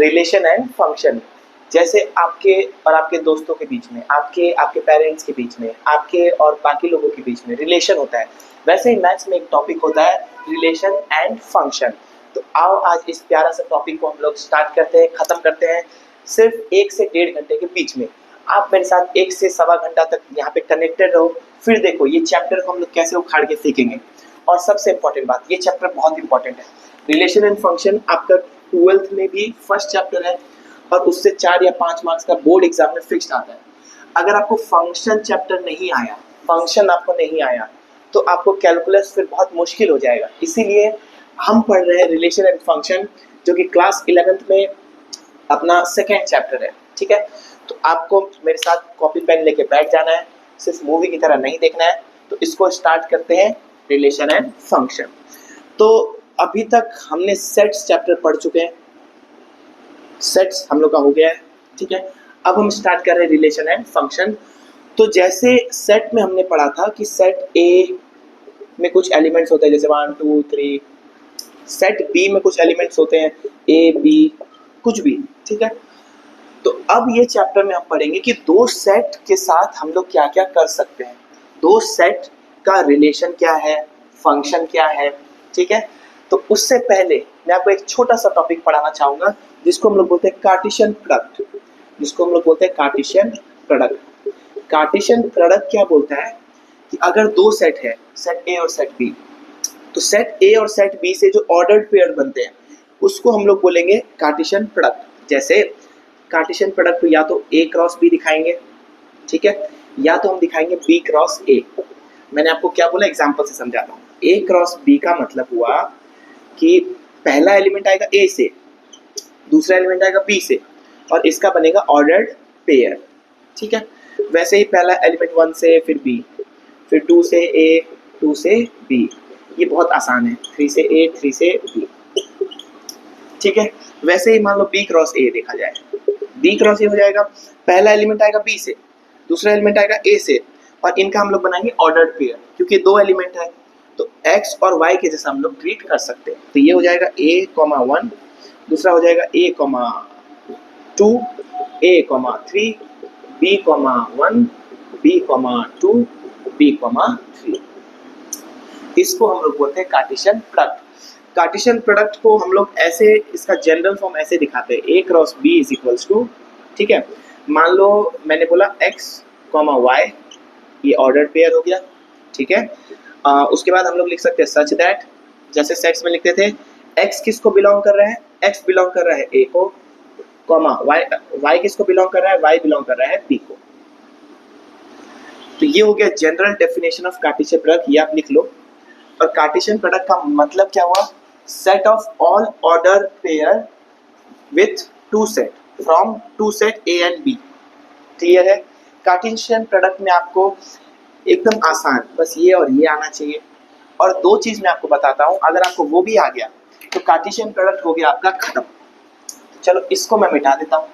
Relation and function. जैसे आपके और आपके दोस्तों के बीच में, आपके आपके पेरेंट्स के बीच में, आपके और बाकी लोगों के बीच में रिलेशन होता है, वैसे ही मैथ्स में एक टॉपिक होता है रिलेशन एंड फंक्शन। तो आओ आज इस प्यारा सा टॉपिक को हम लोग स्टार्ट करते हैं, खत्म करते हैं सिर्फ 1 से 1.5 घंटे के बीच में। आप मेरे साथ 1 से सवा घंटा तक यहाँ पे कनेक्टेड रहो, फिर देखो ये चैप्टर को हम लोग कैसे उखाड़ के सीखेंगे। और सबसे इम्पोर्टेंट बात, ये चैप्टर बहुत इंपॉर्टेंट है। रिलेशन एंड फंक्शन आपका 12th में भी फर्स्ट चैप्टर है और उससे 4 या 5 मार्क्स का बोर्ड एग्जाम में फिक्स्ड आता है। अगर आपको फंक्शन चैप्टर नहीं आया, फंक्शन आपको नहीं आया, तो आपको कैलकुलस फिर बहुत मुश्किल हो जाएगा। इसीलिए हम पढ़ रहे हैं रिलेशन एंड फंक्शन, जो कि क्लास 11th में अपना सेकेंड चैप्टर है। ठीक है, तो आपको मेरे साथ कॉपी पेन लेके बैठ जाना है, सिर्फ मूवी की तरह नहीं देखना है। तो इसको स्टार्ट करते हैं, रिलेशन एंड फंक्शन। तो अभी तक हमने सेट्स चैप्टर पढ़ चुके हैं, सेट्स हम लोग का हो गया है। ठीक है, अब हम स्टार्ट कर रहे हैं रिलेशन एंड फंक्शन। तो जैसे सेट में हमने पढ़ा था कि सेट ए में कुछ एलिमेंट्स होते हैं, जैसे 1 2 3। सेट बी में कुछ एलिमेंट्स होते हैं, ए बी कुछ भी। ठीक है, तो अब ये चैप्टर में हम पढ़ेंगे कि दो सेट के साथ हम लोग क्या क्या कर सकते हैं, दो सेट का रिलेशन क्या है, फंक्शन क्या है। ठीक है, तो उससे पहले मैं आपको एक छोटा सा टॉपिक पढ़ाना चाहूँगा, जिसको हम लोग बोलते हैं कार्टेशियन प्रोडक्ट। जिसको हम लोग बोलते हैं कार्टेशियन प्रोडक्ट। कार्टेशियन प्रोडक्ट क्या बोलता है कि अगर दो सेट है, सेट ए और सेट बी, तो सेट ए और सेट बी से जो ऑर्डर्ड पेयर बनते हैं उसको हम लोग बोलेंगे कार्टेशियन प्रोडक्ट। जैसे कार्टेशियन प्रोडक्ट को या तो ए क्रॉस बी दिखाएंगे, ठीक है, या तो हम दिखाएंगे बी क्रॉस ए। मैंने आपको क्या बोला, एग्जांपल से समझाता हूँ। ए क्रॉस बी का मतलब हुआ कि पहला एलिमेंट आएगा ए से, दूसरा एलिमेंट आएगा बी से, और इसका बनेगा ऑर्डर्ड पेयर। ठीक है, वैसे ही पहला एलिमेंट 1 से, फिर बी, फिर 2 से ए, 2 से बी। ये बहुत आसान है, 3 से ए, 3 से बी। ठीक है, वैसे ही मान लो बी क्रॉस ए देखा जाए, बी क्रॉस ए हो जाएगा, पहला एलिमेंट आएगा बी से, दूसरा एलिमेंट आएगा ए से, और इनका हम लोग बनाएंगे ऑर्डर्ड पेयर, क्योंकि दो एलिमेंट है तो x और y के जैसा हम लोग ट्रीट कर सकते हैं। तो ये हो जाएगा a, 1, दूसरा हो जाएगा a, 2, a, 3, b, 1, b, 2, b, 3। इसको हम लोग बोलते हैं कार्टेशियन प्रोडक्ट। कार्टेशियन प्रोडक्ट को हम लोग ऐसे, इसका जनरल फॉर्म ऐसे दिखाते हैं, a cross b is equals to, ठीक है, मान लो मैंने बोला x, y, ये ऑर्डर्ड पेयर हो गया। ठीक है, उसके बाद हम लोग लिख सकते हैं सच दैट, जैसे सेट्स में लिखते थे, x किसको बिलोंग कर रहा है, x बिलोंग कर रहा है a को, y किसको बिलोंग कर रहा है, y बिलोंग कर रहा है b को। तो ये हो गया general definition of Cartesian product, ये आप लिख लो। और कार्टेशियन प्रोडक्ट का मतलब क्या हुआ, set of all order pair with two set from two set A and B. Clear है, कार्टेशियन प्रोडक्ट में आपको एकदम आसान, बस ये और ये आना चाहिए। और दो चीज मैं आपको बताता हूँ, अगर आपको वो भी आ गया तो कार्टेशियन प्रोडक्ट हो गया आपका खत्म। चलो इसको मैं मिटा देता हूँ,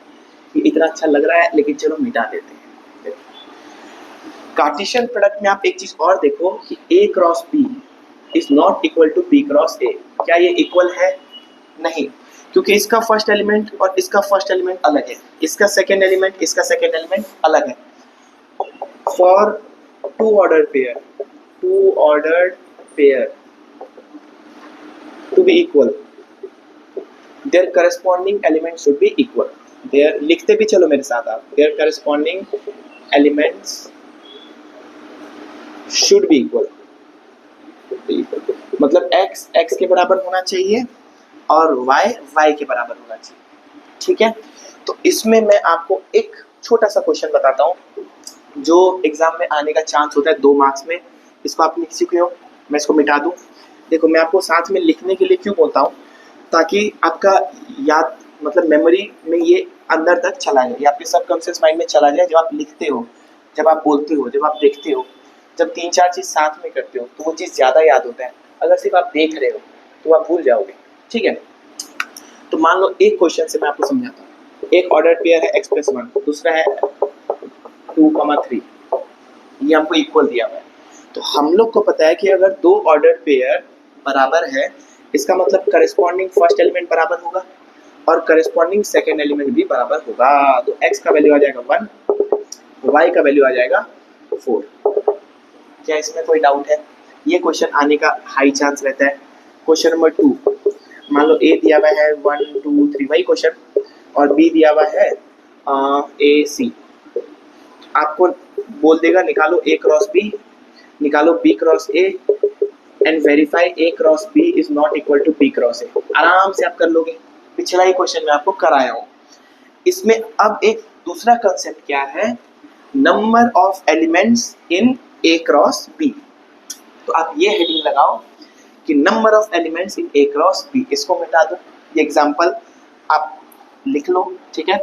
ये इतना अच्छा लग रहा है, लेकिन चलो मिटा देते हैं। कार्टेशियन प्रोडक्ट में आप एक चीज और देखो कि a cross b is not equal to b cross a। क्या ये इक्वल है? नहीं, क्योंकि इसका फर्स्ट एलिमेंट और इसका फर्स्ट एलिमेंट अलग है, इसका सेकेंड एलिमेंट, इसका सेकेंड एलिमेंट अलग है। For two ordered pair to be equal, their corresponding elements should be equal. Their, लिखते भी चलो मेरे साथ आप, their corresponding elements should be equal। मतलब x के बराबर होना चाहिए और y के बराबर होना चाहिए। ठीक है, तो इसमें मैं आपको एक छोटा सा क्वेश्चन बताता हूँ जो एग्जाम में आने का चांस होता है 2 मार्क्स में। इसको आप लिख चुके हो, मैं इसको मिटा दूं। देखो मैं आपको साथ में लिखने के लिए क्यों बोलता हूँ, ताकि आपका याद, मतलब मेमोरी में ये अंदर तक चला जाए, ये आपके सबकॉन्शियस माइंड में चला जाए। जब आप लिखते हो, जब आप बोलते हो, जब आप देखते हो, जब 3-4 चीज़ साथ में करते हो तो वो चीज़ ज़्यादा याद होता है। अगर सिर्फ आप देख रहे हो तो आप भूल जाओगे। ठीक है, तो मान लो एक क्वेश्चन से मैं आपको समझाता हूँ। एक ऑर्डर पेयर है x + 1, दूसरा है 2, 3, ये हमको इक्वल दिया हुआ है। तो हम लोग को पता है कि अगर दो ऑर्डर पेयर बराबर है, इसका मतलब करस्पॉन्डिंग फर्स्ट एलिमेंट बराबर होगा और करस्पॉन्डिंग सेकेंड एलिमेंट भी बराबर होगा। तो x का वैल्यू आ जाएगा 1, y का वैल्यू आ जाएगा 4। क्या इसमें कोई डाउट है? ये क्वेश्चन आने का हाई चांस रहता है। क्वेश्चन नंबर 2, मान लो ए दिया हुआ है 1 2 3 वही क्वेश्चन, और बी दिया हुआ है ए सी। आपको बोल देगा निकालो ए क्रॉस बी, निकालो B cross A and verify A cross B is not equal to B cross A. आराम से आप कर लोगे, पिछला ही क्वेश्चन में आपको कराया हूँ। इसमें अब एक दूसरा कंसेप्ट क्या है, number of elements in A cross B. तो आप ये हेडिंग लगाओ कि number of elements in A cross B, इसको मिटा दो, ये एग्जांपल आप लिख लो, ठीक है।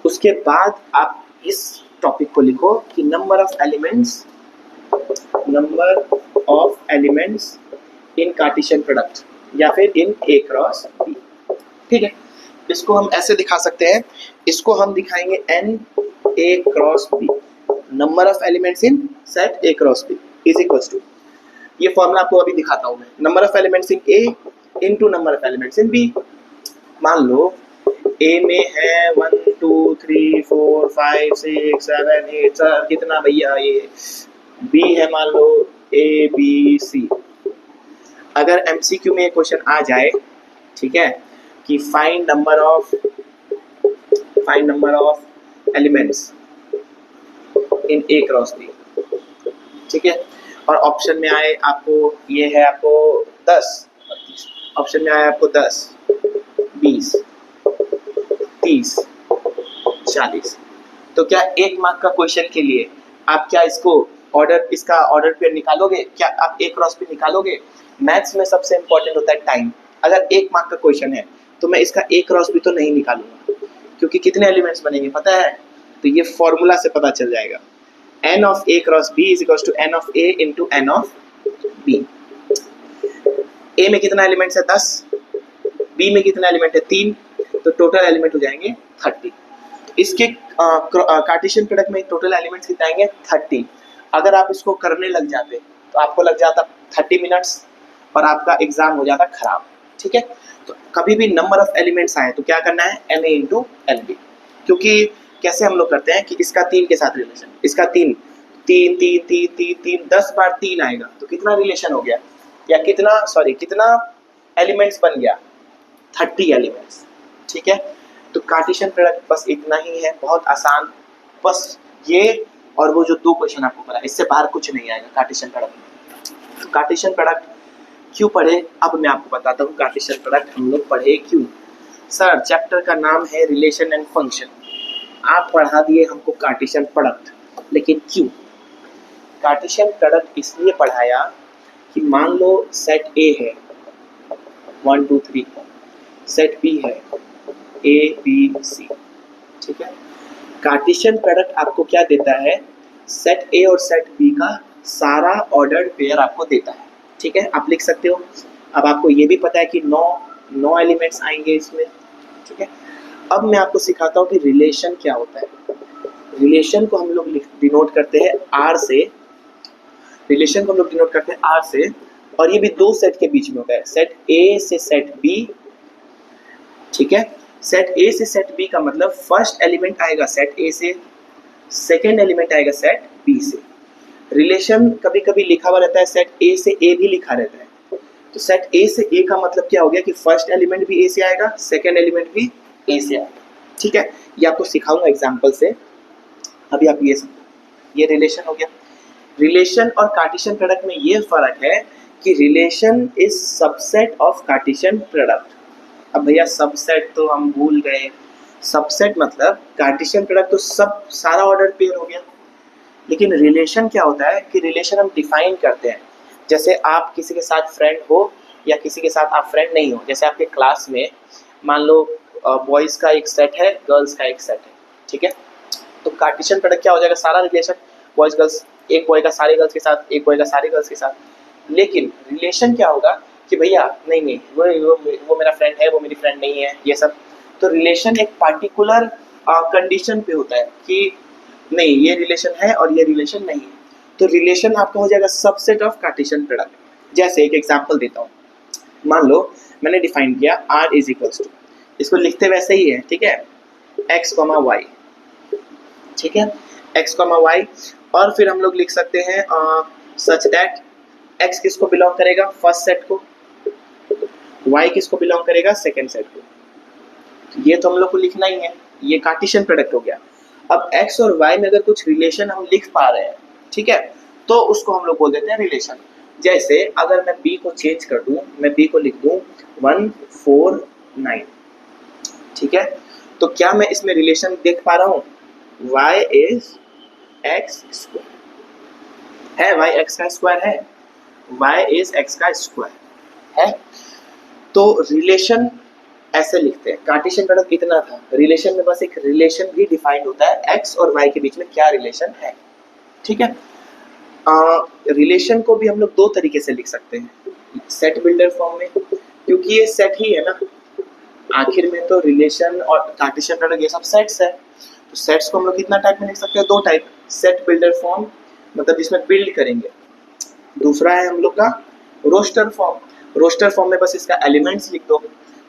उसके बाद आप इस टॉपिक को लिखो कि number of elements in Cartesian product या फिर इन ए क्रॉस बी, ठीक है। इसको हम ऐसे दिखा सकते हैं, इसको हम दिखाएंगे n A cross B, number of elements in set A cross B is equals to, ये फॉर्मूला आपको अभी दिखाता हूँ मैं, number of elements in A into number of elements in B. मान लो ए में है 1 2 3 4 5 6 7 8 सर कितना भैया, ये बी है मान लो ए बी सी। अगर एमसीक्यू में ये क्वेश्चन आ जाए, ठीक है, कि find number of elements in A cross B, ठीक है, और ऑप्शन में आए आपको ये है आपको 10, ऑप्शन में आए आपको 10 20 30 40, तो क्या 1 मार्क का क्वेश्चन के लिए आप क्या इसका ऑर्डर पेयर निकालोगे? क्या आप ए क्रॉस पे निकालोगे? मैथ्स में सबसे इंपॉर्टेंट होता है टाइम। अगर 1 मार्क का क्वेश्चन है तो मैं इसका ए क्रॉस भी तो नहीं निकालूंगा, क्योंकि कितने एलिमेंट्स बनेंगे पता है? तो ये फॉर्मूला से पता चल जाएगा, n of a cross b is equals to n of a into n of b। a में कितना एलिमेंट्स है 10, b में कितना एलिमेंट है 3, तो टोटल एलिमेंट हो जाएंगे 30। इसके कार्टेशियन प्रोडक्ट में टोटल एलिमेंट्स कितने आएंगे 30। अगर आप इसको करने लग जाते तो आपको लग जाता 30 मिनट्स और आपका एग्जाम हो जाता खराब, ठीक है। तो कभी भी नंबर ऑफ एलिमेंट्स आए तो क्या करना है, M A into L B, क्योंकि कैसे हम लोग करते हैं कि इसका 3 के साथ रिलेशन, इसका 3 3 3 3 3 3 10 बार 3 आएगा तो कितना रिलेशन हो गया, या कितना एलिमेंट्स बन गया 30 एलिमेंट्स, ठीक है। तो कार्टेशियन प्रोडक्ट बस इतना ही है, बहुत आसान, बस ये और वो जो 2 क्वेश्चन आपको पढ़ा, इससे बाहर कुछ नहीं आएगा कार्टेशियन प्रोडक्ट में। तो कार्टेशियन प्रोडक्ट क्यों पढ़े, अब मैं आपको बताता हूँ कार्टेशियन प्रोडक्ट हम लोग पढ़े क्यों। सर चैप्टर का नाम है रिलेशन एंड फंक्शन, आप पढ़ा दिए हमको कार्टेशियन प्रोडक्ट, लेकिन क्यों? कार्टेशियन प्रोडक्ट इसलिए पढ़ाया कि मान लो सेट ए है 1 2 3, सेट बी है ए बी सी, ठीक है। कार्टेशियन प्रोडक्ट आपको क्या देता है, सेट ए और सेट बी का सारा ऑर्डर्ड पेयर आपको देता है, ठीक है। आप लिख सकते हो। अब आपको ये भी पता है कि 9 एलिमेंट्स आएंगे इसमें, ठीक है। अब मैं आपको सिखाता हूँ कि रिलेशन क्या होता है। रिलेशन को हम लोग डिनोट करते हैं आर से, रिलेशन को हम लोग डिनोट करते हैं आर से, और ये भी 2 सेट के बीच में होता है, सेट ए से सेट बी, ठीक है। सेट ए से सेट बी का मतलब फर्स्ट एलिमेंट आएगा सेट ए से, सेकेंड एलिमेंट आएगा सेट बी से। रिलेशन कभी कभी लिखा हुआ रहता है सेट ए से ए भी लिखा रहता है, तो सेट ए से ए का मतलब क्या हो गया कि फर्स्ट एलिमेंट भी ए से आएगा, सेकेंड एलिमेंट भी ए से आएगा, ठीक है। ये आपको सिखाऊंगा एग्जाम्पल से, अभी आप ये समझो, ये रिलेशन हो गया। रिलेशन और कार्टेशियन प्रोडक्ट में ये फर्क है कि relation is subset of Cartesian product. अब भैया सबसेट तो हम भूल गए, सबसेट मतलब कार्टेशियन प्रोडक्ट तो सब सारा ऑर्डर पेयर हो गया, लेकिन रिलेशन क्या होता है कि रिलेशन हम डिफाइन करते हैं। जैसे आप किसी के साथ फ्रेंड हो या किसी के साथ आप फ्रेंड नहीं हो, जैसे आपके क्लास में मान लो बॉयज़ का एक सेट है, गर्ल्स का एक सेट है, ठीक है। तो कार्टेशियन प्रोडक्ट क्या हो जाएगा, सारा रिलेशन बॉयज़ गर्ल्स, एक बॉय का सारे गर्ल्स के साथ, एक बॉय का सारे गर्ल्स के साथ। लेकिन रिलेशन क्या होगा कि भैया नहीं वो मेरा फ्रेंड है, वो मेरी फ्रेंड नहीं है, ये सब। तो रिलेशन एक पार्टिकुलर कंडीशन पे होता है कि नहीं ये रिलेशन है और ये रिलेशन नहीं है, तो रिलेशन आपका हो जाएगा सबसेट ऑफ कार्टेशियन प्रोडक्ट। जैसे एक एग्जांपल देता हूँ, मान लो मैंने डिफाइन किया R इज इक्वल्स टू, इसको लिखते वैसे ही है, ठीक है, x, y, ठीक है, x, y। और फिर हम लोग लिख सकते हैं सच दैट x किसको बिलोंग करेगा, फर्स्ट सेट को, y किसको बिलोंग करेगा, सेकेंड सेट को। ये तो हम लोग को लिखना ही है, ये कार्टेशियन प्रोडक्ट हो गया। अब x और y में अगर कुछ रिलेशन हम लिख पा रहे हैं, ठीक है, तो उसको हम लोग बोल देते हैं रिलेशन। जैसे अगर मैं b को चेंज कर दूं, मैं b को लिख दूं 149, ठीक है, तो क्या मैं इसमें रिलेशन देख पा रहा हूँ, y इज x स्क्वायर है, y x का स्क्वायर है, y इज x का स्क्वायर है। तो रिलेशन ऐसे लिखते हैं, कार्टेशियन प्रोडक्ट इतना था। रिलेशन में बस एक रिलेशन भी डिफाइंड होता है, x और y के बीच में क्या रिलेशन है, ठीक है। रिलेशन को भी हम लोग दो तरीके से लिख सकते हैं, सेट बिल्डर फॉर्म में, क्योंकि ये सेट ही है ना, आखिर में तो रिलेशन और कार्टेशियन प्रोडक्ट ये सब सेट्स है। तो सेट्स को हम लोग कितना टाइप में लिख सकते हैं, दो टाइप, सेट बिल्डर फॉर्म मतलब जिसमें बिल्ड करेंगे, दूसरा है हम लोग का रोस्टर फॉर्म। रोस्टर फॉर्म में बस इसका एलिमेंट्स लिख दो।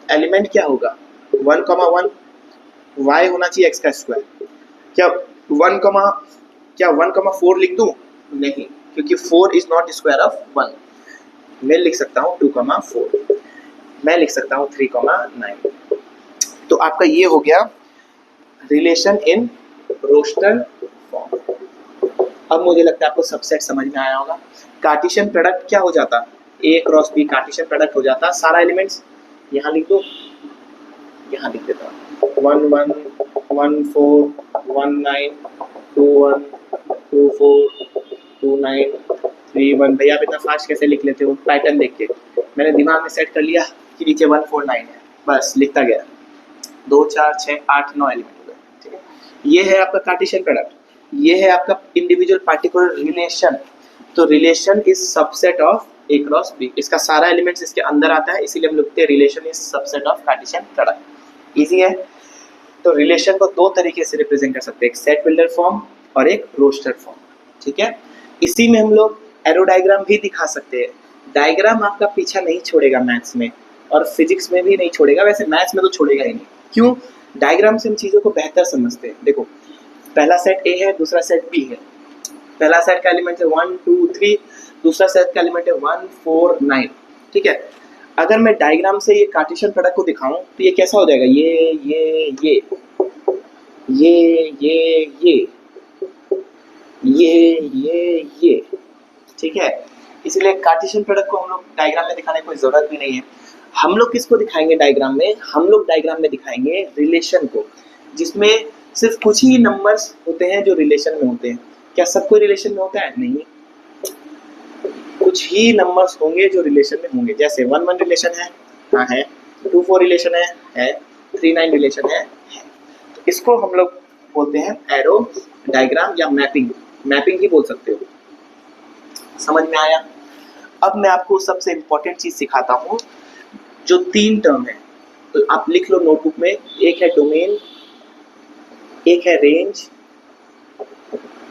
एलिमेंट क्या होगा, 1,1 y होना चाहिए x का स्क्वायर। क्या 1,4 लिख दूं, नहीं, क्योंकि 4 इज नॉट स्क्वायर ऑफ 1। मैं लिख सकता हूँ 2,4, मैं लिख सकता हूँ 3,9। तो आपका ये हो गया रिलेशन इन रोस्टर फॉर्म। अब मुझे लगता है आपको सबसेट समझ में आया होगा। कार्टेशियन प्रोडक्ट क्या हो जाता, a cross b Cartesian product हो जाता, सारा एलिमेंट्स यहाँ लिख दो, यहाँ लिख देता हूँ 1 1 1 4 1 9 2 1 2 4 2 9 3 1। भैया आप इतना फास्ट कैसे लिख लेते हो, पैटर्न देख के मैंने दिमाग में सेट कर लिया कि नीचे 149 है, बस लिखता गया, 2 4 6 8 9 एलिमेंट हो गए, ठीक है। ये है आपका कार्टेशियन प्रोडक्ट, ये है आपका इंडिविजुअल पार्टिकुलर रिलेशन। तो relation is subset of a cross b, इसका सारा एलिमेंट्स इसके अंदर आता है, इसीलिए हम लिखते हैं relation is subset of Cartesian product. Easy है। तो रिलेशन को दो तरीके से रिप्रेजेंट कर सकते हैं, एक सेट बिल्डर फॉर्म और एक रोस्टर फॉर्म, ठीक है। इसी में हम लोग एरो डायग्राम भी दिखा सकते हैं। डायग्राम आपका पीछा नहीं छोड़ेगा मैथ्स में, और फिजिक्स में भी नहीं छोड़ेगा, वैसे मैथ्स में तो छोड़ेगा ही नहीं। क्यों, डायग्राम से हम चीज़ों को बेहतर समझते हैं। देखो, पहला सेट ए है, दूसरा सेट बी है, पहला सेट का एलिमेंट है 1 2 3, दूसरा सेट का एलिमेंट है 1 4 9, ठीक है। अगर मैं डायग्राम से ये कार्टेशियन प्रोडक्ट को दिखाऊं तो ये कैसा हो जाएगा, ये ये ठीक है। इसलिए कार्टेशियन प्रोडक्ट को हम लोग डायग्राम में दिखाने की कोई जरूरत भी नहीं है। हम लोग किसको दिखाएंगे डायग्राम में, हम लोग डायग्राम में दिखाएंगे रिलेशन को, जिसमें सिर्फ कुछ ही नंबर्स होते हैं जो रिलेशन में होते हैं। क्या सब कोई रिलेशन में होता है, नहीं, कुछ ही नंबर्स होंगे जो रिलेशन में होंगे। जैसे 1 1 रिलेशन है, हाँ है, 2 4 रिलेशन है, 3 9 रिलेशन है। तो इसको हम लोग बोलते हैं एरो डायग्राम या मैपिंग ही बोल सकते हो। समझ में आया। अब मैं आपको सबसे इम्पोर्टेंट चीज सिखाता हूँ, जो 3 टर्म है, तो आप लिख लो नोटबुक में। एक है डोमेन, एक है रेंज,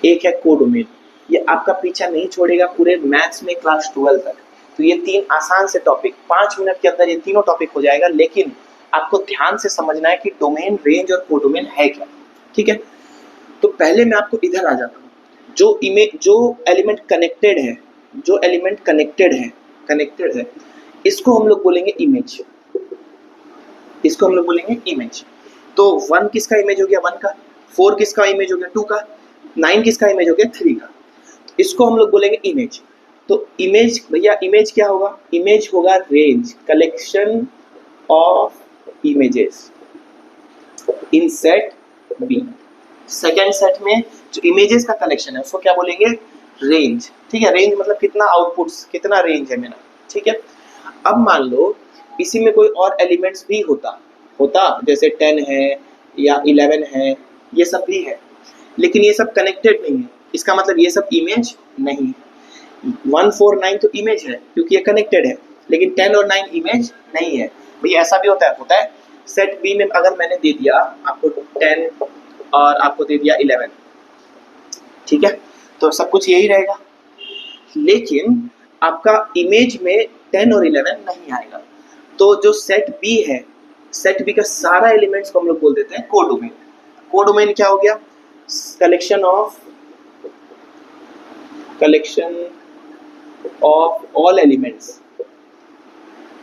एक है कोडोमेन। ये आपका पीछा नहीं छोड़ेगा पूरे मैथ्स में क्लास 12 तक। तो ये 3 आसान से टॉपिक 5 मिनट के अंदर ये तीनों टॉपिक हो जाएगा, लेकिन आपको ध्यान से समझना है कि डोमेन, रेंज और कोडोमेन है क्या, ठीक है। तो पहले मैं आपको इधर आ जाता हूँ, जो एलिमेंट कनेक्टेड है, इसको हम लोग बोलेंगे इमेज, इसको हम लोग बोलेंगे इमेज। तो 1 किसका इमेज हो गया, 1 का, 4 किसका इमेज हो गया, 2 का, 9 किसका इमेज हो गया, 3 का। इसको हम लोग बोलेंगे इमेज। तो इमेज, भैया इमेज क्या होगा, इमेज होगा range, collection of images in set B. Second set में जो इमेजेस का कलेक्शन है उसको क्या बोलेंगे, रेंज, ठीक है। रेंज मतलब कितना आउटपुट्स, कितना रेंज है मेरा, ठीक है। अब मान लो इसी में कोई और एलिमेंट्स भी होता, जैसे 10 है या 11 है, ये सब भी है, लेकिन ये सब कनेक्टेड नहीं है, इसका मतलब ये सब इमेज नहीं है। 1 4 9 तो इमेज है क्योंकि ये कनेक्टेड है, लेकिन 10 और 9 इमेज नहीं है। भैया ऐसा भी होता है। सेट बी में अगर मैंने दे दिया आपको 10 और आपको दे दिया 11, ठीक है, तो सब कुछ यही रहेगा, लेकिन आपका इमेज में 10 और 11 नहीं आएगा। तो जो सेट बी है सेट बी का सारा एलिमेंट्स को हम लोग बोल देते हैं कोडोमेन। कोडोमेन क्या हो गया? Collection of all elements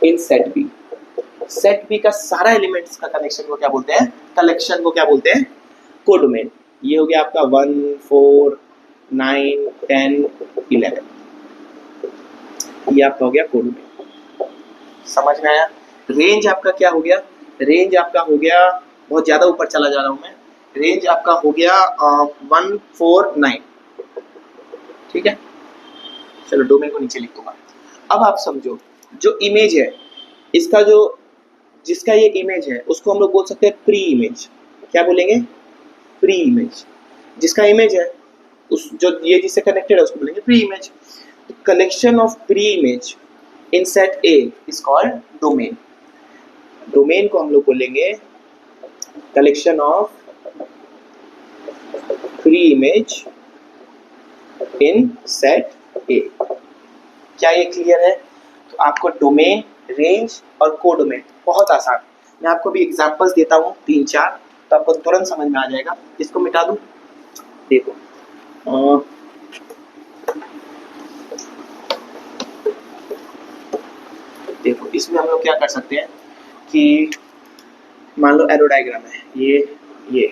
in set B. Set B का सारा एलिमेंट्स का कलेक्शन को क्या बोलते हैं? कलेक्शन को क्या बोलते हैं? कोडोमेन। ये हो गया आपका 1 4 9 10 11, ये आपका हो गया कोडोमेन। समझ में आया? रेंज आपका क्या हो गया? रेंज आपका हो गया, बहुत ज्यादा ऊपर चला जा रहा हूं मैं, रेंज आपका हो गया 149। ठीक है, चलो डोमेन को नीचे लिख दूंगा। अब आप समझो, जो इमेज है इसका, जो जिसका ये इमेज है उसको हम लोग बोल सकते हैं प्री इमेज। क्या बोलेंगे? Pre image. जिसका इमेज है उस जो ये जिससे कनेक्टेड है उसको बोलेंगे pre image. Collection of pre image in set A is called domain. Domain को हम लोग बोलेंगे collection of pre image in set ए। क्या ये क्लियर है? तो आपको डोमेन, रेंज और कोडोमेन बहुत आसान। मैं आपको भी एग्जांपल्स देता हूँ 3-4, तो आपको तुरंत समझ में आ जाएगा। इसको मिटा दूँ, देखो देखो इसमें हम लोग क्या कर सकते हैं कि मान लो एरो डायग्राम है, ये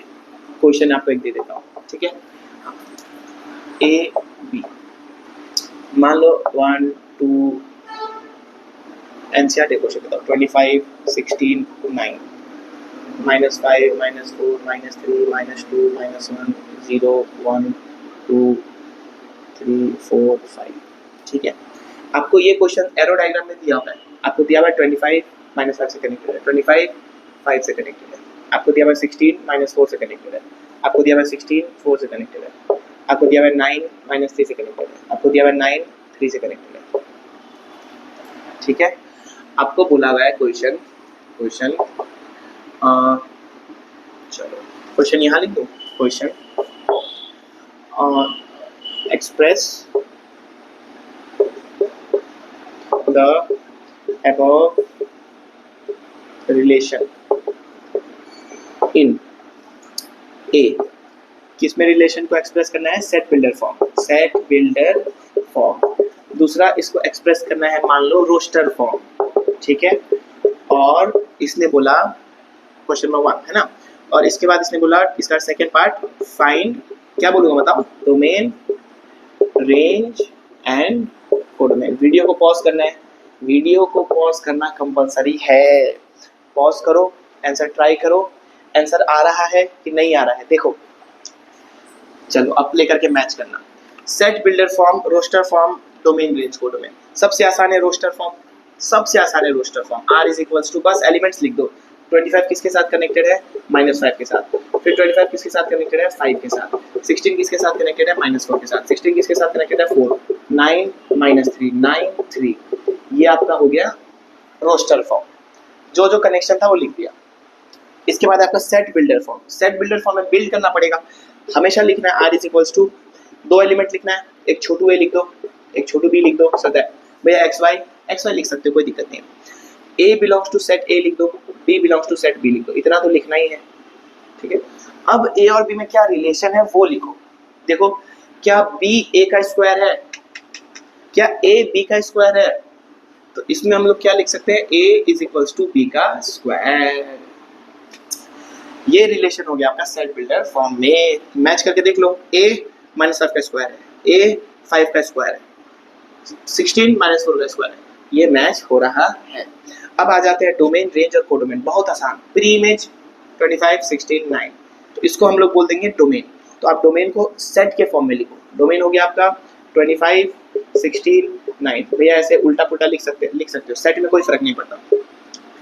क्वेश्चन आपको एक दे देता हूँ, ठीक है? ए बी, मान लो 1 2 एनसीईआरटी क्वेश्चन बताओ 25 16 9 -5 -4 -3 -2 -1 0 1 2 3 4 5। ठीक है, आपको ये क्वेश्चन एरो डायग्राम में दिया हुआ है। आपको दिया हुआ है 25 -5 से कनेक्टेड है, 25 5 से कनेक्टेड है। आपको दिया हुआ है 16 -4 से कनेक्टेड है। आपको दिया हुआ है 16 4 से कनेक्टेड है। आपको दिया हुआ है 9 -3 से कनेक्टेड है। आपको दिया हुआ है 9 3 से कनेक्टेड है। ठीक है, आपको बोला हुआ है क्वेश्चन चलो क्वेश्चन यहाँ लिख दो। Question express the above relation in A। किस में रिलेशन को एक्सप्रेस करना है? Set builder form. Set builder form. दूसरा इसको एक्सप्रेस करना है मान लो रोस्टर फॉर्म। ठीक है, और इसने बोला क्वेश्चन नंबर 1 है ना, और इसके बाद इसने बोला इसका सेकंड पार्ट फाइंड, क्या बोलूंगा बताओ? Domain, range and codomain. Video को पॉज करना है, वीडियो को पॉज करना कंपलसरी है। पॉज करो, आंसर ट्राई करो, आंसर आ रहा है कि नहीं आ रहा है देखो। चलो अब लेकर के मैच करना। Set builder form, roster form, domain, range, codomain. सबसे आसान है रोस्टर फॉर्म, सबसे आसान है roster form. R is equals to, बस एलिमेंट्स लिख दो। 25 किसके साथ कनेक्टेड है? -5 के साथ। फिर 25 किसके साथ कनेक्टेड है? 5 के साथ। 16 किसके साथ कनेक्टेड है? -4 के साथ। 16 किसके साथ कनेक्टेड है? 4। 9 -3 9 3। ये आपका हो गया रोस्टर फॉर्म। जो जो कनेक्शन था वो लिख दिया। इसके बाद आपका set builder form. Set builder form में बिल्ड करना पड़ेगा, हमेशा लिखना है R is equals to, 2 element लिखना है, एक छोटू a लिख दो, एक छोटू b लिख दो। सदा भैया x y लिख सकते हो, कोई दिक्कत नहीं है। A belongs to set A लिख दो, B belongs to set B लिख दो, इतना तो लिखना ही है। ठीक है, अब A और B में क्या रिलेशन है वो लिखो। देखो, क्या B A का स्क्वायर है? क्या A B का स्क्वायर है? तो इसमें हम लोग क्या लिख सकते हैं? A is equals to B का स्क्वायर। ये रिलेशन हो गया आपका सेट बिल्डर फॉर्म में। मैच करके देख लो, A -5 का स्क्वायर है, A 5 का स्क्वायर है, 16 -4 का स्क्वायर है, ये मैच हो रहा है। अब आ जाते हैं डोमेन, रेंज और कोडोमेन। बहुत आसान। प्री इमेज 25 16 9, तो इसको हम लोग बोल देंगे डोमेन। तो आप डोमेन को सेट के फॉर्म में लिखो। डोमेन हो गया आपका 25 16 9। भैया ऐसे उल्टा पुल्टा लिख सकते हो, सेट में कोई फर्क नहीं पड़ता।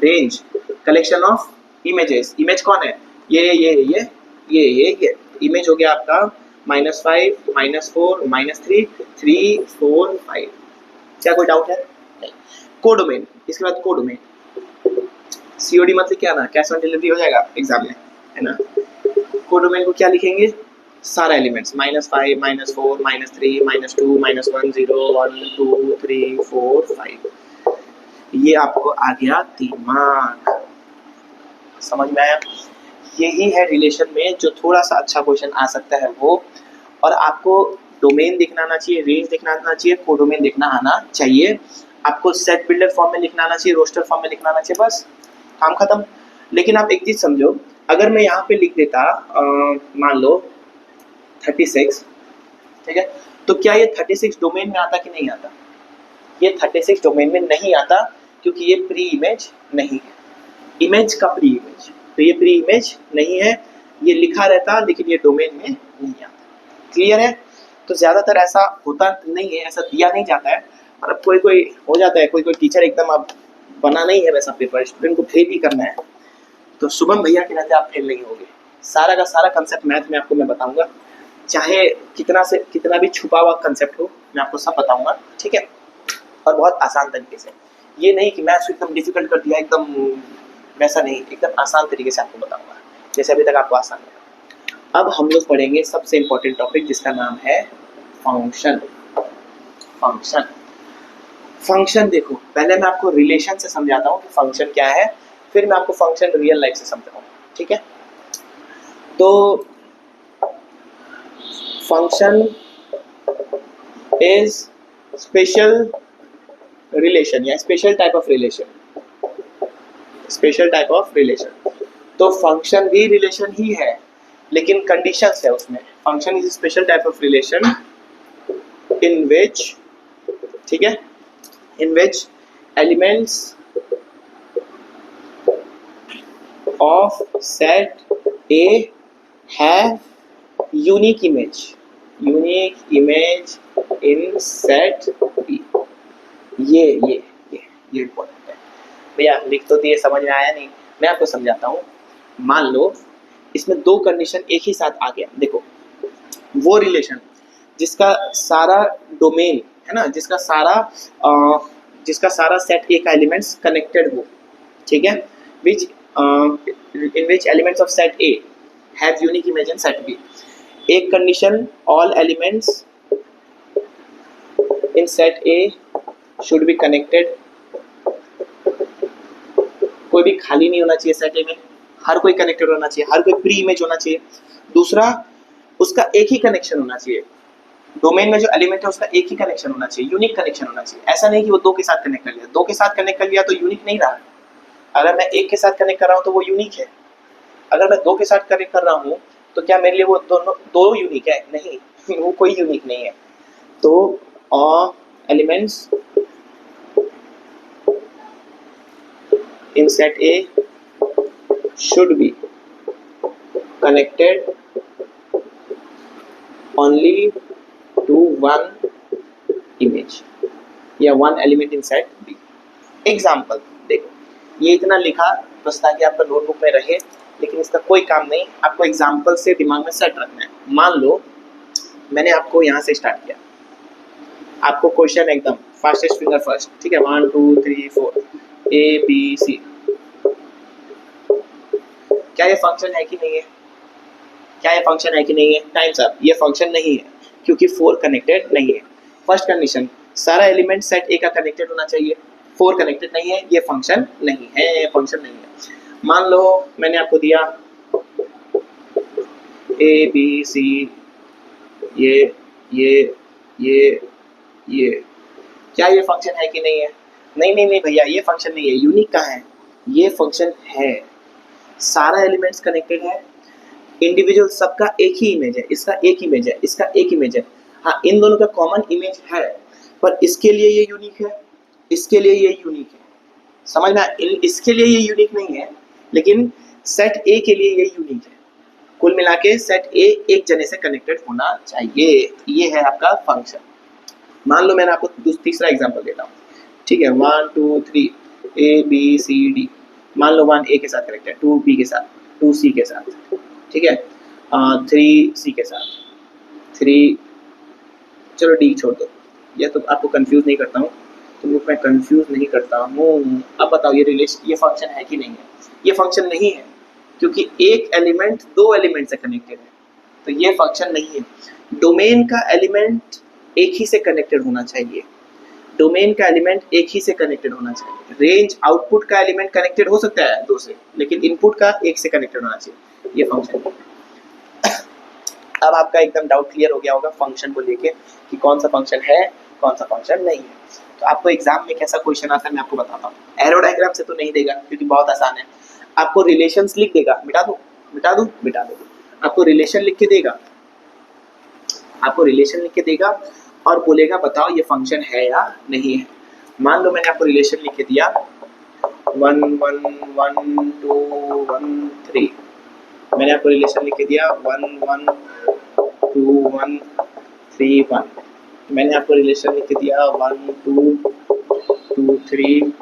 Range collection of images. Image कौन है? ये इमेज हो गया आपका -5 -4 -3 3 4 5। क्या कोई डाउट है? नहीं। कोडोमेन, इसके बाद कोडोमेन COD मतलब क्या ना, कैश ऑन डिलीवरी हो जाएगा एग्जाम में, है ना। कोडोमेन को क्या लिखेंगे? सारा एलिमेंट्स -5 -4 -3 -2 -1 0 1 2 3 4 5। ये आपको आ गया दिमाग। समझ में आया? यही है रिलेशन में जो थोड़ा सा अच्छा क्वेश्चन आ सकता है वो, और आपको डोमेन दिखना आना चाहिए, रेंज दिखना आना चाहिए, कोडोमेन दिखना आना चाहिए, आपको सेट बिल्डर फॉर्म में लिखना आना चाहिए, रोस्टर फॉर्म में लिखना आना चाहिए, बस काम खत्म। लेकिन आप एक चीज समझो, अगर मैं यहाँ पे लिख देता मान लो 36, ठीक है, तो क्या ये 36 डोमेन में आता कि नहीं आता? ये 36 डोमेन में नहीं आता, क्योंकि ये प्री इमेज नहीं है, इमेज का प्री इमेज, तो ये प्री इमेज नहीं है, ये लिखा रहता लेकिन ये डोमेन में नहीं आता। क्लियर है? तो ज्यादातर ऐसा होता नहीं है, ऐसा दिया नहीं जाता है, और अब कोई कोई हो जाता है, कोई कोई टीचर एकदम अब बना नहीं है वैसा पेपर, स्टूडेंट को फेल ही करना है, तो शुभम भैया के रहते आप फेल नहीं होगे। सारा का सारा कंसेप्ट मैथ में आपको मैं बताऊंगा, चाहे कितना से कितना भी छुपा हुआ कंसेप्ट हो, मैं आपको सब बताऊंगा, ठीक है, और बहुत आसान तरीके से। ये नहीं कि मैथ्स एकदम डिफिकल्ट कर दिया, एकदम वैसा नहीं, एकदम आसान तरीके से आपको बताऊंगा, जैसे अभी तक आपको आसान लगा। अब हम लोग पढ़ेंगे सबसे इंपॉर्टेंट टॉपिक, जिसका नाम है फंक्शन। फंक्शन फंक्शन देखो, पहले मैं आपको रिलेशन से समझाता हूँ कि फंक्शन क्या है, फिर मैं आपको फंक्शन रियल लाइफ से समझाऊंगा, ठीक है? तो फंक्शन इज स्पेशल रिलेशन या special type of relation, special type of relation. तो फंक्शन भी रिलेशन ही है, लेकिन कंडीशंस है उसमें। Function is special type of relation in which, ठीक है, in which elements of set A have unique image in set B। ये इम्पोर्टेंट है भैया, लिख तो दिए, समझ में आया नहीं? मैं आपको समझाता हूँ। मान लो इसमें दो कंडीशन एक ही साथ आ गया, देखो वो रिलेशन जिसका सारा डोमेन है ना, जिसका सारा सेट ए का एलिमेंट्स कनेक्टेड हो, ठीक है, विच in which elements of set A have unique image in set B। एक condition, all elements in set A should be connected, कोई भी खाली नहीं होना चाहिए सेट A में, हर कोई कनेक्टेड होना चाहिए, हर कोई प्री इमेज होना चाहिए। दूसरा, उसका एक ही कनेक्शन होना चाहिए, डोमेन में जो एलिमेंट है उसका एक ही कनेक्शन होना चाहिए, यूनिक कनेक्शन होना चाहिए। ऐसा नहीं कि वो दो के साथ कनेक्ट कर लिया, दो के साथ कनेक्ट कर लिया तो यूनिक नहीं रहा। अगर मैं एक के साथ कनेक्ट कर रहा हूँ तो वो यूनिक है, अगर मैं दो के साथ कनेक्ट कर रहा हूँ तो क्या मेरे लिए वो दोनों दो यूनिक है? नहीं, वो कोई यूनिक नहीं है। तो elements in set A should be connected only to one image या one element in set B. Example देखो, ये इतना लिखा बस ताकि आपका नोटबुक में रहे, लेकिन इसका कोई काम नहीं, आपको एग्जाम्पल से दिमाग में सेट रखना है। मान लो मैंने आपको यहाँ से स्टार्ट किया, आपको क्वेश्चन एकदम फास्टेस्ट फिंगर फर्स्ट, ठीक है, 1 2 3 4 ABC। क्या ये फंक्शन है कि नहीं है? क्या ये फंक्शन है कि नहीं है? Times up. ये फंक्शन नहीं है क्योंकि 4 कनेक्टेड नहीं है। फर्स्ट कंडीशन, सारा एलिमेंट सेट ए का कनेक्टेड होना चाहिए, 4 कनेक्टेड नहीं है, ये फंक्शन नहीं है, फंक्शन नहीं है। मान लो मैंने आपको दिया ABC, ये, क्या ये फंक्शन है कि नहीं है? नहीं भैया, ये फंक्शन नहीं है। यूनिक कहाँ है? ये फंक्शन है, सारा एलिमेंट्स कनेक्टेड है, इंडिविजुअल सबका एक ही इमेज है, इसका एक इमेज है, इसका एक इमेज है। हाँ, इन दोनों का कॉमन इमेज है, पर इसके लिए ये यूनिक है, इसके लिए ये यूनिक है। समझ में? इसके लिए ये यूनिक नहीं है, लेकिन सेट ए के लिए ये यूनिक है। कुल मिला के सेट ए एक जने से कनेक्टेड होना चाहिए। ये है आपका फंक्शन। मान लो मैंने आपको तीसरा एग्जांपल देता हूँ, ठीक है, 1 2 3 ABCD। मान लो 1 A के साथ कनेक्टेड, 2 B के साथ, 2 C के साथ, ठीक है, 3 C के साथ, 3, चलो D छोड़ दो, ये तो आपको कंफ्यूज नहीं करता हूँ, तो मैं कंफ्यूज नहीं करता हूँ। अब बताओ ये रिलेशन, ये फंक्शन है कि नहीं है? ये फंक्शन नहीं है, क्योंकि एक एलिमेंट दो एलिमेंट से कनेक्टेड है, तो ये फंक्शन नहीं है। डोमेन का एलिमेंट एक ही से कनेक्टेड होना चाहिए। डोमेन का एलिमेंट एक ही से कनेक्टेड होना चाहिए। रेंज आउटपुट का एलिमेंट कनेक्टेड हो सकता है दो से, लेकिन इनपुट का एक से कनेक्टेड होना चाहिए। ये फंक्शन। अब आपका एकदम डाउट क्लियर हो गया होगा फंक्शन को लेके कि कौन सा फंक्शन है कौन सा फंक्शन नहीं है। तो आपको एग्जाम में कैसा क्वेश्चन आता है मैं आपको बताता हूँ। एरो डायग्राम से तो नहीं देगा क्योंकि बहुत आसान है। आपको रिलेशंस लिख देगा, मिटा दो मिटा दो मिटा दो, आपको रिलेशन लिख के देगा, आपको रिलेशन लिख के देगा और बोलेगा बताओ ये फंक्शन है या नहीं है। मान लो मैंने आपको रिलेशन लिख के दिया 1 1 1 2 1 3, मैंने आपको रिलेशन लिख के दिया 1 1 2 1 3 1, मैंने आपको रिलेशन लिख के दिया 1 2 2 3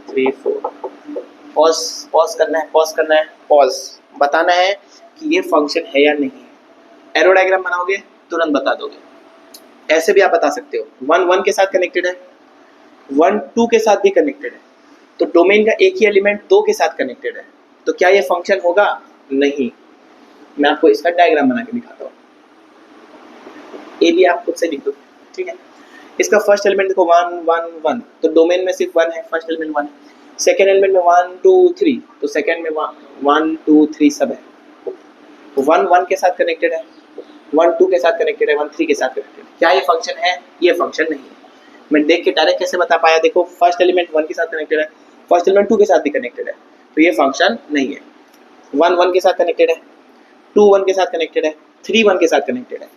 3 4। पॉज करना है, पॉज बताना है कि ये फंक्शन है या नहीं है। एरो डायग्राम बनाओगे तुरंत बता दोगे। ऐसे भी आप बता सकते हो 1 1 के साथ कनेक्टेड है, 1 2 के साथ भी कनेक्टेड है, तो डोमेन का एक ही एलिमेंट 2 के साथ कनेक्टेड है, तो क्या ये फंक्शन होगा? नहीं। मैं आपको इसका डायग्राम बना के दिखाता हूँ। ए भी आप खुद से लिख दो, ठीक है। इसका फर्स्ट एलिमेंट देखो 1 1 1, तो डोमेन में सिर्फ 1 है, फर्स्ट एलिमेंट 1 है। सेकेंड एलिमेंट में 1 2 3, तो सेकेंड में 1 2 3 सब है। 1 1 के साथ कनेक्टेड है, 1 2 के साथ कनेक्टेड है, 1 3 के साथ कनेक्टेड है। क्या ये फंक्शन है? ये फंक्शन नहीं है। मैं देख के डायरेक्ट कैसे बता पाया? देखो फर्स्ट एलिमेंट 1 के साथ कनेक्टेड है, फर्स्ट एलिमेंट 2 के साथ भी कनेक्टेड है, तो ये फंक्शन नहीं है। 1 1 के साथ कनेक्टेड है, 2 1 के साथ कनेक्टेड है, 3 1 के साथ कनेक्टेड है।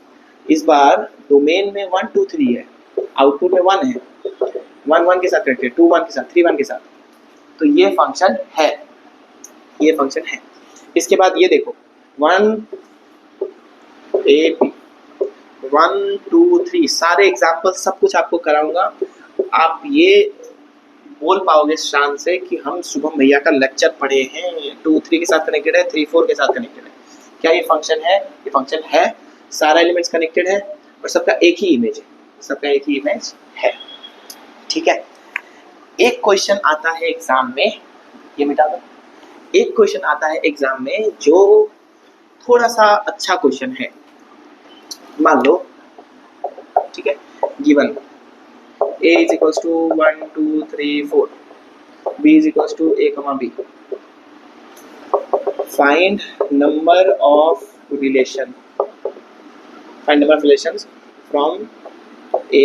इस बार डोमेन में 1 2 3 है, आउटपुट में 1 है, 1 1 के साथ कनेक्टेड, 2 1 के साथ, 3 1 के साथ, तो ये फंक्शन है, ये फंक्शन है। इसके बाद ये देखो 1 8 1 2 3, सारे एग्जाम्पल सब कुछ आपको कराऊंगा। आप ये बोल पाओगे शान से कि हम शुभम भैया का लेक्चर पढ़े हैं, 2 3 के साथ कनेक्टेड है, 3 4 के साथ कनेक्टेड है। क्या ये फंक्शन है? ये फंक्शन है, सारा एलिमेंट्स कनेक्टेड है और सबका एक ही इमेज है, सबका एक ही इमेज है, ठीक है। एक क्वेश्चन आता है एग्जाम में, ये मिटा दो, एक क्वेश्चन आता है एग्जाम में जो थोड़ा सा अच्छा क्वेश्चन है। मान लो, ठीक है, given a is equals to 1 2 3 4, b is equals to a comma b, find number of relation, find number of relations from a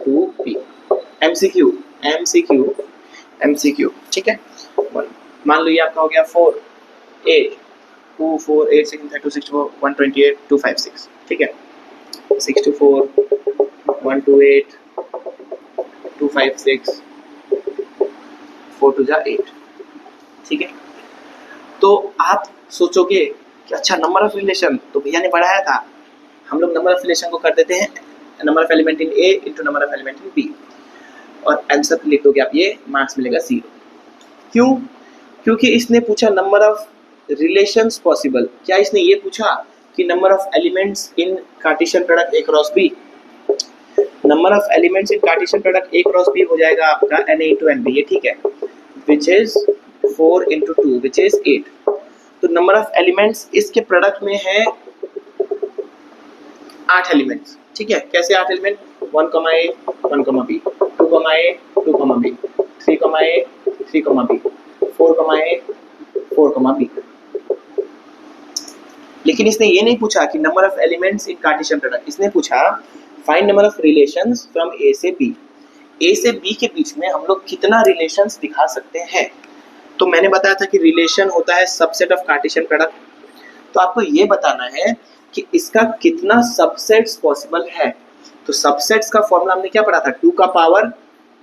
to b। MCQ MCQ MCQ, ठीक है। मान लो ये आपका हो गया 4 8 2 4 8 6 32 64 128 256, ठीक है। 64 128 256 4 2 8, ठीक है। तो आप सोचोगे कि अच्छा नंबर ऑफ रिलेशन तो भैया ने बढ़ाया था, हम लोग नंबर ऑफ रिलेशन को कर देते हैं number of element in A into number of element in B, और आंसर लिख दोगे आप, ये मार्क्स मिलेगा 0। क्यों? क्योंकि इसने पूछा नंबर ऑफ रिलेशंस पॉसिबल। क्या इसने ये पूछा कि number of elements in Cartesian product A cross B? Number of elements in Cartesian product A cross B हो जाएगा आपका Na इंटू Nb, ये ठीक है, which is 4 into 2 which is 8। तो नंबर ऑफ एलिमेंट्स इसके प्रोडक्ट में है 8 एलिमेंट्स, ठीक है। कैसे 8 element? 1 a 1 b, 2 a 2 b, 3 a 3 b, 4 a 4 b। लेकिन इसने ये नहीं पूछा कि number of elements in Cartesian product, इसने पूछा find number of relations from A से बी। ए से बी के बीच में हम लोग कितना रिलेशंस दिखा सकते हैं? तो मैंने बताया था कि रिलेशन होता है सबसेट ऑफ कार्टेशियन प्रोडक्ट, तो आपको ये बताना है कि इसका कितना सबसेट्स पॉसिबल है। तो सबसेट्स का फॉर्मूला हमने क्या पढ़ा था? 2 का power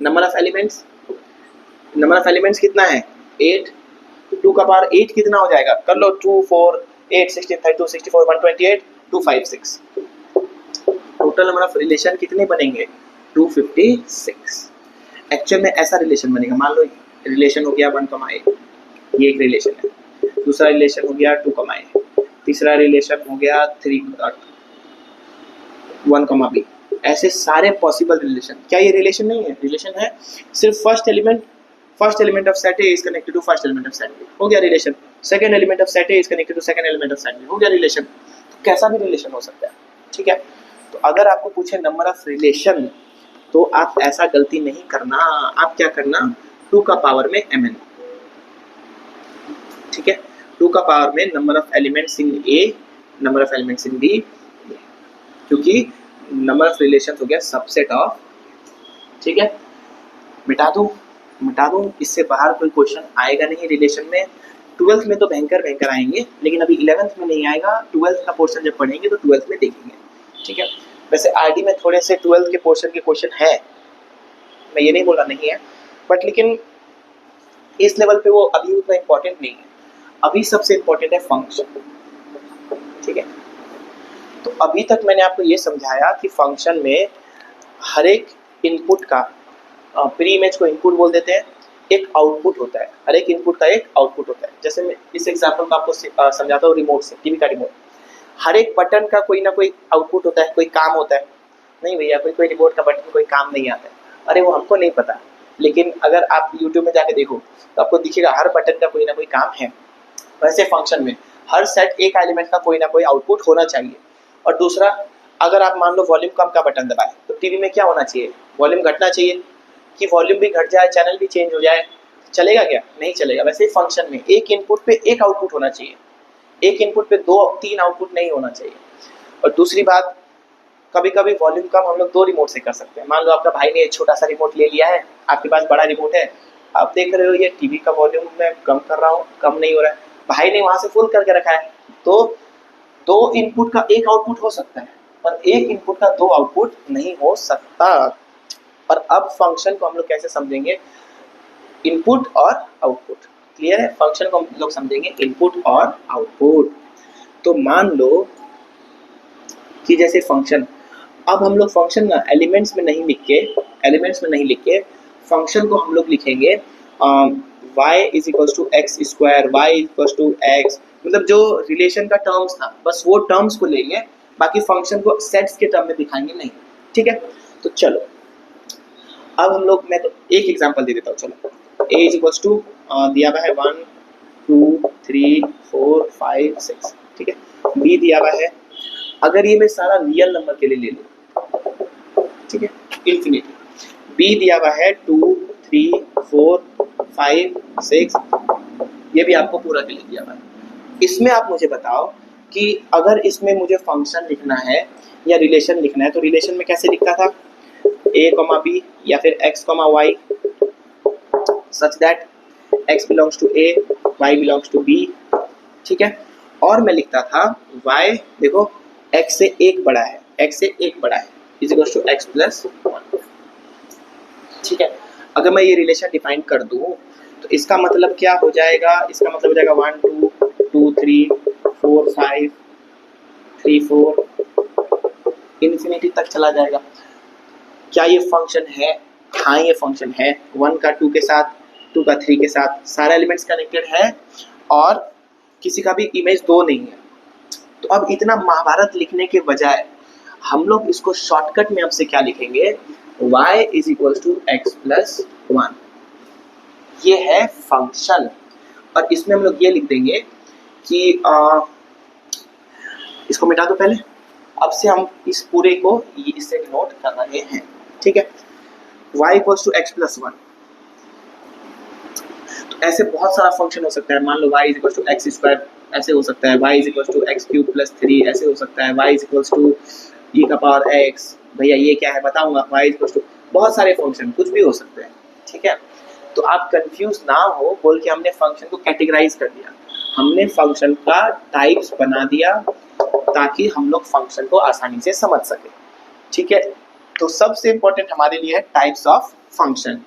number of elements, number of elements कितना है? 8, 2 का पावर 8 कितना हो जाएगा? कर लो, 2 4 8 16 32 64 128 256। टोटल नंबर ऑफ रिलेशन कितने बनेंगे? 256। एक्चुअल में ऐसा रिलेशन बनेगा, मान लो रिलेशन हो गया 1 a, ये एक रिलेशन है, दूसरा रिलेशन हो गया 2 a, तीसरा रिलेशन हो गया 3 1 b। ऐसे सारे पॉसिबल रिलेशन। क्या ये रिलेशन नहीं है? रिलेशन है। सिर्फ first element of set A is connected to first element of set B, हो गया relation. Second element of set A is connected to second element of set B, हो गया रिलेशन। तो कैसा भी रिलेशन हो सकता है, ठीक है। तो अगर आपको पूछे नंबर ऑफ रिलेशन तो आप ऐसा गलती नहीं करना। आप क्या करना, 2 का पावर में mn, ठीक है, 2 का पावर में number of elements in A, number of elements in B, क्योंकि नंबर ऑफ रिलेशन हो गया सबसेट ऑफ, ठीक है। मिटा दूं, इससे बाहर कोई क्वेश्चन आएगा नहीं रिलेशन में। 12th में तो भयंकर आएंगे, लेकिन अभी 11th में नहीं आएगा। 12th का पोर्शन जब पढ़ेंगे तो 12th में देखेंगे, ठीक है। वैसे आरडी में थोड़े से 12th के पोर्शन के क्वेश्चन है, मैं ये नहीं बोला नहीं है, बट लेकिन इस लेवल पे वो अभी उतना इम्पोर्टेंट नहीं है। अभी सबसे इम्पोर्टेंट है फंक्शन, ठीक है। तो अभी तक मैंने आपको ये समझाया कि फंक्शन में हर एक इनपुट का, प्री इमेज को इनपुट बोल देते हैं, एक आउटपुट होता है। हर एक इनपुट का एक आउटपुट होता है। जैसे मैं इस एग्जांपल को आपको समझाता हूँ, रिमोट से, टीवी का रिमोट, हर एक बटन का कोई ना कोई आउटपुट होता है, कोई काम होता है। नहीं भैया, कोई रिमोट का बटन कोई काम नहीं आता है, अरे वो हमको नहीं पता, लेकिन अगर आप यूट्यूब में जाके देखो तो आपको दिखेगा हर बटन का कोई ना कोई काम है। वैसे फंक्शन में हर सेट एक एलिमेंट का कोई ना कोई आउटपुट होना चाहिए। और दूसरा, अगर आप मान लो वॉल्यूम कम का बटन दबाए तो टीवी में क्या होना चाहिए, वॉल्यूम घटना चाहिए, कि वॉल्यूम भी घट जाए, चैनल भी चेंज हो जाए, चलेगा क्या? नहीं चलेगा। वैसे ही फंक्शन में एक इनपुट पे एक आउटपुट होना चाहिए, एक इनपुट पे 2-3 आउटपुट नहीं होना चाहिए। और दूसरी बात, कभी कभी वॉल्यूम कम हम लोग 2 रिमोट से कर सकते हैं। मान लो आपका भाई ने एक छोटा सा रिमोट ले लिया है, आपके पास बड़ा रिमोट है, आप देख रहे हो ये टीवी का वॉल्यूम मैं कम कर रहा हूँ, कम नहीं हो रहा है, भाई ने वहां से फुल करके रखा है, तो 2 इनपुट का एक आउटपुट हो सकता है, पर एक इनपुट का 2 आउटपुट नहीं हो सकता। और अब फंक्शन को हम लोग कैसे समझेंगे, इनपुट और आउटपुट। क्लियर है? फंक्शन को हम लोग समझेंगे इनपुट और आउटपुट। तो मान लो कि जैसे फंक्शन, अब हम लोग फंक्शन ना एलिमेंट्स में नहीं लिख के फंक्शन को हम लोग लिखेंगे y is equals to x square, y is equals to x, मतलब जो रिलेशन का टर्म्स था बस वो टर्म्स को लेंगे, बाकी फंक्शन को सेट्स के टर्म में दिखाएंगे नहीं, ठीक है। तो चलो अब हम लोग, मैं तो एक एग्जांपल दे देता हूँ। चलो a इज इक्वल्स टू दिया हुआ है 1 2 3 4 5 6, ठीक है। b दिया हुआ है, अगर ये मैं सारा रियल नंबर के लिए ले लूँ, ठीक है, इंफिनिटी। b दिया हुआ है 2 3 4 5 6, ये भी आपको पूरा के लिए दिया हुआ है। इसमें आप मुझे बताओ कि अगर इसमें मुझे फंक्शन लिखना है या रिलेशन लिखना है, तो रिलेशन में कैसे लिखता था, a, b या फिर x, y, such that x belongs to a, y belongs to b, ठीक है। और मैं लिखता था y, देखो x से एक बड़ा है, is equal to x plus 1, ठीक है। अगर मैं ये रिलेशन डिफाइन कर दूं तो इसका मतलब क्या हो जाएगा, इसका मतलब हो जाएगा 1 2 2 3 4 5 3 4 इन्फिनिटी तक चला जाएगा। क्या ये फंक्शन है? हाँ ये फंक्शन है। 1 का 2 के साथ, 2 का 3 के साथ, सारे एलिमेंट्स कनेक्टेड है और किसी का भी इमेज 2 नहीं है। तो अब इतना महाभारत लिखने के बजाय हम लोग इसको शॉर्टकट में अब से क्या लिखेंगे, y is equal to x plus 1, ये है फंक्शन। और इसमें हम लोग ये लिख देंगे कि इसको मिटा दो पहले, अब से हम इस पूरे को इससे डिनोट कर रहे हैं, ठीक है। y equals to x plus 1, तो ऐसे बहुत सारा फंक्शन हो सकता है। मान लो y is equals to x square, ऐसे हो सकता है, y is equals to x cube plus 3, ऐसे हो सकता है, y is equals to e का पावर x, भैया ये क्या है बताऊंगा, y इज इक्वल्स टू, बहुत सारे फंक्शन कुछ भी हो सकते हैं, ठीक है। तो आप कंफ्यूज ना हो बोल के हमने फंक्शन को कैटेगराइज कर दिया, हमने फंक्शन का टाइप्स बना दिया ताकि हम लोग फंक्शन को आसानी से समझ सके, ठीक है। तो सबसे इंपॉर्टेंट हमारे लिए है टाइप्स ऑफ फंक्शन।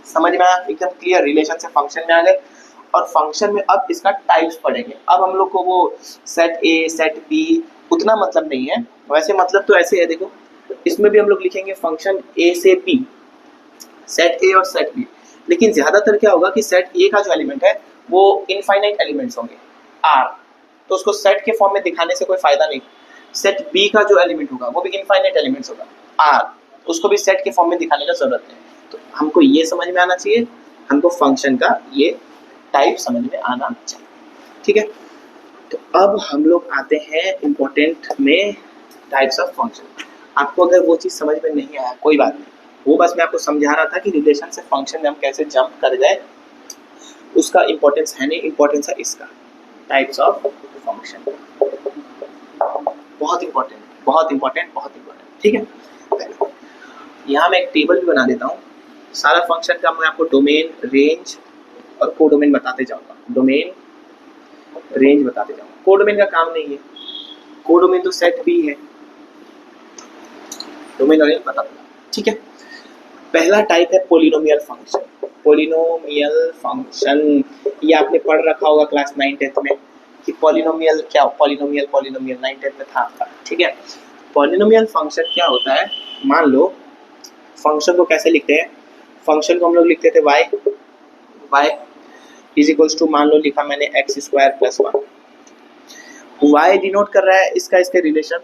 समझ में आया? एकदम क्लियर, रिलेशन से फंक्शन में आ गए और फंक्शन में अब इसका टाइप्स पढ़ेंगे। अब हम लोग को वो सेट ए सेट बी उतना मतलब नहीं है, वैसे मतलब तो ऐसे है, देखो इसमें भी हम लोग लिखेंगे फंक्शन ए से बी, सेट ए और सेट बी, लेकिन ज्यादातर क्या होगा कि सेट ए का जो एलिमेंट है वो इनफाइनाइट एलिमेंट्स होंगे आर, तो उसको सेट के फॉर्म में दिखाने से कोई फायदा नहीं। सेट बी का जो एलिमेंट होगा वो भी इनफाइनाइट एलिमेंट्स होगा आर, उसको भी सेट के फॉर्म में दिखाने का जरूरत नहीं। तो हमको ये समझ में आना चाहिए, हमको फंक्शन का ये टाइप समझ में आना चाहिए, ठीक है। तो अब हम लोग आते हैं इम्पोर्टेंट में, टाइप्स ऑफ फंक्शन। आपको अगर वो चीज़ समझ में नहीं आया कोई बात नहीं, वो बस मैं आपको समझा रहा था कि रिलेशन से फंक्शन में हम कैसे जंप कर गए, उसका इंपॉर्टेंस है नहीं, इंपॉर्टेंस है इसका टाइप्स ऑफ फंक्शन। बहुत इंपॉर्टेंट, बहुत इंपॉर्टेंट, बहुत इंपॉर्टेंट। ठीक है, यहाँ मैं एक टेबल भी बना देता हूँ। सारा फंक्शन का मैं आपको डोमेन, रेंज और कोडोमेन बताते जाऊंगा। डोमेन, रेंज बताते जाऊंगा। कोडोमेन का काम नहीं है, कोडोमेन तो सेट भी है, डोमेन और रेंज बताता हूँ। ठीक है, पहला टाइप है पॉलिनोमियल फंक्शन। पॉलिनोमियल फंक्शन ये आपने पढ़ रखा होगा क्लास 9 10th में कि पॉलिनोमियल क्या, पॉलिनोमियल पॉलिनोमियल 9 10th में था आपका। ठीक है, पॉलिनोमियल फंक्शन क्या होता है, मान लो फंक्शन को कैसे लिखते हैं, फंक्शन को हम लोग लिखते थे y इज इक्वल्स टू, मान लो लिखा मैंने x square plus 1। y denote कर रहा है इसका इसके रिलेशन,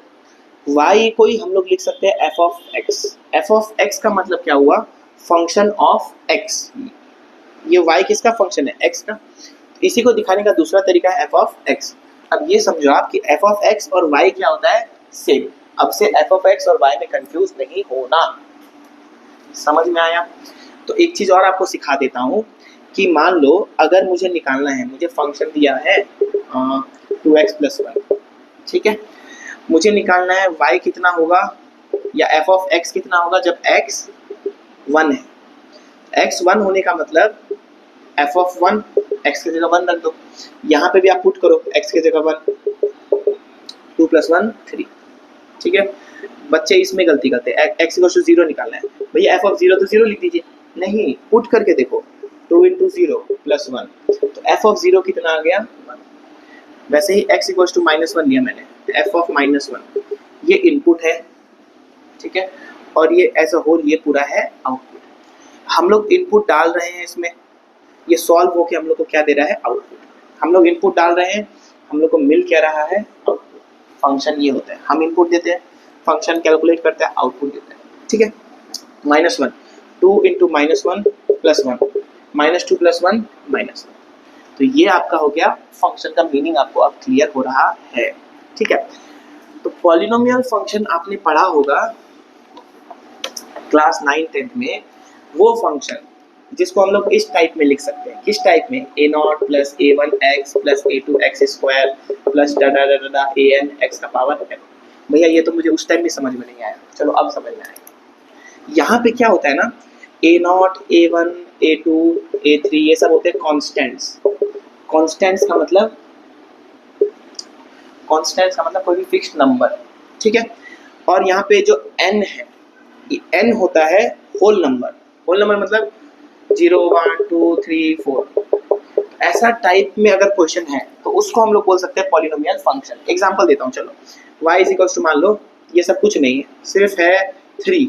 y को ही हम लोग लिख सकते हैं f of x। f of x का मतलब क्या हुआ, फंक्शन ऑफ x। ये y किसका फंक्शन है, x का। इसी को दिखाने का दूसरा तरीका है f ऑफ x। अब ये समझो आप कि f ऑफ x और y क्या होता है, सेम। अब से f ऑफ x और y में कंफ्यूज नहीं होना, समझ में आया। तो एक चीज और आपको सिखा देता हूँ कि मान लो अगर मुझे निकालना है, मुझे फंक्शन दिया है 2x प्लस 1। ठीक है, मुझे निकालना है y कितना होगा या f ऑफ x कितना होगा जब x 1 है। x 1 होने का मतलब f ऑफ 1, x की जगह 1 रख दो, यहाँ पे भी आप पुट करो x की जगह 1, 2 प्लस 1 3। ठीक है, बच्चे इसमें गलती करते हैं, x इक्वल टू 0 निकालना है, भैया f ऑफ 0 तो 0 लिख दीजिए, नहीं पुट करके देखो 2 इंटू 0 प्लस 1, तो f ऑफ 0 कितना आ गया 1। वैसे ही x इक्वल टू माइनस 1 लिया मैंने, f ऑफ माइनस 1 ये इनपुट है। ठीक है, और ये एज अ होल ये पूरा है आउटपुट। हम लोग इनपुट डाल रहे हैं इसमें, ये सॉल्व होके हम लोग को क्या दे रहा है, आउटपुट। हम लोग इनपुट डाल रहे हैं, हम लोग को मिल क्या रहा है, आउटपुट। फंक्शन ये होता है, हम इनपुट देते हैं, फंक्शन कैलकुलेट करते हैं, आउटपुट देते हैं। ठीक है, minus 1, 2 into minus 1 plus 1, minus 2 plus 1 minus 1। तो ये आपका हो गया फंक्शन का मीनिंग, आपको अब क्लियर हो रहा है। ठीक है, तो पॉलिनोमियल फंक्शन आपने पढ़ा होगा क्लास 9 10th में, वो फंक्शन जिसको हम लोग इस टाइप में लिख सकते हैं। किस टाइप में, a0 plus a1x plus a2x square plus डाडा डाडा an x का पावर m। भैया ये तो मुझे उस टाइम भी समझ में नहीं आया, चलो अब समझ में आया। यहाँ पे क्या होता है ना, a0 a1 a2 a3 ये सब होते हैं कॉन्स्टेंट्स। कॉन्स्टेंट्स का मतलब कोई भी फिक्स्ड नंबर। ठीक है, और यहाँ पे जो n है, ये n होता है होल नंबर। होल नंबर मतलब 0 1 2 3 4। ऐसा टाइप में अगर क्वेश्चन है तो उसको हम लोग बोल सकते हैं पॉलिनोमियल फंक्शन। एग्जांपल देता हूँ, चलो y इज इक्वल्स टू, मान लो ये सब कुछ नहीं है, सिर्फ है 3।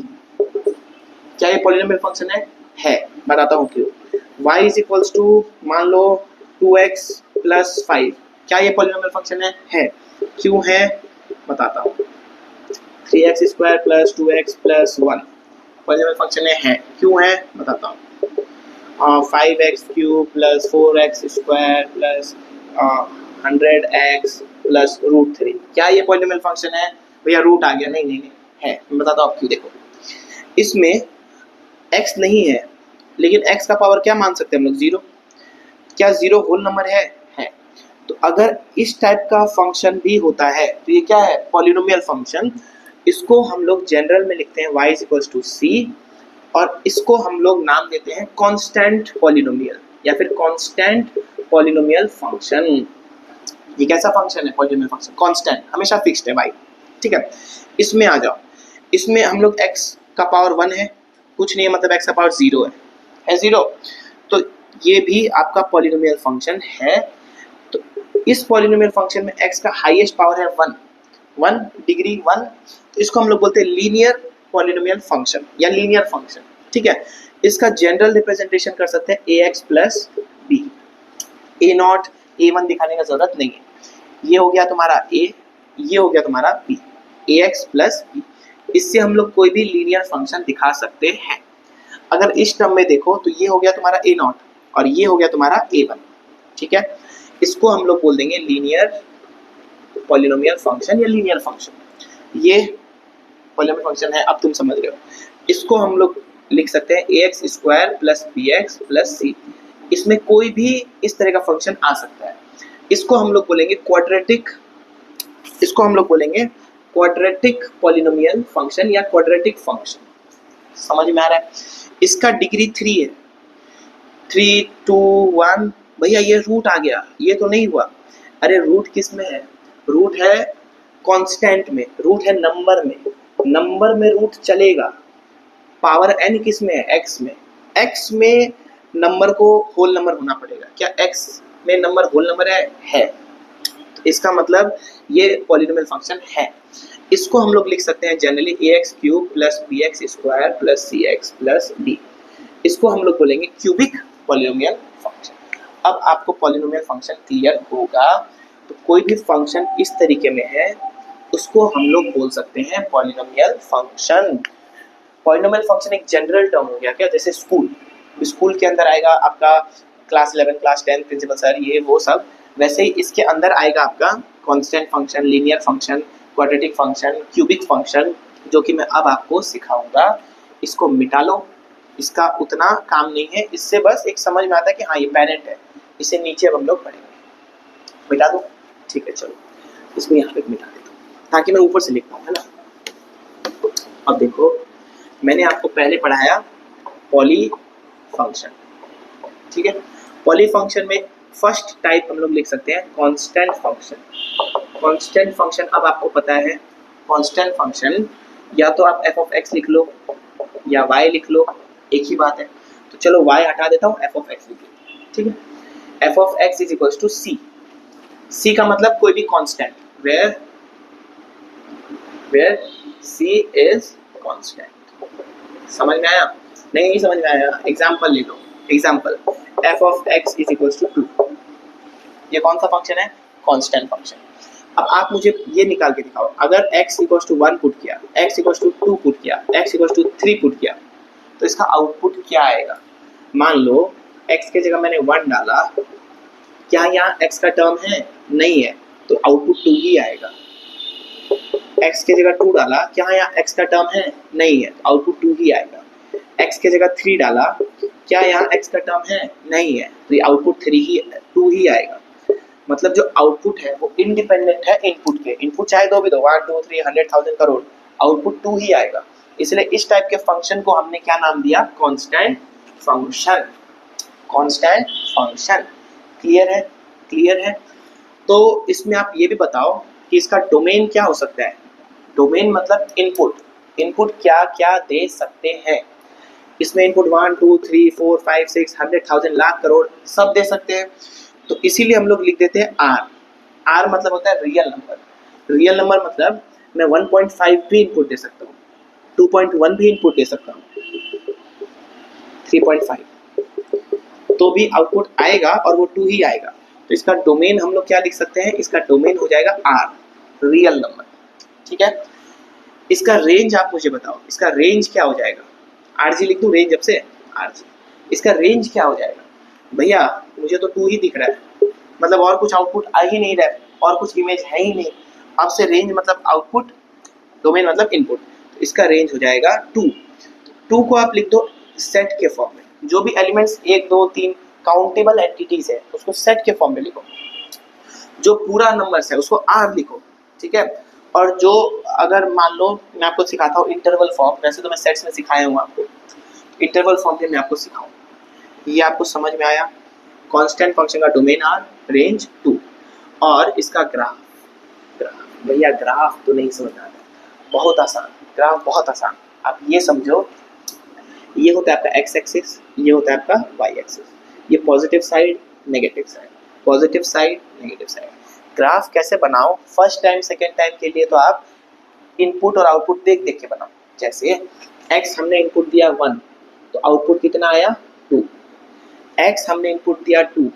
क्या ये पॉलिनोमियल फंक्शन है? बताता हूँ क्यों। y इज इक्वल्स टू मान लो 2x प्लस 5, क्या ये पॉलिनोमियल फंक्शन है? क्यों है बताता हूँ। 3x square plus 2x plus 1 polynomial function है, क्यों है बताता हूँ। 5x cube plus 4x square plus 100x plus root 3, क्या ये पॉलिनोमियल फंक्शन है? भैया रूट आ गया, नहीं नहीं नहीं है, मैं बताता हूँ क्यों। देखो इसमें x नहीं है, लेकिन x का पावर क्या मान सकते हैं हम लोग, 0। क्या 0 होल नंबर है? तो अगर इस टाइप का फंक्शन भी होता है तो ये क्या है, पॉलिनोमियल फंक्शन। इसको हम लोग जनरल में लिखते हैं y is equals to c, और इसको हम लोग नाम देते हैं कांस्टेंट पॉलिनोमियल या फिर कांस्टेंट पॉलिनोमियल फंक्शन। ये कैसा फंक्शन है, पॉलिनोमियल फंक्शन कांस्टेंट, हमेशा फिक्स्ड है भाई। ठीक है, इसमें आ जाओ, इसमें हम लोग x का पावर 1 है, कुछ नहीं है, मतलब x का पावर 0 है 0, तो ये भी आपका पॉलिनोमियल फंक्शन है। तो इस पॉलिनोमियल फंक्शन में x का हाईएस्ट पावर है 1 डिग्री 1, तो इसको हम लोग बोलते हैं लीनियर पॉलिनोमियल फंक्शन या लीनियर फंक्शन। ठीक है, इसका जनरल रिप्रेजेंटेशन कर सकते हैं ax plus b। a0 a1 दिखाने का जरूरत नहीं है, ये हो गया तुम्हारा a, ये हो गया तुम्हारा b, ax प्लस b। इससे हम लोग कोई भी लीनियर फंक्शन दिखा सकते हैं। अगर इस टर्म में देखो तो ये हो गया तुम्हारा a0 और ये हो गया तुम्हारा a1। ठीक है, इसको हम लोग बोल देंगे लीनियर पॉलिनोमियल फंक्शन या लीनियर फंक्शन। ये पॉलिनोमियल फंक्शन है, अब तुम समझ रहे हो। इसको हम लोग लिख सकते हैं ax square plus bx plus c। इसमें कोई भी इस तरह का फंक्शन आ सकता है। इसको हम लोग बोलेंगे क्वाड्रेटिक पॉलिनोमियल फंक्शन या क्वाड्रेटिक फंक्शन। समझ में आ रहा है? इसका डिग्री 3 है, 3 2 1। भैया ये रूट आ गया, ये तो नहीं हुआ। अरे रूट किस में है? रूट है कांस्टेंट में, रूट है नंबर में। नंबर में रूट चलेगा। पावर n किस में है? x में। x में नंबर को होल नंबर होना पड़ेगा। क्या x में नंबर होल नंबर है? तो इसका मतलब ये पॉलिनोमियल फंक्शन है। इसको हम लोग लिख सकते हैं generally ax cube plus bx square plus cx plus d। इसको हम लोग बोलेंगे क्यूबिक पॉलिनोमियल फंक्शन। अब आपको पॉलिनोमियल फंक्शन क्लियर होगा। तो कोई भी फंक्शन इस तरीके में है उसको हम लोग बोल सकते हैं पॉलिनोमियल फंक्शन। पॉलिनोमियल फंक्शन एक जनरल टर्म हो गया क्या? जैसे स्कूल के अंदर आएगा आपका क्लास 11 क्लास 10 प्रिंसिपल सर ये वो सब, वैसे ही इसके अंदर आएगा आपका constant function, linear function, quadratic function, cubic function, जो कि मैं अब आपको सिखाऊंगा। इसको मिटा लो, इसका उतना काम नहीं है। इससे बस एक समझ में आता है कि हाँ ये पेरेंट है। इसे नीचे अब हम लोग पढ़ेंगे। मिटा दो, ठीक है। चलो इसमें यहाँ पे मिटा देता हूँ ताकि मैं ऊपर से लिख पाऊँ, है ना। अब देखो मैंने आपको पहले पढ़ाया पॉली फंक्शन, ठीक है। पॉली फंक्शन में फर्स्ट टाइप हम लोग लिख सकते हैं कांस्टेंट फंक्शन। कांस्टेंट फंक्शन अब आपको पता है कांस्टेंट फंक्शन या तो आप f ऑफ x लिख लो या y लिख लो, एक ही बात है। तो चलो y हटा देता हूँ, f ऑफ x लिख लो, ठीक है। f of x is equals to c। c का मतलब कोई भी constant, where c is constant. समझ में आया? नहीं समझ में आया? एग्जाम्पल ले लो। Example f of x is equals to 2। ये कौन सा फंक्शन है? Constant function. अब आप मुझे ये निकाल के दिखाओ, अगर x इक्वल्स टू 1 पुट किया, x इक्वल्स टू 2 पुट किया, x इक्वल्स टू 3 पुट किया, तो इसका आउटपुट क्या आएगा? मान लो x के जगह मैंने 1 डाला, क्या यहाँ x का टर्म है? नहीं है, तो आउटपुट 2 ही आएगा। x के जगह 2 डाला, क्या यहाँ x का टर्म है? नहीं है, तो आउटपुट 2 ही आएगा। x के जगह 3 डाला, क्या यहाँ x का टर्म है? नहीं है, तो ये आउटपुट 2 ही आएगा। मतलब जो आउटपुट है वो इंडिपेंडेंट है इनपुट के। इनपुट चाहे दो भी दो, 1 2 3 100,000 करोड़, आउटपुट 2 ही आएगा। इसलिए इस टाइप के फंक्शन को हमने क्या नाम दिया? Constant function. Constant function. Clear है? क्लियर है। तो इसमें आप ये भी बताओ कि इसका डोमेन क्या हो सकता है? डोमेन मतलब इनपुट। इनपुट क्या क्या दे सकते हैं? इसमें इनपुट 1 2 3 4 5 6 100,000 लाख करोड़ सब दे सकते हैं। तो इसीलिए हम लोग लिख देते हैं आर। आर मतलब होता है रियल नंबर। रियल नंबर मतलब मैं 1.5 भी इनपुट दे सकता हूँ, 2.1 भी इनपुट दे सकता हूँ, 3.5 तो भी आउटपुट आएगा और वो 2 ही आएगा। तो इसका डोमेन हम लोग क्या लिख सकते हैं? इसका डोमेन हो जाएगा आर, रियल नंबर, ठीक है। इसका रेंज आप मुझे बताओ, इसका रेंज क्या हो जाएगा? आरजी लिख दूं रेंज, जब से आरजी, इसका रेंज क्या हो जाएगा? भैया मुझे तो 2 ही दिख रहा है, मतलब और कुछ आउटपुट आ ही नहीं रहा है, और कुछ इमेज है ही नहीं। अब से रेंज मतलब आउटपुट, डोमेन मतलब इनपुट, तो इसका रेंज हो जाएगा 2। 2 को आप लिख दो सेट के फॉर्म में। जो भी एलिमेंट्स 1 2 3 काउंटेबल एंटिटीज है उसको सेट के फॉर्म में लिखो। जो पूरा नंबर्स है उसको आर लिखो, ठीक है। और जो अगर मान लो मैं आपको सिखाता हूँ इंटरवल फॉर्म, वैसे तो मैं सेट्स में सिखाया हूँ आपको, इंटरवल फॉर्म में मैं आपको सिखाऊँ। ये आपको समझ में आया? कांस्टेंट फंक्शन का डोमेन आर, रेंज 2, और इसका ग्राफ। भैया ग्राफ तो नहीं समझ आता, बहुत आसान, ग्राफ बहुत आसान। आप ये समझो, ये होता है आपका एक्स एक्सिस, ये होता है आपका वाई एक्सिस, ये positive side negative side, positive side negative side. Graph कैसे बनाओ? फर्स्ट टाइम सेकेंड टाइम के लिए तो आप इनपुट और आउटपुट देख देख के बनाओ। जैसे x हमने इनपुट दिया 1 तो आउटपुट कितना आया? 2। x हमने इनपुट दिया 2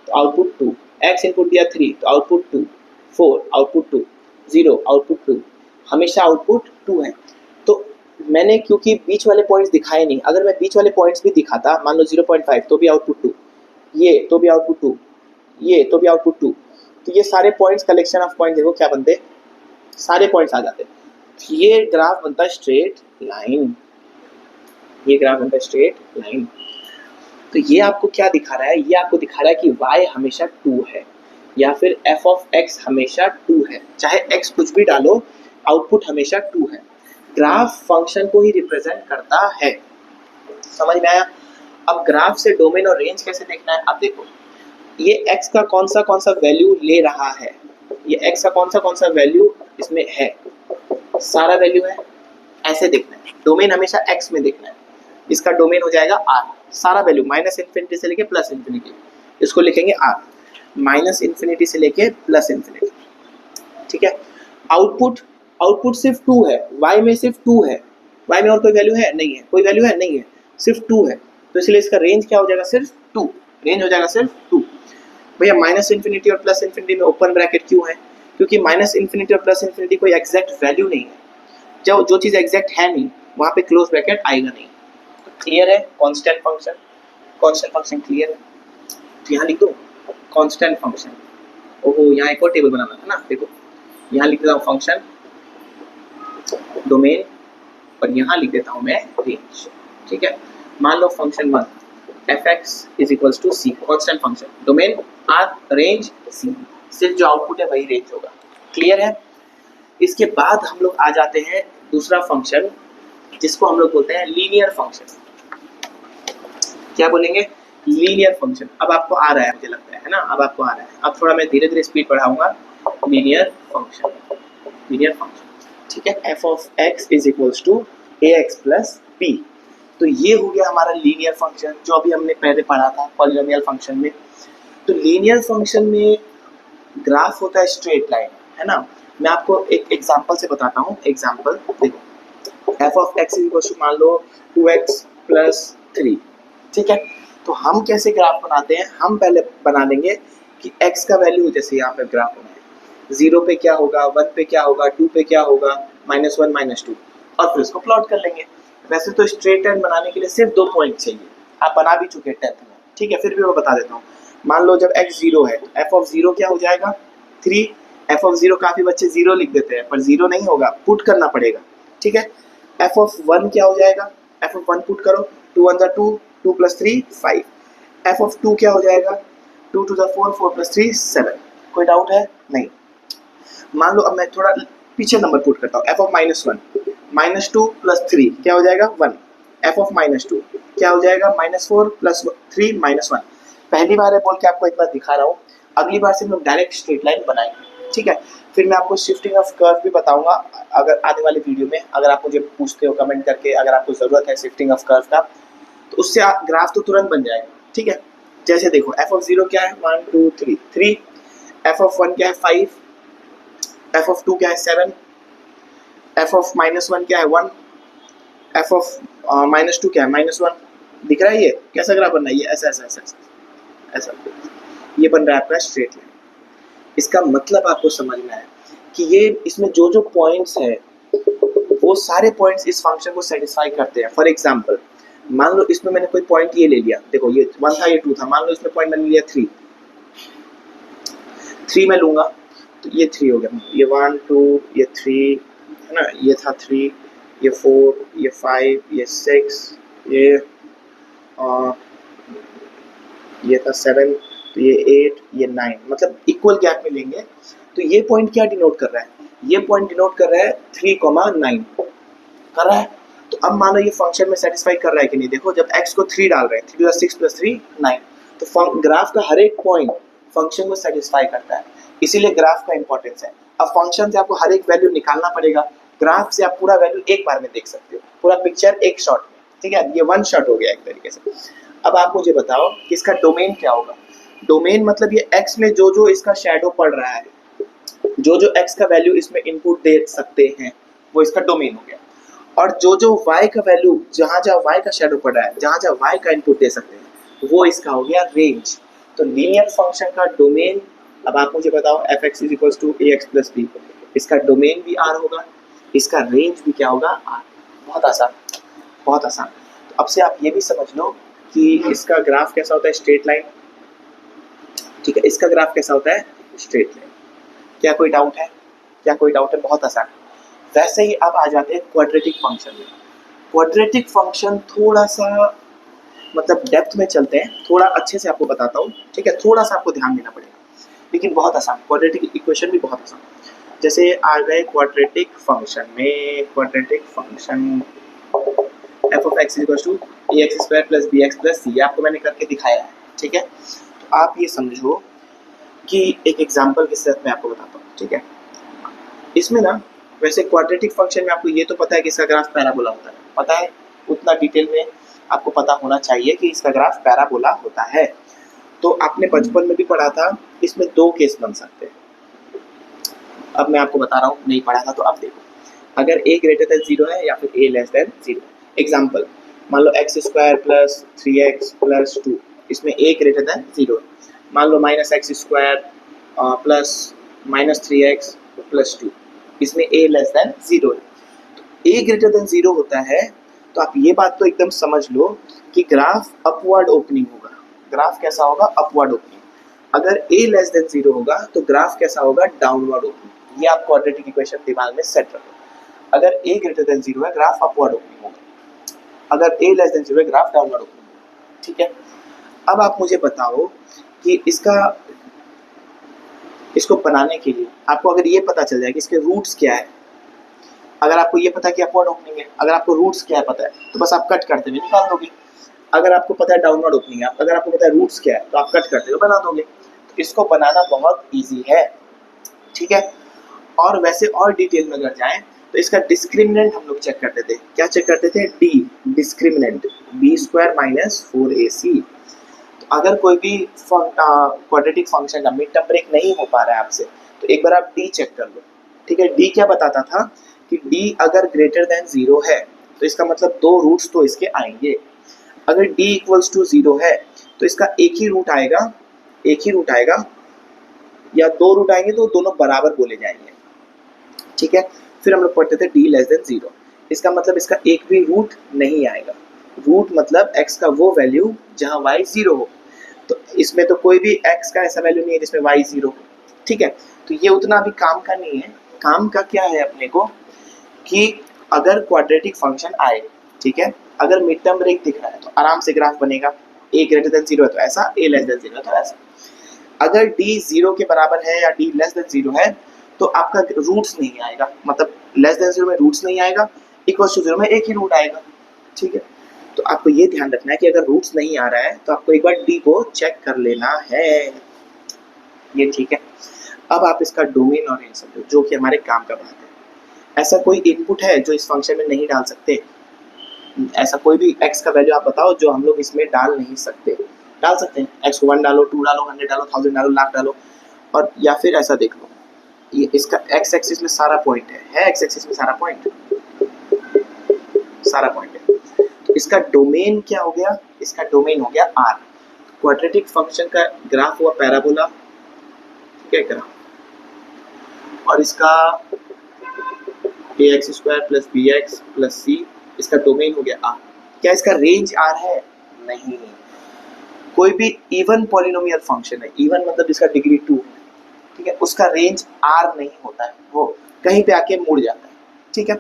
तो आउटपुट 2। x इनपुट दिया 3 तो आउटपुट 2। 4 आउटपुट 2। 0 आउटपुट 2। हमेशा आउटपुट 2 है। तो मैंने क्योंकि बीच वाले पॉइंट्स दिखाए नहीं, अगर मैं बीच वाले पॉइंट्स भी दिखाता, मान लो 0.5 तो भी आउटपुट 2, ये तो भी आउटपुट 2, ये तो भी आउटपुट 2, तो ये सारे पॉइंट्स, कलेक्शन ऑफ पॉइंट देखो क्या बनते, सारे पॉइंट्स आ जाते। ये ग्राफ बनता है स्ट्रेट लाइन। ये ग्राफ होता है स्ट्रेट लाइन। तो ये आपको क्या दिखा रहा है, ये आपको दिखा रहा है कि y हमेशा 2 है या फिर f ऑफ x हमेशा 2 है। चाहे x कुछ भी डालो, आउटपुट हमेशा 2 है। ग्राफ फंक्शन को ही रिप्रेजेंट करता है। समझ में आया? अब ग्राफ से डोमेन और रेंज कैसे देखना है, आप देखो ये x का कौन सा वैल्यू ले रहा है, ये x का कौन सा वैल्यू इसमें है, सारा वैल्यू है, ऐसे देखना है। डोमेन हमेशा x में देखना है। इसका डोमेन हो जाएगा r, सारा वैल्यू माइनस इन्फिनिटी से लेके प्लस इन्फिनिटी, इसको लिखेंगे r, माइनस इन्फिनिटी से लेके प्लस इन्फिनिटी। ठीक है, आउटपुट सिर्फ 2 है, y में सिर्फ 2 है, y में और कोई वैल्यू है नहीं है, कोई वैल्यू है नहीं है, सिर्फ 2 है। तो इसलिए इसका रेंज क्या हो जाएगा, सिर्फ 2, रेंज हो जाएगा सिर्फ 2। भैया माइनस इन्फिनिटी और प्लस इन्फिनिटी में ओपन ब्रैकेट क्यों है, क्योंकि माइनस इन्फिनिटी और प्लस इन्फिनिटी कोई एग्जैक्ट वैल्यू नहीं है। जो चीज़ एग्जैक्ट है नहीं वहाँ पे क्लोज ब्रैकेट आएगा नहीं। क्लियर है? कांस्टेंट फंक्शन क्लियर है? तो यहाँ लिख दो कांस्टेंट फंक्शन। ओहो, यहाँ एक और टेबल बनाना था ना, देखो यहाँ लिख देता हूँ फंक्शन डोमेन और यहाँ लिख देता हूँ मैं रेंज। ठीक है, मान लो function 1 fx is equals to c, constant function, domain r, range c, सिर्फ जो आउटपुट है वही रेंज होगा। क्लियर है? इसके बाद हम लोग आ जाते हैं दूसरा फंक्शन जिसको हम लोग बोलते हैं लीनियर फंक्शन। क्या बोलेंगे? Linear function. अब आपको आ रहा है, मुझे लगता है ना, अब आपको आ रहा है। अब थोड़ा मैं धीरे धीरे स्पीड बढ़ाऊंगा। लीनियर फंक्शन, ठीक है, f of x is equals to ax plus b। तो ये हो गया हमारा लीनियर फंक्शन जो अभी हमने पहले पढ़ा था पॉलिनोमियल फंक्शन में। तो लीनियर फंक्शन में ग्राफ होता है स्ट्रेट लाइन, है ना। मैं आपको एक एग्जांपल से बताता हूँ। एग्जांपल देखो, f of x is equals to मान लो 2x प्लस 3। ठीक है, तो हम कैसे ग्राफ बनाते हैं, हम पहले बना लेंगे कि x का वैल्यू, जैसे यहाँ पे ग्राफ होना है, 0 पे क्या होगा, 1 पे क्या होगा, 2 पे क्या होगा, -1 -2, और फिर उसको प्लॉट कर लेंगे। वैसे तो स्ट्रेट लाइन बनाने के लिए सिर्फ 2 पॉइंट चाहिए, आप बना भी चुके 10th में। ठीक है, फिर भी मैं बता देता हूँ। मान लो जब x 0 है, f ऑफ 0 क्या हो जाएगा, 3। f ऑफ 0 काफ़ी बच्चे 0 लिख देते हैं, पर 0 नहीं होगा, पुट करना पड़ेगा। ठीक है, f ऑफ 1 क्या हो जाएगा, f ऑफ 1 पुट करो, 2 1 2, 2 + 3 5। f ऑफ 2 क्या हो जाएगा, 2 2 4, 4 + 3 7। कोई डाउट है? नहीं। मान लो अब मैं थोड़ा पीछे नंबर पुट करता हूँ। f ऑफ -1, -2 + 3 क्या हो जाएगा, 1। f ऑफ -2 क्या हो जाएगा, -4 + 3 -1। पहली बार है बोल के आपको एक बार दिखा रहा हूँ, अगली बार से हम लोग डायरेक्ट स्ट्रेट लाइन बनाएंगे। ठीक है, फिर मैं आपको शिफ्टिंग ऑफ कर्व भी बताऊंगा अगर आने वाले वीडियो में, अगर आप मुझे पूछते हो कमेंट करके, अगर आपको ज़रूरत है शिफ्टिंग ऑफ कर्व का, तो उससे ग्राफ तो तुरंत बन जाएगा। ठीक है, जैसे देखो f ऑफ 0 क्या है, 1 2 3, f ऑफ 1 क्या है 5, f ऑफ 2 क्या है 7, f ऑफ -1 क्या है 1, f ऑफ -2 क्या है -1। दिख रहा है ये कैसा ग्राफ बन रहा है, ये ऐसा ऐसा ऐसा ऐसा, ये बन रहा है आपका स्ट्रेट लाइन। इसका मतलब आपको समझ में आया कि ये इसमें जो जो पॉइंट्स हैं वो सारे पॉइंट्स इस फंक्शन को सेटिस्फाई करते हैं। फॉर एग्जांपल मान लो इसमें मैंने कोई पॉइंट ये ले लिया, देखो ये 1 था, ये 2 था, मान लो इसमें पॉइंट मैंने लिया 3 मैं लूँगा, तो ये 3 हो गया, ये 1 2 ये 3 है ना, ये था 3, ये 4 ये 5 ये 6 ये था 7, तो ये 8 ये 9, मतलब इक्वल गैप में लेंगे। तो ये पॉइंट क्या डिनोट कर रहा है, ये पॉइंट डिनोट कर रहा है 3,9 कर रहा है। तो अब मानो ये फंक्शन में सेटिस्फाई कर रहा है कि नहीं, देखो जब x को 3 डाल रहे हैं, 3 + 6 + 3 9, तो ग्राफ का हर एक पॉइंट फंक्शन को सेटिस्फाई करता है, इसीलिए ग्राफ का इंपॉर्टेंस है। अब फंक्शन से आपको हर एक वैल्यू निकालना पड़ेगा, ग्राफ से आप पूरा वैल्यू एक बार में देख सकते हो, पूरा पिक्चर एक शॉट में। ठीक है, ये 1 शॉट हो गया एक तरीके से। अब आप मुझे बताओ कि इसका डोमेन क्या होगा। डोमेन मतलब ये x में जो जो इसका शेडो पड़ रहा है, जो जो x का वैल्यू इसमें इनपुट दे सकते हैं, वो इसका डोमेन हो गया। और जो जो y का वैल्यू, जहाँ जहाँ y का शेडो पड़ रहा है, जहाँ जहाँ y का इनपुट दे सकते हैं, वो इसका हो गया रेंज। तो लीनियर फंक्शन का डोमेन, अब आप मुझे बताओ fx is equals to ax plus b, इसका डोमेन भी r होगा, इसका रेंज भी क्या होगा, r। बहुत आसान, बहुत आसान। तो अब से आप ये भी समझ लो कि इसका ग्राफ कैसा होता है, स्ट्रेट लाइन। ठीक है, इसका ग्राफ कैसा होता है, स्ट्रेट लाइन। क्या कोई डाउट है, क्या कोई डाउट है? बहुत आसान। वैसे ही अब आ जाते हैं क्वाड्रेटिक फंक्शन में। क्वाड्रेटिक फंक्शन थोड़ा सा मतलब डेप्थ में चलते हैं, थोड़ा अच्छे से आपको बताता हूँ, ठीक है, थोड़ा सा आपको ध्यान देना पड़ेगा, लेकिन बहुत आसान, क्वाड्रेटिक इक्वेशन भी बहुत आसान। जैसे आ गए क्वाड्रेटिक फंक्शन में, quadratic function f of x equal to A x square plus B x plus c, आपको मैंने करके दिखाया है, ठीक है। तो आप ये समझो कि एक एग्जाम्पल के साथ मैं आपको बताता हूँ, ठीक है। इसमें ना वैसे क्वाड्रेटिक फंक्शन में आपको ये तो पता है कि इसका ग्राफ पैराबोला होता है, पता है, उतना डिटेल में आपको पता होना चाहिए कि इसका ग्राफ पैराबोला होता है। तो आपने बचपन में भी पढ़ा था, इसमें दो केस बन सकते हैं। अब मैं आपको बता रहा हूँ, नहीं पढ़ा था तो अब देखो, अगर a ग्रेटर देन 0 है या फिर a लेस देन 0। एग्जाम्पल, मान लो x square plus 3x plus 2, इसमें a ग्रेटर देन 0 है। मान लो minus x square plus minus 3x plus 2, इसमें a लेस देन 0 है। तो a ग्रेटर देन 0 होता है, तो आप ये बात तो एकदम समझ लो कि ग्राफ अपवर्ड ओपनिंग होगा। ग्राफ कैसा होगा? Upward opening. अगर a लेस देन 0 होगा तो ग्राफ कैसा होगा? Downward opening. ये आप क्वाड्रेटिक इक्वेशन दिमाग में सेट रखो। अगर a ग्रेटर देन 0 है, ग्राफ अपवर्ड ओपनिंग होगा। अगर a लेस देन 0 है, ग्राफ डाउनवर्ड ओपनिंग होगा, ठीक है। अब आप मुझे बताओ कि इसको बनाने के लिए आपको अगर ये पता चल जाए कि इसके रूट्स क्या है, अगर आपको ये पता है कि अपवर्ड ओपनिंग है, अगर आपको रूट्स क्या है पता है, तो बस आप कट करते हुए निकाल दोगे। अगर आपको पता है डाउनवर्ड ओपनिंग है, अगर आपको पता है रूट्स क्या है, तो आप कट करते हुए बना दोगे। तो इसको बनाना बहुत ईजी है, ठीक है। और वैसे और डिटेल में अगर जाएं तो इसका डिस्क्रिमिनेंट हम लोग चेक करते थे। क्या चेक करते थे? D discriminant, B square minus 4ac। तो अगर कोई भी क्वाड्रेटिक फंक्शन का मिड टर्म ब्रेक नहीं हो पा रहा है आपसे, तो एक बार आप डी चेक कर लो, ठीक है। डी क्या बताता था कि डी अगर ग्रेटर देन 0 है तो इसका मतलब दो रूट्स तो इसके आएंगे। अगर d इक्वल्स टू 0 है तो इसका एक ही रूट आएगा, या दो रूट आएंगे तो दोनों बराबर बोले जाएंगे, ठीक है। फिर हम लोग पढ़ते थे d लेस देन 0, इसका मतलब इसका एक भी रूट नहीं आएगा। रूट मतलब x का वो वैल्यू जहां y 0 हो। तो इसमें तो कोई भी x का ऐसा वैल्यू नहीं है जिसमें y 0 हो, ठीक है। तो ये उतना अभी काम का नहीं है। काम का क्या है अपने को कि अगर क्वाड्रेटिक फंक्शन आए, ठीक है, अगर मिड टर्म ब्रेक दिख रहा है तो आराम से ग्राफ बनेगा। a ग्रेटर देन 0 है तो ऐसा, a लेस देन 0 है तो ऐसा। अगर d 0 के बराबर है या d लेस देन 0 है तो आपका रूट्स नहीं आएगा, मतलब लेस देन 0 में रूट्स नहीं आएगा, इक्वल टू 0 में एक ही रूट आएगा, ठीक है। तो आपको ये ध्यान रखना है कि अगर रूट्स नहीं आ रहा है तो आपको एक बार d को चेक कर लेना है, ये ठीक है। अब आप इसका डोमेन और रेंज समझो, जो कि हमारे काम का बात है। ऐसा कोई इनपुट है जो इस फंक्शन में नहीं डाल सकते? ऐसा कोई भी x का वैल्यू आप बताओ जो हम लोग इसमें डाल नहीं सकते? डाल सकते हैं। x को 1 डालो, 2 डालो, 100 डालो, 1000 डालो, लाख डालो। और या फिर ऐसा देख लो, ये इसका x एक्सिस में सारा पॉइंट है x एक्सिस में सारा पॉइंट है। तो इसका डोमेन क्या हो गया? इसका डोमेन हो गया r। क्वाड्रेटिक फंक्शन का ग्राफ हुआ पैराबोला, ठीक है, ग्राफ। और इसका ax square plus bx plus c, इसका डोमेन हो गया r। क्या इसका रेंज r है? नहीं। कोई भी इवन पॉलिनोमियल फंक्शन है, इवन मतलब इसका डिग्री 2 है, ठीक है, उसका रेंज r नहीं होता है, वो कहीं पे आके मुड़ जाता है, ठीक है।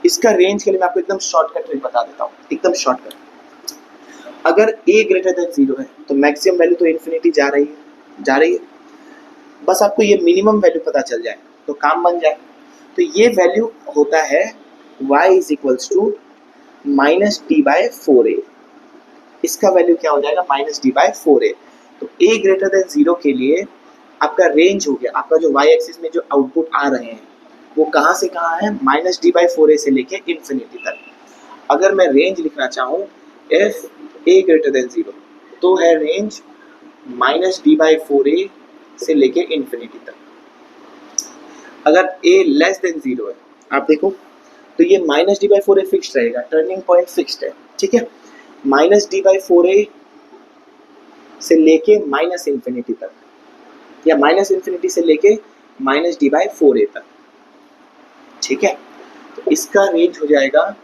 इसका रेंज के लिए मैं आपको एकदम शॉर्टकट ट्रिक बता देता हूँ, एकदम शॉर्टकट। अगर a ग्रेटर देन 0 है तो मैक्सिमम वैल्यू तो इन्फिनिटी जा रही है। बस आपको ये मिनिमम वैल्यू पता चल जाए तो काम बन जाए। तो ये वैल्यू होता है y is equals to minus D by 4a। इसका वैल्यू क्या हो जाएगा? Minus D by 4a। तो a ग्रेटर देन 0 के लिए आपका रेंज हो गया, आपका जो y एक्सिस में जो आउटपुट आ रहे हैं वो कहाँ से कहाँ है? माइनस डी बाई 4a से लेके इन्फिनिटी तक। अगर मैं रेंज लिखना चाहूँ if a ग्रेटर देन 0 तो है range minus D by 4a से लेके इन्फिनिटी तक। अगर a लेस देन 0 है, आप देखो तो ये minus D by 4a fixed रहेगा, टर्निंग पॉइंट फिक्स्ड है, ठीक है। माइनस डी बाई 4a से लेके माइनस इन्फिनिटी तक, या माइनस इन्फिनिटी से लेके माइनस डी बाई 4a तक, ठीक है। तो इसका रेंज हो जाएगा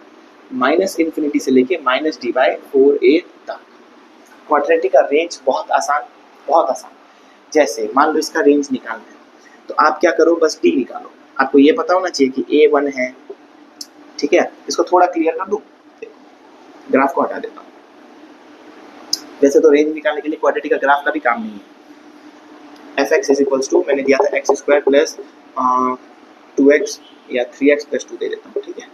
माइनस इन्फिनिटी से लेके माइनस डी बाई 4a तक। क्वाड्रेटिक का रेंज बहुत आसान। जैसे मान लो इसका रेंज निकालना है तो आप क्या करो, बस d निकालो। आपको ये पता होना चाहिए कि a 1 है, ठीक है। इसको थोड़ा क्लियर कर दूं, ग्राफ को हटा देता हूँ। वैसे तो रेंज निकालने के लिए क्वाड्रेटिक का ग्राफ का भी काम नहीं है। F x is equals to मैंने दिया था एक्स स्क्वायर प्लस 2x या 3x प्लस 2 दे देता हूँ, ठीक है।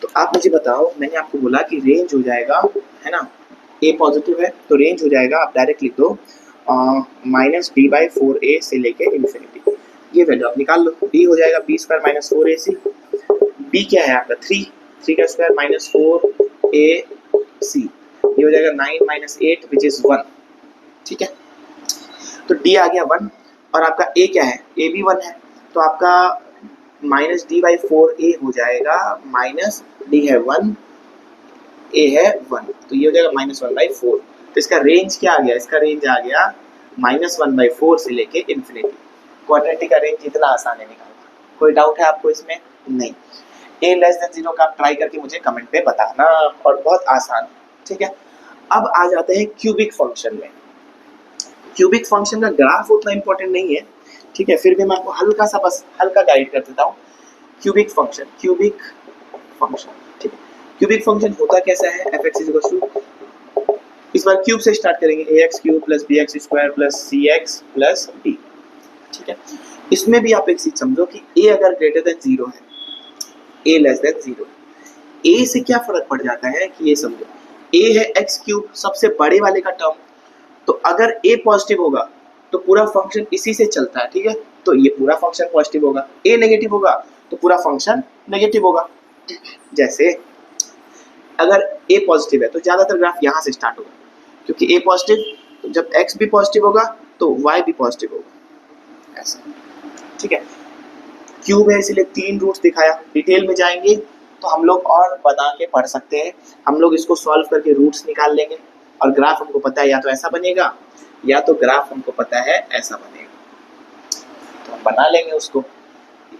तो आप मुझे बताओ, मैंने आपको बोला कि रेंज हो जाएगा, है ना, a पॉजिटिव है तो रेंज हो जाएगा, आप डायरेक्ट लिख दो -d/4a से लेके इन्फिनिटी। ये वैल्यू आप निकाल लो, d हो जाएगा b square minus 4ac, b क्या है आपका 3 का स्क्वायर माइनस 4ac, ये हो जाएगा 9 माइनस 8 विच इज 1, ठीक है। तो d आ गया 1 और आपका a क्या है, a भी 1 है, तो आपका -d/4a हो जाएगा, माइनस d है 1, a है 1, तो ये हो जाएगा -1/4। तो इसका रेंज क्या आ गया, इसका रेंज आ गया -1/4 से लेके इन्फिनिटी। क्वाड्रेटिक का रेंज इतना आसान है निकालना। कोई डाउट है आपको इसमें? नहीं। a लेस देन 0 का आप ट्राई करके मुझे कमेंट पे बताना, और बहुत आसान है, ठीक है। अब आ जाते हैं क्यूबिक फंक्शन में। क्यूबिक फंक्शन का ग्राफ उतना इंपॉर्टेंट नहीं है, ठीक है, फिर भी मैं आपको हल्का सा बस हल्का गाइड कर देता हूँ। क्यूबिक फंक्शन, ठीक है। क्यूबिक फंक्शन होता कैसा है, F x is equal to, इस बार क्यूब से स्टार्ट करेंगे, a x cube plus B x square plus C x plus d, ठीक है। इसमें भी आप एक चीज समझो कि ए अगर ग्रेटर देन 0 है, ए लेस देन 0, ए से क्या फर्क पड़ जाता है कि ये समझो, ए है एक्स क्यूब सबसे बड़े वाले का टर्म, तो अगर a पॉजिटिव होगा तो पूरा फंक्शन इसी से चलता है, ठीक है, तो ये पूरा फंक्शन पॉजिटिव होगा। a नेगेटिव होगा तो पूरा फंक्शन नेगेटिव होगा। जैसे अगर a पॉजिटिव है तो ज्यादातर ग्राफ यहाँ से स्टार्ट होगा, क्योंकि a पॉजिटिव, तो जब x भी पॉजिटिव होगा तो y भी पॉजिटिव होगा, ऐसा, ठीक है। क्यूब है इसीलिए 3 रूट्स दिखाया, डिटेल में जाएंगे तो हम लोग और बना के पढ़ सकते हैं, हम लोग इसको सॉल्व करके रूट्स निकाल लेंगे, और ग्राफ हमको पता है या तो ऐसा बनेगा या तो ग्राफ हमको पता है ऐसा बनेगा, तो हम बना लेंगे उसको।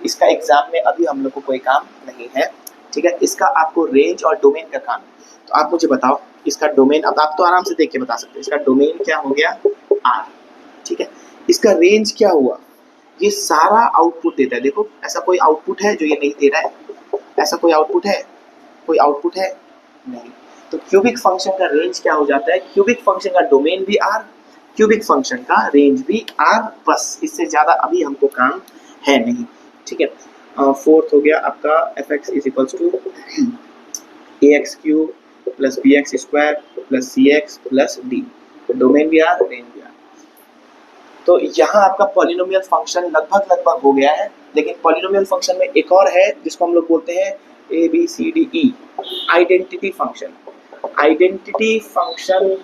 इसका एग्जाम में अभी हम लोग को कोई काम नहीं है, ठीक है। इसका आपको रेंज और डोमेन का काम है, तो आप मुझे बताओ इसका डोमेन, अब आप तो आराम से देख के बता सकते हैं, इसका डोमेन क्या हो गया r, ठीक है। इसका रेंज क्या हुआ, ये सारा आउटपुट देता है, देखो ऐसा कोई आउटपुट है जो ये नहीं दे रहा है, ऐसा कोई आउटपुट है, कोई आउटपुट है नहीं। तो क्यूबिक फंक्शन का रेंज क्या हो जाता है, क्यूबिक फंक्शन का डोमेन भी r, क्यूबिक फंक्शन का रेंज भी r, बस इससे ज्यादा अभी हमको काम है नहीं, ठीक है। फोर्थ हो गया आपका F x is equals to A x cube plus B x square plus C x plus D, domain भी r, रेंज भी r। तो यहाँ आपका पॉलिनोमियल फंक्शन लगभग हो गया है, लेकिन पॉलिनोमियल फंक्शन में एक और है जिसको हम लोग बोलते हैं A B C D E, identity function. Identity function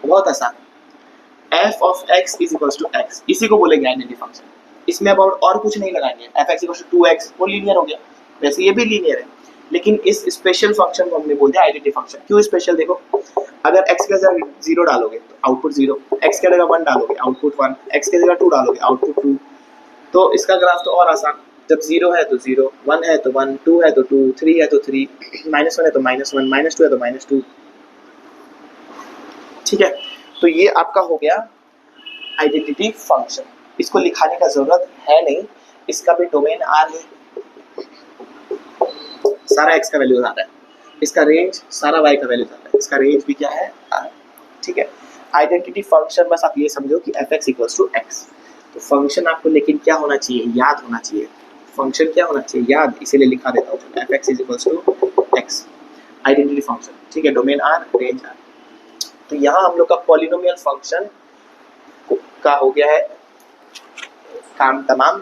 बहुत आसान, F of X is equals to X, इसी को बोलेंगे आइडेंटिटी फंक्शन। इसमें अब और कुछ नहीं लगाएंगे, F X equals to 2x, वो लीनियर हो गया, वैसे ये भी लीनियर है, लेकिन इस स्पेशल फंक्शन को हमने बोलते हैं आइडेंटिटी फंक्शन। क्यों स्पेशल, देखो अगर x की जगह 0 डालोगे तो आउटपुट 0, x की जगह 1 डालोगे आउटपुट 1, x की जगह 2 डालोगे आउटपुट 2, तो इसका ग्राफ तो और आसान, जब 0 है तो 0, 1 है तो 1, 2 है तो 2, 3 है तो 3, -1 है तो -1, -2 है तो -2, ठीक है। तो ये आपका हो गया आइडेंटिटी फंक्शन, इसको लिखाने का जरूरत है नहीं, इसका भी डोमेन r है, सारा x का वैल्यू आता है, इसका रेंज सारा y का वैल्यू आता है, इसका रेंज भी क्या है r, ठीक है। आइडेंटिटी फंक्शन बस आप ये समझो कि F X equals to X, तो फंक्शन आपको लेकिन क्या होना चाहिए, याद होना चाहिए, फंक्शन क्या होना चाहिए याद, इसीलिए लिखा देता हूँ F x is equals to X, identity function, ठीक है, डोमेन r, रेंज r। तो यहाँ हम लोग का पॉलिनोमियल फंक्शन का हो गया है काम तमाम।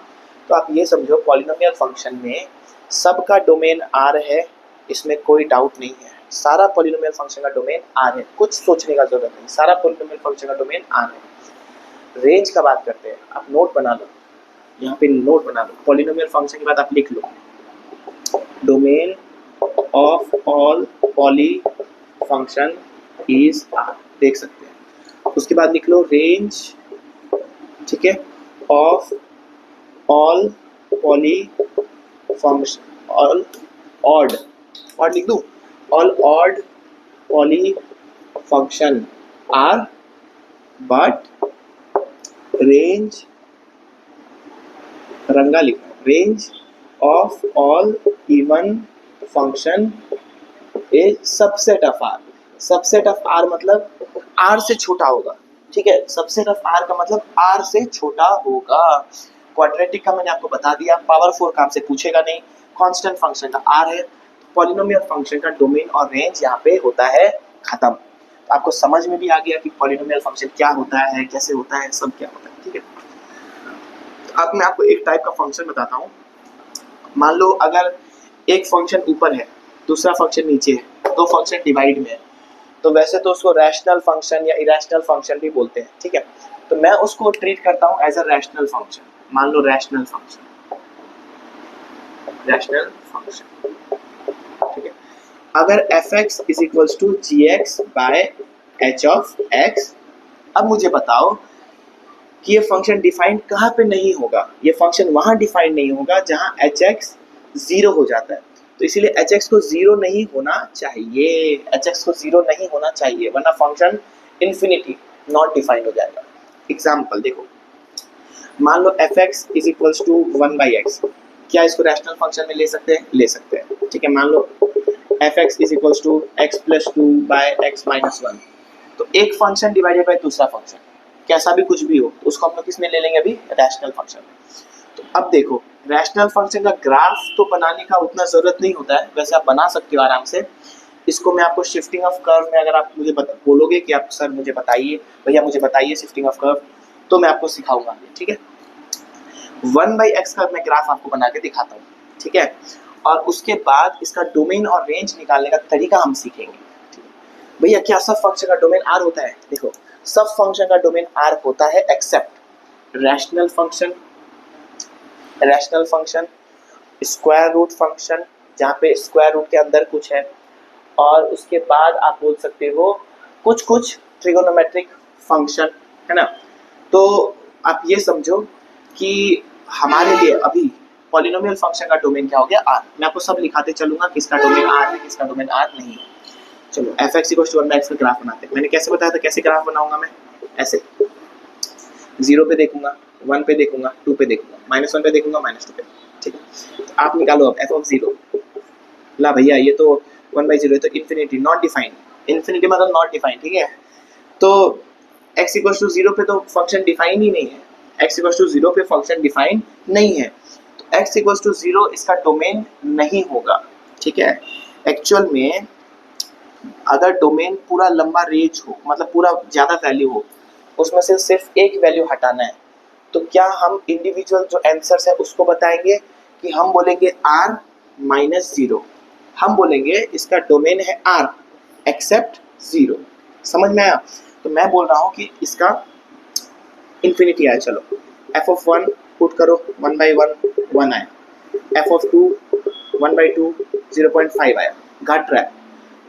तो आप ये समझो पॉलिनोमियल फंक्शन में सबका डोमेन r है, इसमें कोई डाउट नहीं है, सारा पॉलिनोमियल फंक्शन का डोमेन r है, कुछ सोचने का जरूरत नहीं, सारा पॉलिनोमियल फंक्शन का डोमेन r है। रेंज का बात करते हैं, आप नोट बना लो, यहाँ पे नोट बना लो, पॉलिनोमियल फंक्शन के बाद आप लिख लो domain of all poly function is r, देख सकते हैं। उसके बाद लिख लो रेंज, ठीक है, of all poly function, all odd लिख दूं, all odd poly function R, but range, रंगा लिखना, range of all even function a subset of R. Subset of R मतलब आर से छोटा होगा, ठीक है। सबसेट ऑफ आर का मतलब आर से छोटा होगा। क्वाड्रेटिक का मैंने आपको बता दिया, पावर 4 का आपसे पूछेगा नहीं, कांस्टेंट फंक्शन का आर है। पॉलिनोमियल फंक्शन का डोमेन और रेंज यहाँ पे होता है खत्म। तो आपको समझ में भी आ गया कि पॉलिनोमियल फंक्शन क्या होता है, कैसे होता है, सब क्या होता है, ठीक है। तो अब मैं आपको एक टाइप का फंक्शन बताता हूँ। मान लो अगर एक फंक्शन ऊपर है, दूसरा फंक्शन नीचे है, दो फंक्शन डिवाइड में है, तो वैसे तो उसको रैशनल फंक्शन या इरेशनल फंक्शन भी बोलते हैं, ठीक है। तो मैं उसको ट्रीट करता हूँ एज अ रैशनल फंक्शन। मान लो रैशनल फंक्शन, रैशनल फंक्शन, ठीक है। अगर f(x) is equals to gx by h of x, अब मुझे बताओ कि ये फंक्शन डिफाइंड कहाँ पे नहीं होगा। ये फंक्शन वहां डिफाइंड नहीं होगा जहां hx 0 हो जाता है। तो इसीलिए hx को 0 नहीं होना चाहिए, hx को 0 नहीं होना चाहिए, वरना फंक्शन इन्फिनिटी नॉट डिफाइंड हो जाएगा। एग्जाम्पल देखो, मान लो f(x) is equals to 1/x, क्या इसको रैशनल फंक्शन में ले सकते हैं? ले सकते हैं, ठीक है। मान लो f(x) is equals to x plus 2/x minus 1, तो एक फंक्शन डिवाइडेड बाय दूसरा फंक्शन, कैसा भी कुछ भी हो, तो उसको हम लोग किस में ले लेंगे? अभी रैशनल फंक्शन में। तो अब देखो, रैशनल फंक्शन का ग्राफ तो बनाने का उतना जरूरत नहीं होता है, वैसे आप बना सकते हो आराम से। इसको मैं आपको शिफ्टिंग ऑफ कर्व में, अगर आप मुझे बोलोगे कि आप सर मुझे बताइए, भैया मुझे बताइए शिफ्टिंग ऑफ कर्व, तो मैं आपको सिखाऊंगा, ठीक है। 1/x का मैं ग्राफ आपको बना के दिखाता हूँ, ठीक है। और उसके बाद इसका डोमेन और रेंज निकालने का तरीका हम सीखेंगे। भैया क्या सब फंक्शन का डोमेन आर होता है? देखो, सब फंक्शन का डोमेन आर होता है except rational function, rational function, square root function जहाँ पे स्क्वायर रूट के अंदर कुछ है, और उसके बाद आप बोल सकते हो कुछ कुछ ट्रिगोनोमेट्रिक फंक्शन, है ना। तो आप ये समझो कि हमारे लिए अभी पॉलिनोमियल फंक्शन का डोमेन क्या हो गया? आर। मैं आपको सब लिखाते चलूंगा किसका डोमेन आर है, किसका डोमेन आर नहीं है। चलो f(x) = 1/x का ग्राफ बनाते हैं। मैंने कैसे बताया था कैसे ग्राफ बनाऊंगा मैं? ऐसे 0 पे देखूंगा, 1 पे देखूंगा, 2 पे देखूंगा, -1 पे देखूंगा, -2 पे, ठीक है। तो आप निकालो अब f(0). ला भैया ये तो 1/0 है, तो इन्फिनिटी नॉट डिफाइंड, इन्फिनिटी मतलब नॉट डिफाइंड, ठीक है। तो x = 0 पे तो फंक्शन डिफाइन ही नहीं है, x = 0 पे फंक्शन डिफाइन नहीं है, तो x = 0 इसका डोमेन नहीं होगा, ठीक है। एक्चुअल में अगर डोमेन पूरा लंबा रेंज हो, मतलब पूरा ज़्यादा वैल्यू हो, उसमें से सिर्फ एक वैल्यू हटाना है, तो क्या हम इंडिविजुअल जो आंसर्स है उसको बताएंगे कि हम बोलेंगे r-0, हम बोलेंगे इसका डोमेन है r एक्सेप्ट 0। समझ में आया? तो मैं बोल रहा हूँ कि इसका इन्फिनिटी आया, चलो f(1) पुट करो 1/1 1 आया, f(2) 1/2 0.5 आया, घट रहा है,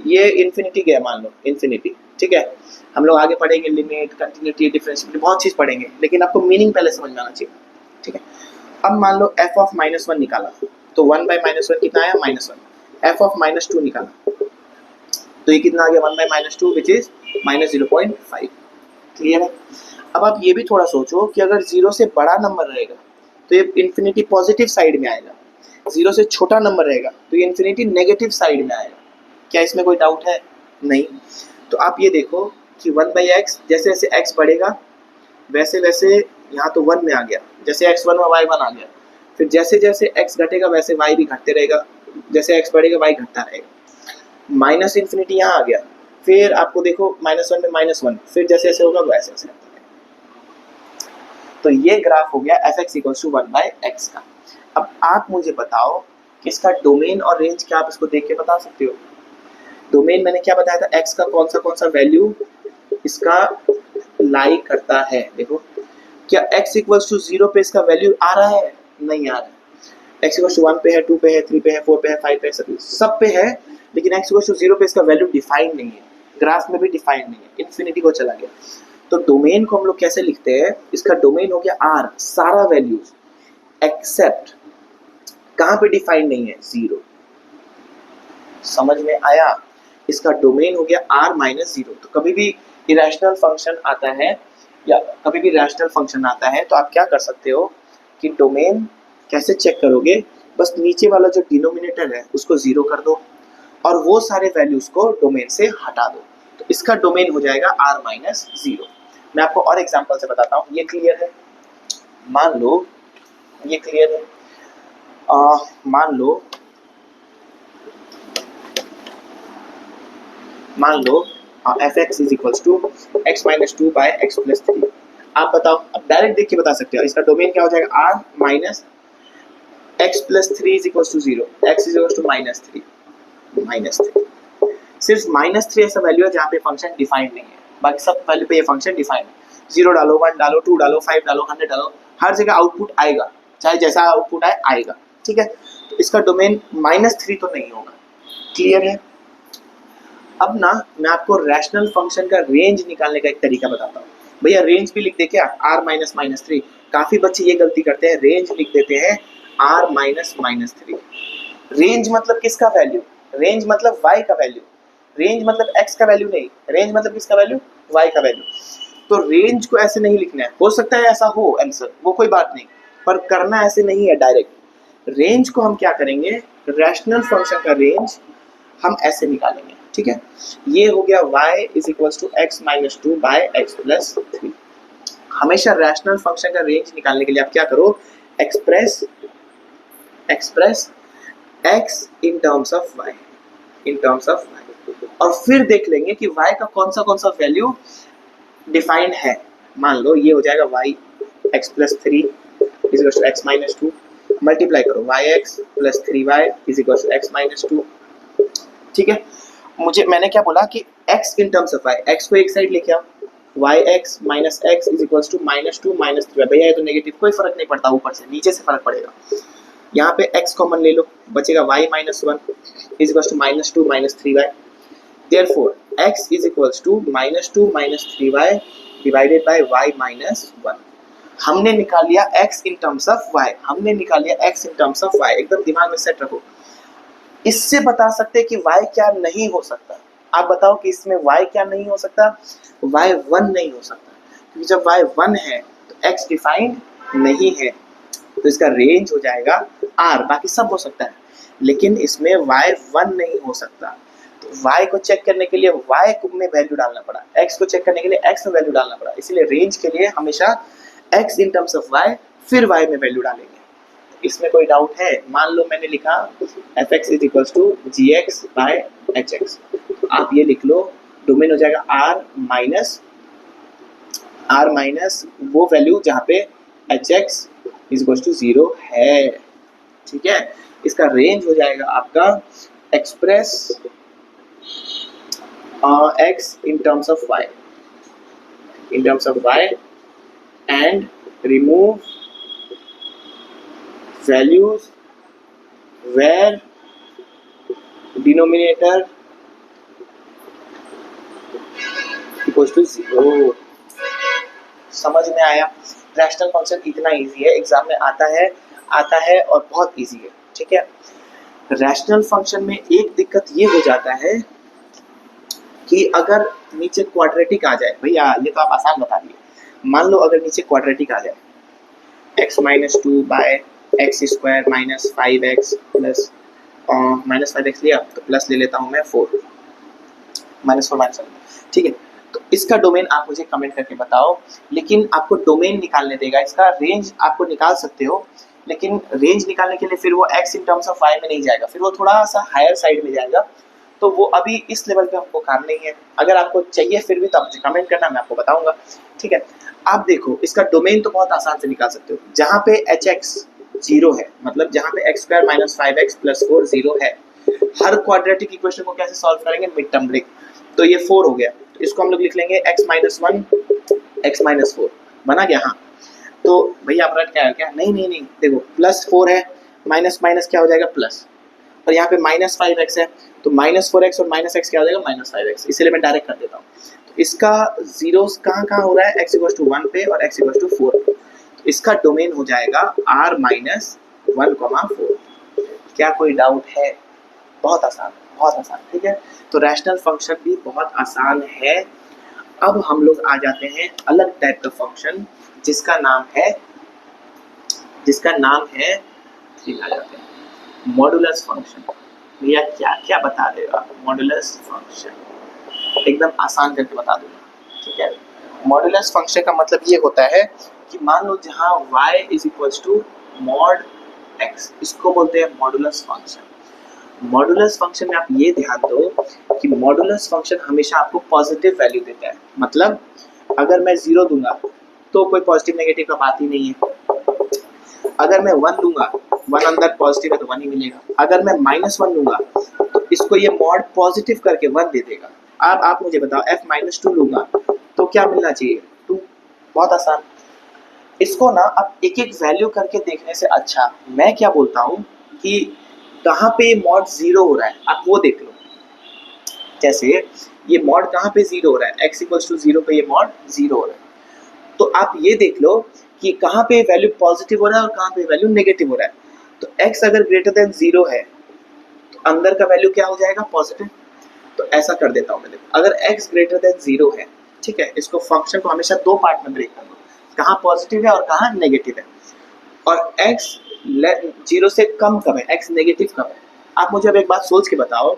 ये इन्फिनिटी गया, मान लो इन्फिनिटी, ठीक है। हम लोग आगे पढ़ेंगे लिमिट, कंटिन्यूटी, डिफरेंशिएबिलिटी, बहुत चीज़ पढ़ेंगे, लेकिन आपको मीनिंग पहले समझ में आना चाहिए, ठीक है। अब मान लो f(-1) निकाला, तो 1/-1 कितना आया? -1। f(-2) निकाला, तो ये कितना आ गया? 1/-2 विच इज -0.5। क्लियर है? अब आप ये भी थोड़ा सोचो कि अगर 0 से बड़ा नंबर रहेगा तो ये इन्फिनिटी पॉजिटिव साइड में आएगा, 0 से छोटा नंबर रहेगा तो ये इन्फिनिटी नेगेटिव साइड में आएगा। क्या इसमें कोई डाउट है? नहीं। तो आप ये देखो कि 1/x, जैसे जैसे x बढ़ेगा वैसे वैसे यहाँ तो 1 में आ गया, जैसे x1 में y1 आ गया, फिर जैसे जैसे x घटेगा वैसे y भी घटते रहेगा, जैसे x बढ़ेगा y घटता रहेगा। माइनस इन्फिनिटी यहाँ आ गया, फिर आपको देखो -1 में -1, फिर जैसे जैसे होगा वैसे वैसे। तो ये ग्राफ हो गया f(x) = 1/x का। अब आप मुझे बताओ कि इसका डोमेन और रेंज क्या आप इसको देख के बता सकते हो? डोमेन मैंने क्या बताया था, x का कौन सा वैल्यू इसका लाई करता है। देखो क्या x = 0 पे इसका वैल्यू आ रहा है? नहीं आ रहा है। x = 1 पे है, 2 पे है, 3 पे है, 4 पे है, 5 पे है, सब पे है, लेकिन x = 0 पे इसका वैल्यू डिफाइन नहीं है, ग्राफ में भी डिफाइन नहीं है, इन्फिनिटी को चला गया। तो डोमेन को हम लोग कैसे लिखते हैं? इसका डोमेन हो गया r, सारा वैल्यूज, एक्सेप्ट कहाँ पे डिफाइन नहीं है? 0। समझ में आया? इसका डोमेन हो गया r-0। तो कभी भी इरेशनल फंक्शन आता है या कभी भी रैशनल फंक्शन आता है तो आप क्या कर सकते हो कि डोमेन कैसे चेक करोगे? बस नीचे वाला जो डिनोमिनेटर है उसको 0 कर दो और वो सारे वैल्यूज को डोमेन से हटा दो, तो इसका डोमेन हो जाएगा r-0। मैं आपको और एग्जांपल से बताता हूँ, ये क्लियर है? मान लो ये क्लियर है, मान लो fx is equals to x minus 2 by x plus 3। आप बताओ, अब डायरेक्ट देख के बता सकते हो इसका डोमेन क्या हो जाएगा, r minus x plus 3 is equals to 0, x is equals to -3। सिर्फ -3 ऐसा वैल्यू है जहाँ पे फंक्शन डिफाइंड नहीं है, बाकी सब वैल्यू पे ये फंक्शन डिफाइंड है। 0 डालो, 1 डालो, 2 डालो, 5 डालो, 100 डालो, हर जगह आउटपुट आएगा, चाहे जैसा आउटपुट आए आएगा, ठीक है। तो इसका डोमेन -3 तो नहीं होगा, क्लियर है? अब ना मैं आपको रैशनल फंक्शन का रेंज निकालने का एक तरीका बताता हूँ। भैया रेंज भी लिख दे क्या, r-3। काफी बच्चे ये गलती करते हैं, रेंज लिख देते हैं r-3। रेंज मतलब किसका वैल्यू, रेंज मतलब y का वैल्यू, रेंज मतलब x का वैल्यू नहीं, रेंज मतलब किसका वैल्यू, y का वैल्यू। तो रेंज को ऐसे नहीं लिखना है, हो सकता है ऐसा हो आंसर, वो कोई बात नहीं, पर करना ऐसे नहीं है डायरेक्ट। रेंज को हम क्या करेंगे, रैशनल फंक्शन का रेंज हम ऐसे निकालेंगे, ठीक है। ये हो गया y is equals to x minus 2 by x plus 3। हमेशा रैशनल फंक्शन का रेंज निकालने के लिए आप क्या करो, express x in terms of y, और फिर देख लेंगे कि y का कौन सा वैल्यू डिफाइंड है। मान लो ये हो जाएगा y x plus 3 is equals to x minus 2, multiply करो yx plus 3y is equals to x minus 2, ठीक है। मैंने क्या बोला कि x in terms of y, x को एक साइड लेके आओ, yx minus x is equals to -2 -3। भैया ये तो नेगेटिव, कोई फर्क नहीं पड़ता, ऊपर से नीचे से फर्क पड़ेगा। यहाँ पे x कॉमन ले लो, बचेगा y minus 1 is equals to -2 -3y। Therefore x is equals to -2 -3y divided by y minus 1। हमने निकाल लिया x in terms of y, एकदम दिमाग में सेट रखो। इससे बता सकते हैं कि y क्या नहीं हो सकता। आप बताओ कि इसमें y क्या नहीं हो सकता, y 1 नहीं हो सकता, क्योंकि जब y 1 है तो x डिफाइंड नहीं है, तो इसका रेंज हो जाएगा r। बाकी सब हो सकता है, लेकिन इसमें y 1 नहीं हो सकता। तो y को चेक करने के लिए y में वैल्यू डालना पड़ा, x को चेक करने के लिए x में वैल्यू डालना पड़ा, इसीलिए रेंज के लिए हमेशा x in terms of y फिर y में वैल्यू डालेंगे। इसमें कोई डाउट है? मान लो मैंने लिखा fx is equals to gx by hx, आप ये लिख लो, डोमेन हो जाएगा r माइनस वो वैल्यू जहाँ पे hx इज इक्वल्स टू 0 है, ठीक है। इसका रेंज हो जाएगा आपका express x in terms of y and remove values where denominator equals to 0। समझ में आया? रैशनल फंक्शन इतना इजी है, एग्जाम में आता है और बहुत इजी है, ठीक है। रैशनल फंक्शन में एक दिक्कत ये हो जाता है कि अगर नीचे क्वाड्रेटिक आ जाए, भैया ये तो आप आसान बता दिए, मान लो अगर नीचे क्वाड्रेटिक आ जाए x minus 2 by x square minus 5x plus -5x लिया तो प्लस ले लेता हूँ मैं 4 -4 ठीक है। तो इसका डोमेन आप मुझे कमेंट करके बताओ, लेकिन आपको डोमेन निकालने देगा, इसका रेंज आपको निकाल सकते हो, लेकिन रेंज निकालने के लिए फिर वो x in terms of y में नहीं जाएगा, फिर वो थोड़ा सा हायर साइड में जाएगा, तो वो अभी इस लेवल पे हमको काम नहीं है। अगर आपको चाहिए फिर भी तो आप मुझे कमेंट करना, मैं आपको बताऊंगा, ठीक है। आप देखो इसका डोमेन तो बहुत आसान से निकाल सकते हो, जहाँ पे hx 0 है, मतलब जहाँ पे x square minus 5x plus 4 0 है। हर क्वाड्रेटिक इक्वेशन को कैसे सॉल्व करेंगे, मिड टर्म ब्रेक, तो ये 4 हो गया, तो इसको हम लोग लिख लेंगे x माइनस 1 x माइनस 4 बना गया। हाँ तो भैया आप रट क्या, नहीं देखो प्लस 4 है, माइनस माइनस क्या हो जाएगा प्लस, और यहाँ पे माइनस 5x है, तो माइनस 4x और माइनस x क्या हो जाएगा माइनस 5x, इसलिए मैं डायरेक्ट कर देता हूँ। तो इसका जीरोस कहाँ हो रहा है, x इक्वल्स टू 1 पे और x इक्वल्स टू 4 पे, तो इसका डोमेन हो जाएगा r माइनस 1,4। क्या कोई डाउट है? बहुत आसान, ठीक है। तो रैशनल फंक्शन भी बहुत आसान है। अब हम लोग आ जाते हैं अलग टाइप का फंक्शन जिसका नाम है आ जाते हैं मॉडुलस फंक्शन। भैया क्या क्या बता रहे हो आप, मॉडुलस फंक्शन एकदम आसान करके बता दूंगा, ठीक है। मॉडुलस फंक्शन का मतलब ये होता है कि मान लो जहाँ y is equals to mod x, इसको बोलते हैं मॉडुलस फंक्शन। मॉडुलस फंक्शन में आप ये ध्यान दो कि मॉडुलस फंक्शन हमेशा आपको पॉजिटिव वैल्यू देता है। मतलब अगर मैं 0 दूंगा तो कोई पॉजिटिव नेगेटिव का बात ही नहीं है। अगर मैं 1 दूंगा, 1 अंदर पॉजिटिव है तो 1 ही मिलेगा। अगर मैं -1 दूंगा तो इसको ये मॉड पॉजिटिव करके 1 दे देगा। अब आप मुझे बताओ f-2 लूंगा तो क्या मिलना चाहिए, 2। बहुत आसान। इसको ना आप एक एक वैल्यू करके देखने से अच्छा मैं क्या बोलता हूँ कि कहाँ पे मॉड 0 हो रहा है आप वो देख लो। जैसे ये मॉड कहाँ पे 0 हो रहा है, x इक्वल्स टू 0 पे ये मॉड 0 हो रहा है, तो आप ये देख लो कि कहाँ पे वैल्यू पॉजिटिव हो रहा है और कहाँ पे वैल्यू नेगेटिव हो रहा है। तो x अगर ग्रेटर देन 0 है तो अंदर का वैल्यू क्या हो जाएगा, पॉजिटिव। तो ऐसा कर देता हूँ मैं, देखो अगर x ग्रेटर देन 0 है, ठीक है, इसको फंक्शन को हमेशा दो पार्ट में ब्रेक कर दो, कहाँ पॉजिटिव है और कहाँ नेगेटिव है। और x 0 से कम कब है, x नेगेटिव कब है। आप मुझे अब एक बात सोच के बताओ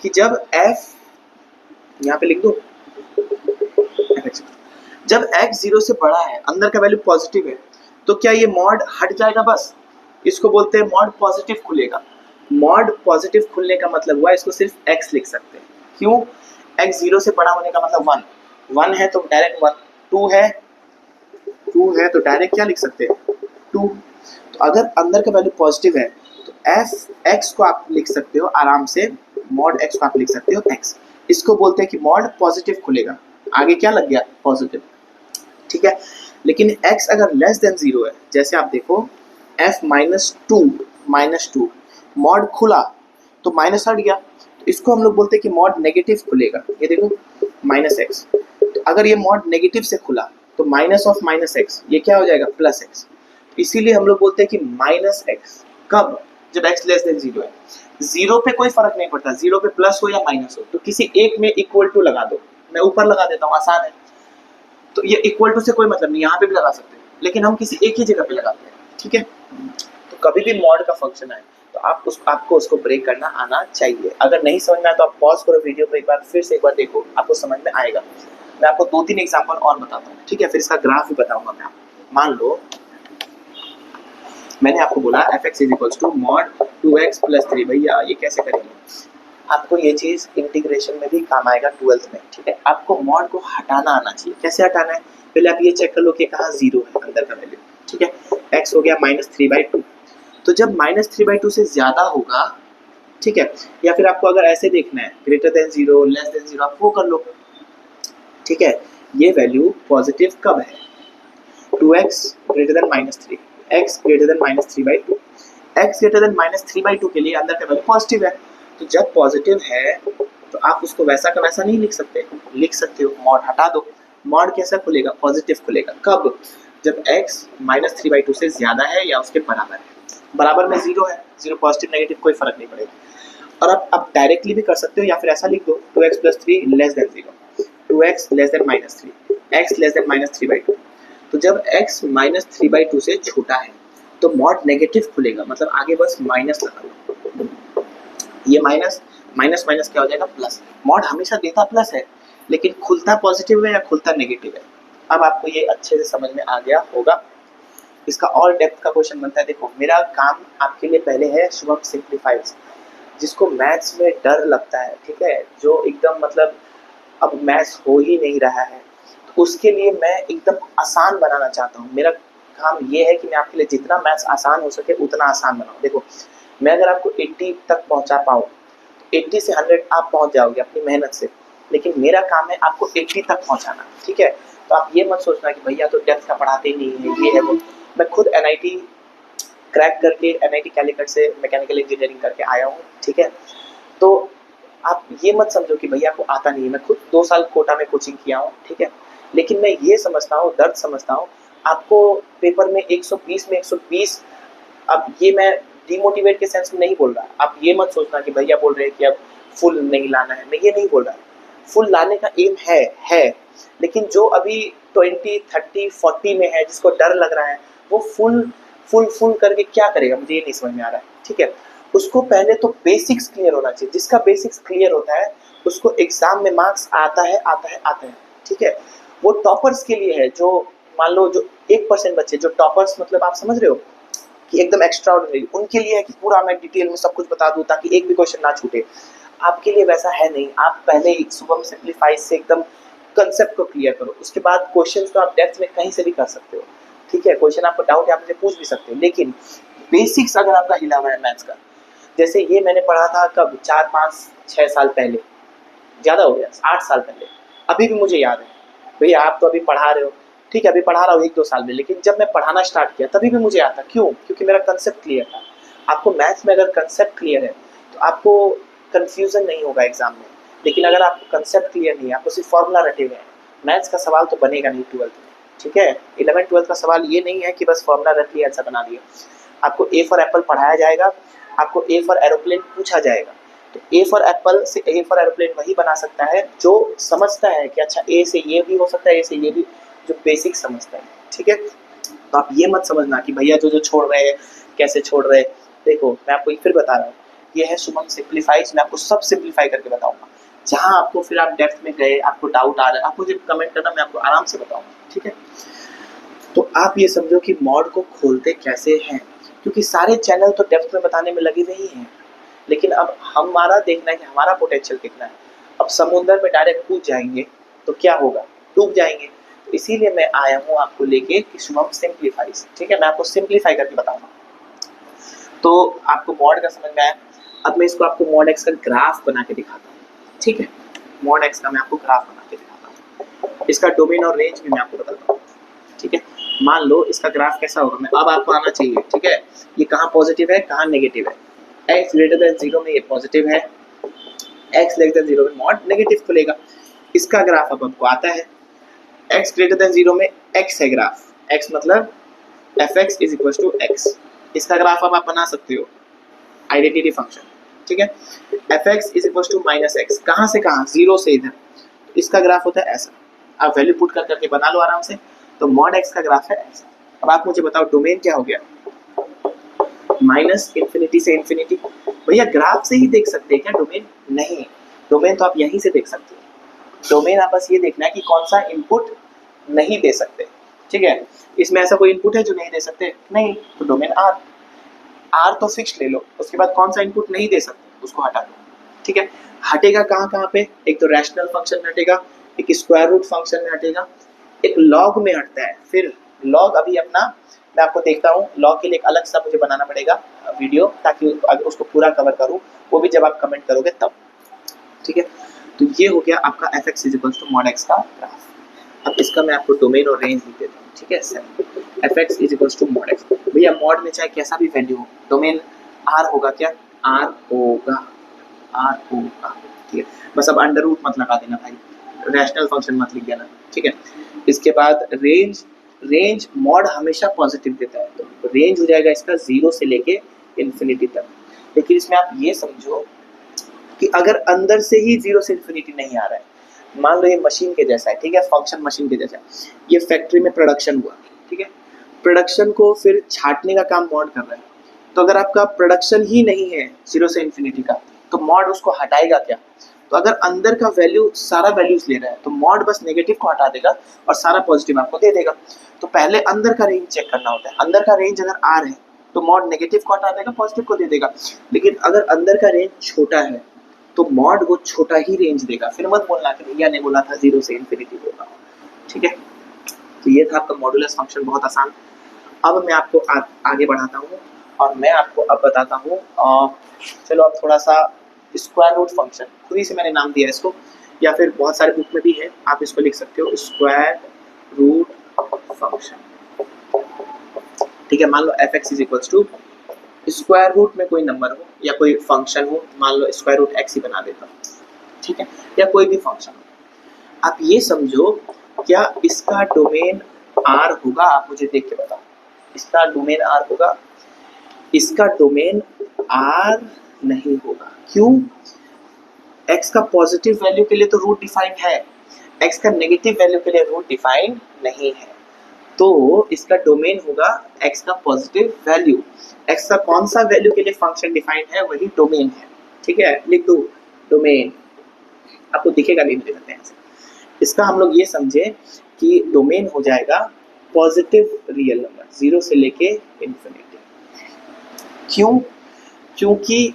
कि जब f, यहाँ पे लिख दो, जब x 0 से बड़ा है, अंदर का वैल्यू पॉजिटिव है, तो क्या ये मॉड हट जाएगा बस, इसको बोलते हैं मॉड पॉजिटिव खुलेगा। मॉड पॉजिटिव खुलने का मतलब हुआ इसको सिर्फ x लिख सकते हैं। क्यों, x 0 से बड़ा होने का मतलब 1, 1 है तो डायरेक्ट 1, 2 है, 2 है तो डायरेक्ट क्या लिख सकते हैं, 2। तो अगर अंदर का वैल्यू पॉजिटिव है तो f x को आप लिख सकते हो आराम से, मॉड x को आप लिख सकते हो x। इसको बोलते हैं कि मॉड पॉजिटिव खुलेगा। आगे क्या लग गया, पॉजिटिव, ठीक है। लेकिन x अगर लेस देन 0 है, जैसे आप देखो f-2 मॉड खुला तो माइनस हट गया, तो इसको हम लोग बोलते हैं कि मॉड नेगेटिव खुलेगा। ये देखो -x, तो अगर ये मॉड नेगेटिव से खुला तो माइनस ऑफ -x ये क्या हो जाएगा, +x। इसीलिए हम लोग बोलते हैं कि -x कब, जब x लेस देन 0 है। 0 पे कोई फर्क नहीं पड़ता, 0 पे प्लस हो या माइनस हो, तो किसी एक में इक्वल टू लगा दो। मैं ऊपर लगा देता हूँ, आसान है। तो ये इक्वल टू से कोई मतलब नहीं, यहाँ पे भी लगा सकते हैं, लेकिन हम किसी एक ही जगह पे लगाते हैं, ठीक है। तो कभी भी मॉड का फंक्शन आए तो आपको उसको ब्रेक करना आना चाहिए। अगर नहीं समझ में आया तो आप पॉज करो वीडियो को, एक बार फिर से एक बार देखो, आपको समझ में आएगा। मैं आपको 2-3 एग्जांपल और बताता हूँ, ठीक है, फिर इसका ग्राफ भी बताऊंगा मैं आपको। मान लो मैंने आपको बोला f(x) is equals to mod 2x + 3। भैया ये कैसे करेंगे, आपको ये चीज़ इंटीग्रेशन में भी काम आएगा 12th में, ठीक है। आपको मॉड को हटाना आना चाहिए। कैसे हटाना है, पहले आप ये चेक कर लो कि कहाँ 0 है अंदर का वैल्यू, ठीक है। x हो गया -3/2, तो जब -3/2 से ज़्यादा होगा, ठीक है, या फिर आपको अगर ऐसे देखना है ग्रेटर देन 0 लेस देन 0 आप वो कर लो, ठीक है। ये वैल्यू पॉजिटिव कब है, 2x greater than -3, x greater than -3/2। x greater than -3/2 के लिए अंदर का वैल्यू पॉजिटिव है, तो जब पॉजिटिव है तो आप उसको वैसा का वैसा नहीं लिख सकते, लिख सकते हो मॉड हटा दो। मॉड कैसा खुलेगा, पॉजिटिव खुलेगा। कब, जब x -3/2 से ज़्यादा है या उसके बराबर है। बराबर में 0 है, 0 पॉजिटिव नेगेटिव कोई फर्क नहीं पड़ेगा। और आप डायरेक्टली भी कर सकते हो, या फिर ऐसा लिख दो 2x + 3 less than 0, 2x less than -3, x less than -3/2। तो जब x -3/2 से छोटा है तो मॉड नेगेटिव खुलेगा, मतलब आगे बस माइनस लगा लो। ये माइनस माइनस माइनस क्या हो जाएगा, प्लस। मॉड हमेशा देता प्लस है, लेकिन खुलता पॉजिटिव है या खुलता नेगेटिव है। अब आपको ये अच्छे से समझ में आ गया होगा। इसका और डेप्थ का क्वेश्चन बनता है। देखो मेरा काम आपके लिए पहले है शुभम सिंप्लीफाइज, जिसको मैथ्स में डर लगता है, ठीक है, जो एकदम मतलब अब मैथ्स हो ही नहीं रहा है, तो उसके लिए मैं एकदम आसान बनाना चाहता हूँ। मेरा काम ये है कि मैं आपके लिए जितना मैथ्स आसान हो सके उतना आसान बनाऊँ। देखो मैं अगर आपको 80 तक पहुँचा पाऊँ, 80 से 100 आप पहुँच जाओगे अपनी मेहनत से, लेकिन मेरा काम है आपको 80 तक पहुँचाना, ठीक है। तो आप ये मत सोचना कि भैया तो डेप्थ का पढ़ाते ही नहीं है, ये है वो। मैं खुद NIT क्रैक करके, NIT कैलिकट से मैकेनिकल इंजीनियरिंग करके आया हूँ, ठीक है। तो आप ये मत समझो कि भैया को आता नहीं है। मैं खुद 2 साल कोटा में कोचिंग किया हूँ, ठीक है, लेकिन मैं ये समझता हूँ, दर्द समझता हूँ। आपको पेपर में 120 में 120, अब ये मैं डिमोटिवेट के सेंस में नहीं बोल रहा। आप ये मत सोचना कि भैया बोल रहे हैं कि अब फुल नहीं लाना है, मैं ये नहीं बोल रहा। फुल लाने का एम है, लेकिन जो अभी 20, 30, 40 में है, जिसको डर लग रहा है, वो फुल करके क्या करेगा, मुझे ये नहीं समझ में आ रहा है, ठीक है। उसको पहले तो बेसिक्स क्लियर होना चाहिए। जिसका बेसिक्स क्लियर होता है उसको एग्जाम में मार्क्स आता है आता है आता है, ठीक है। वो टॉपर्स के लिए है, जो मान लो जो 1% बच्चे जो टॉपर्स, मतलब आप समझ रहे हो कि एकदम एक्स्ट्रा ऑर्डिनरी, उनके लिए है कि पूरा मैं डिटेल में सब कुछ बता दूं ताकि एक भी क्वेश्चन ना छूटे। आपके लिए वैसा है नहीं। आप पहले ही सुगम सिंप्लीफाई से एकदम कंसेप्ट को क्लियर करो, उसके बाद क्वेश्चन तो आप डेप्थ में कहीं से भी कर सकते हो, ठीक है। क्वेश्चन आपको डाउट है आप मुझे पूछ भी सकते हो, लेकिन बेसिक्स अगर आपका हिला हुआ है मैथ्स का, जैसे ये मैंने पढ़ा था कब, 4-5-6 साल पहले, ज़्यादा हो गया 8 साल पहले, अभी भी मुझे याद है। भैया आप तो अभी पढ़ा रहे हो, ठीक है, अभी पढ़ा रहा हूँ 1-2 साल में, लेकिन जब मैं पढ़ाना स्टार्ट किया तभी भी मुझे आता। क्यों? क्योंकि मेरा कंसेप्ट क्लियर था। आपको मैथ्स में अगर कंसेप्ट क्लियर है तो आपको कन्फ्यूजन नहीं होगा एग्जाम में। लेकिन अगर आपको कंसेप्ट क्लियर नहीं है, आपको सिर्फ फॉर्मूला रटे हुए हैं, मैथ्स का सवाल तो बनेगा नहीं 12th में, ठीक है। 11th-12th का सवाल ये नहीं है कि बस फॉर्मूला रट लिया आंसर बना दिया। आपको ए फॉर एप्पल पढ़ाया जाएगा, आपको ए फॉर एरोप्लेन पूछा जाएगा। तो ए फॉर एप्पल से ए फॉर एरोप्लेन वही बना सकता है जो समझता है कि अच्छा ए से ये भी हो सकता है, ए से ये भी, जो बेसिक समझता है, ठीक है। तो आप ये मत समझना कि भैया जो जो छोड़ रहे हैं कैसे छोड़ रहे हैं। देखो मैं आपको फिर बता रहा हूँ, ये है सुमन सिंप्लीफाइज, मैं आपको सब सिंप्लीफाई करके बताऊंगा। जहाँ आपको फिर आप डेप्थ में गए, आपको डाउट आ रहा है, आप मुझे कमेंट करना, मैं आपको आराम से बताऊंगा, ठीक है। तो आप ये समझो कि मॉड को खोलते कैसे हैं, क्योंकि सारे चैनल तो डेप्थ में बताने में लगे नहीं हैं, लेकिन अब हमारा देखना है कि हमारा पोटेंशियल कितना है। अब समुद्र में डायरेक्ट कूद जाएंगे तो क्या होगा, डूब जाएंगे। तो इसीलिए मैं आया हूँ आपको लेके कि शुभम सिंप्लीफाइज, ठीक है, मैं आपको सिंप्लीफाई करके बताऊंगा। तो आपको मॉड का समझ में आया। अब मैं इसको आपको मॉड एक्स का ग्राफ बना के दिखाता हूँ, ठीक है। मॉड एक्स का मैं आपको ग्राफ बना के दिखाता हूँ, इसका डोमेन और रेंज भी मैं आपको बताता हूँ, ठीक है। मान लो इसका ग्राफ कैसा होगा, मैं अब आपको आना चाहिए, ठीक है। ये कहाँ पॉजिटिव है कहाँ नेगेटिव है। x ग्रेटर देन 0 में ये पॉजिटिव है, x लेस देन 0 में मॉड नेगेटिव खुलेगा। इसका ग्राफ अब आपको आता है, x ग्रेटर देन 0 में x है ग्राफ, x मतलब fx is equal to x। इसका ग्राफ अब आप बना सकते हो आइडेंटिटी फंक्शन, ठीक है। fx is equal to minus x, कहाँ से कहाँ, 0 से इधर, तो इसका ग्राफ होता है ऐसा। आप वैल्यू पुट कर करके बना लो आराम से। तो मॉड एक्स का ग्राफ है ऐसा। अब आप मुझे बताओ डोमेन क्या हो गया, माइनस इन्फिनिटी से इन्फिनिटी। भैया ग्राफ से ही देख सकते हैं क्या डोमेन? नहीं, डोमेन तो आप यहीं से देख सकते हो। डोमेन आप बस ये देखना है कि कौन सा इनपुट नहीं दे सकते, ठीक है। इसमें ऐसा कोई इनपुट है जो नहीं दे सकते? नहीं, तो डोमेन आर, आर तो फिक्स ले लो, उसके बाद कौन सा इनपुट नहीं दे सकते उसको हटा दो, ठीक है। हटेगा कहाँ कहाँ पे, एक तो रैशनल फंक्शन में हटेगा, एक स्क्वायर रूट फंक्शन में हटेगा, एक लॉग में हटता है। फिर लॉग अभी अपना मैं आपको देखता हूँ, लॉग के लिए एक अलग सा मुझे बनाना पड़ेगा वीडियो, ताकि अगर उसको पूरा कवर करूँ, वो भी जब आप कमेंट करोगे तब, ठीक है। तो ये हो गया आपका F x is equals to mod x का ग्राफ। अब इसका मैं आपको डोमेन और रेंज लिख देता हूँ, ठीक है। F x is equals to mod x. भैया मॉड में चाहे कैसा भी वैल्यू हो, डोमेन आर होगा क्या, आर होगा, आर होगा, ठीक है। बस अब अंडर रूट मत लगा देना भाई, रैशनल फंक्शन मत लिख देना, ठीक है। इसके बाद रेंज, रेंज मॉड हमेशा पॉजिटिव देता है, तो रेंज हो जाएगा इसका 0 से लेके इन्फिनिटी तक। लेकिन इसमें आप ये समझो कि अगर अंदर से ही 0 से इन्फिनिटी नहीं आ रहा है, मान लो ये मशीन के जैसा है, ठीक है, फंक्शन मशीन के जैसा है, ये फैक्ट्री में प्रोडक्शन हुआ, ठीक है, प्रोडक्शन को फिर छाटने का काम मॉड कर रहा है। तो अगर आपका प्रोडक्शन ही नहीं है 0 से इन्फिनिटी का, तो मॉड उसको हटाएगा क्या? तो अगर अंदर का वैल्यू सारा वैल्यूज ले रहा है, तो मॉड बस नेगेटिव को हटा देगा और सारा पॉजिटिव आपको दे देगा। तो पहले अंदर का रेंज चेक करना होता है। अंदर का रेंज अगर आर है तो मॉड नेगेटिव को हटा देगा, पॉजिटिव को दे देगा। लेकिन अगर अंदर का रेंज छोटा है तो मॉड वो छोटा ही रेंज देगा। फिर मत बोलना कि भैया ने बोला था 0 से इन्फिनिटी होगा, ठीक है। तो ये था आपका मॉडुलस फंक्शन, बहुत आसान। अब मैं आपको आगे बढ़ाता हूँ और मैं आपको अब बताता हूँ, चलो अब थोड़ा सा स्क्वायर रूट फंक्शन, खुद ही से मैंने नाम दिया इसको, या फिर बहुत सारे बुक में भी है, आप इसको लिख सकते हो स्क्वायर रूट फंक्शन, ठीक है। मान लो f x is equals to square root में कोई नंबर हो या कोई फंक्शन हो, मान लो स्क्वायर रूट एक्स ही बना देता हूँ, ठीक है, या कोई भी फंक्शन हो। आप ये समझो क्या इसका डोमेन आर होगा? आप मुझे देख के बताओ, इसका डोमेन आर होगा? इसका डोमेन आर नहीं होगा। क्यों? x का पॉजिटिव वैल्यू के लिए तो रूट डिफाइंड है, x का नेगेटिव वैल्यू के लिए रूट डिफाइंड नहीं है। तो इसका डोमेन होगा x का पॉजिटिव वैल्यू। x का कौन सा वैल्यू के लिए फंक्शन डिफाइंड है, वही डोमेन है। ठीक है, लिख दो डोमेन, आपको दिखेगा नहीं मेरे करते हैं। इसका हम लोग ये समझे कि डोमेन हो जाएगा पॉजिटिव रियल नंबर 0 से लेके इन्फिनिटी। क्यों? क्योंकि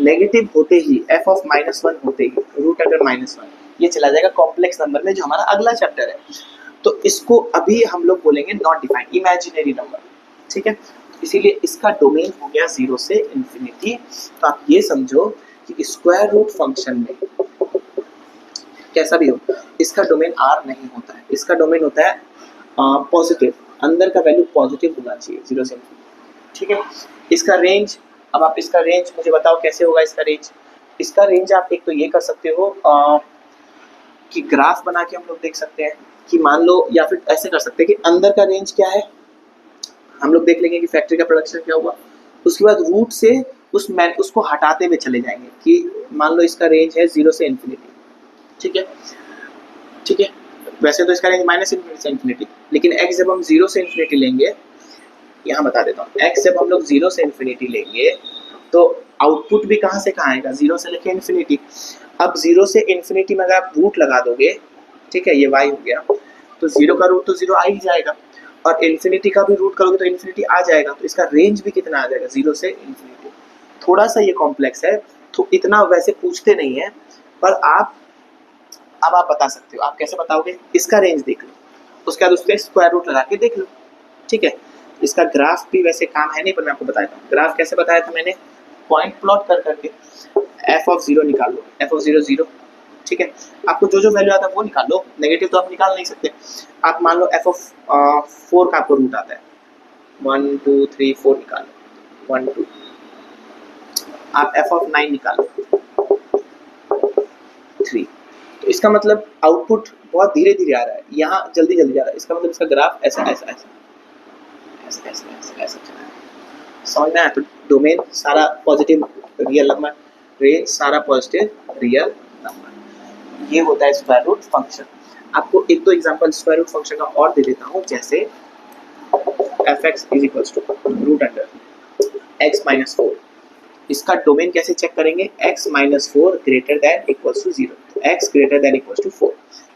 नेगेटिव होते ही f(-1) होते ही रूट अगर -1 ये चला जाएगा कॉम्प्लेक्स नंबर में, जो हमारा अगला चैप्टर है। तो इसको अभी हम लोग बोलेंगे नॉट डिफाइंड, इमेजिनरी नंबर। ठीक है, इसीलिए इसका डोमेन हो गया 0 से इन्फिनिटी। तो आप ये समझो कि स्क्वायर रूट फंक्शन में कैसा भी हो, इसका डोमेन r नहीं होता है, इसका डोमेन होता है पॉजिटिव, अंदर का वैल्यू पॉजिटिव होना चाहिए 0 से इन्फिनिटी। ठीक है, इसका रेंज, अब आप इसका रेंज मुझे बताओ कैसे होगा इसका रेंज। इसका रेंज आप एक तो ये कर सकते हो कि ग्राफ बना के हम लोग देख सकते हैं कि मान लो, या फिर ऐसे कर सकते हैं कि अंदर का रेंज क्या है, हम लोग देख लेंगे कि फैक्ट्री का प्रोडक्शन क्या हुआ, उसके बाद रूट से उसको हटाते हुए चले जाएंगे कि मान लो इसका रेंज है 0 से इन्फिनिटी। ठीक है, ठीक है, वैसे तो इसका रेंज -∞ से इन्फिनिटी, लेकिन x जब हम 0 से इन्फिनिटी लेंगे, यहाँ बता देता हूँ, x जब हम लोग 0 से इन्फिनिटी लेंगे तो आउटपुट भी कहाँ से कहाँ आएगा, 0 से लेके इन्फिनिटी। अब 0 से इन्फिनिटी में अगर आप रूट लगा दोगे, ठीक है, ये y हो गया, तो 0 का रूट तो 0 आ ही जाएगा, और इन्फिनिटी का भी रूट करोगे तो इन्फिनिटी आ जाएगा। तो इसका रेंज भी कितना आ जाएगा, 0 से इन्फिनिटी। थोड़ा सा ये कॉम्प्लेक्स है, तो इतना वैसे पूछते नहीं है, पर अब आप बता सकते हो। आप कैसे बताओगे, इसका रेंज देख लो, उसके बाद उसके स्क्वायर रूट लगा के देख लो। ठीक है, इसका ग्राफ भी वैसे काम है नहीं, पर मैं आपको बताता हूँ। ग्राफ कैसे बताया था मैंने, पॉइंट प्लॉट कर करके f(0) निकाल लो, f(0) 0। ठीक है, आपको जो जो वैल्यू आता है वो निकाल लो, नेगेटिव तो आप निकाल नहीं सकते। आप मान लो f(4) का आपको रूट आता है 1 2 3 4 निकाल लो, 1 2। आप f(9) निकाल लो 3। तो इसका मतलब आउटपुट बहुत धीरे धीरे आ रहा है, यहाँ जल्दी जल्दी आ रहा है। इसका मतलब इसका ग्राफ ऐसा ऐसा ऐसा ऐसा ऐसा ऐसा ऐसा चला है। समझ में आया? तो डोमेन सारा पॉजिटिव रियल नंबर, रेंज सारा पॉजिटिव रियल नंबर, ये होता है स्क्वायर रूट फंक्शन। आपको एक दो एग्जांपल स्क्वायर रूट फंक्शन का और दे देता हूँ, जैसे f(x) = (√x-4). इसका डोमेन कैसे चेक करेंगे, x-4 greater than equals to 0, x greater than equals to 4,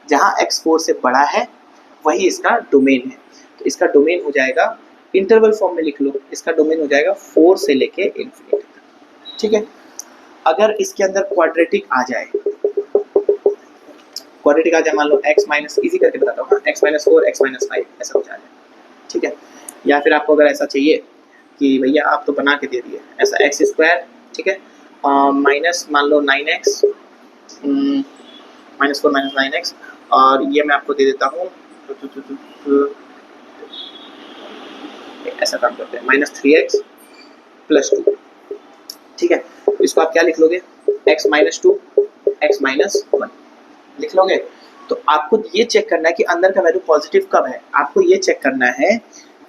जहाँ x 4 से बड़ा है वही इसका डोमेन है। तो इसका डोमेन हो जाएगा, इंटरवल फॉर्म में लिख लो, इसका डोमेन हो जाएगा 4 से लेके इन्फिनिटी तक। ठीक है, अगर इसके अंदर क्वाड्रेटिक आ जाए, क्वाड्रेटिक आ जाए, मान लो x माइनस, इजी करके बताता हूँ, x-4 x-5 ऐसा हो जाए। ठीक है, या फिर आपको अगर ऐसा चाहिए कि भैया आप तो बना के दे दिए ऐसा x², ठीक है, माइनस मान लो 9x, -4 - 9x, और ये मैं आपको दे देता हूँ, ऐसा काम करते हैं, -3x + 2। ठीक है, इसको आप क्या लिख लोगे, x - 2 x - 1 लिख लोगे। तो आपको ये चेक करना है कि अंदर का वैल्यू पॉजिटिव कब है, आपको ये चेक करना है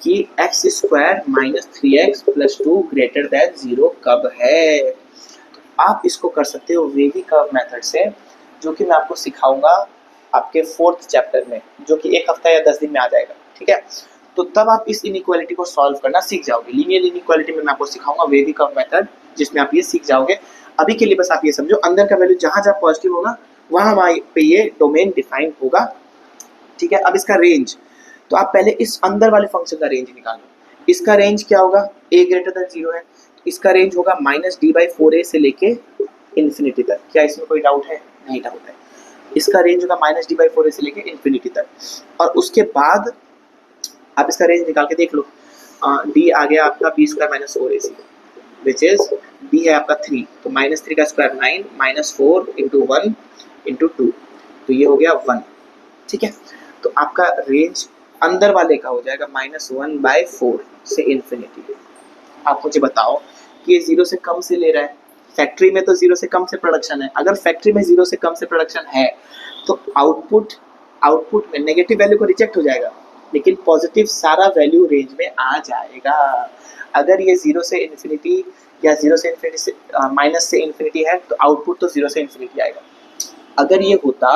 कि x² - 3x + 2 greater than 0 कब है। तो आप इसको कर सकते हो वेवी कर्व मेथड से, जो कि मैं आपको सिखाऊंगा आपके 4th चैप्टर में, जो कि 1 हफ्ता या 10 दिन में आ जाएगा। ठीक है, तो तब आप इस इनइक्वालिटी को सॉल्व करना सीख जाओगे। लीनियर इनइक्वालिटी में मैं आपको सिखाऊंगा वेवी कर्व मेथड, जिसमें आप ये सीख जाओगे। अभी के लिए बस आप ये समझो, अंदर का वैल्यू जहाँ जहाँ पॉजिटिव होगा वहाँ पे ये डोमेन डिफाइन होगा। ठीक है, अब इसका रेंज, तो आप पहले इस अंदर वाले फंक्शन का रेंज निकालो। इसका रेंज क्या होगा, a > 0 है, तो इसका रेंज होगा -d/4a से लेके इन्फिनिटी तक। क्या इसमें कोई डाउट है? नहीं डाउट है। इसका रेंज होगा -d/4a से लेके इन्फिनिटी तक, और उसके बाद आप इसका रेंज निकाल के देख लो। d आ गया आपका b² - 4ac, which is b है आपका 3, तो -3 का स्क्वायर 9 -4 × 1 × 2, तो ये हो गया 1। ठीक है, तो आपका रेंज अंदर वाले का हो जाएगा -1/4 से इन्फिनिटी। आप मुझे बताओ कि ये 0 से कम से ले रहा है, फैक्ट्री में तो 0 से कम से प्रोडक्शन है। अगर फैक्ट्री में 0 से कम से प्रोडक्शन है तो आउटपुट में नेगेटिव वैल्यू को रिजेक्ट हो जाएगा, लेकिन पॉजिटिव सारा वैल्यू रेंज में आ जाएगा। अगर ये 0 से इन्फिनिटी या 0 से इन्फिनिटी से माइनस से इन्फिनिटी है, तो आउटपुट तो 0 से इन्फिनिटी आएगा। अगर ये होता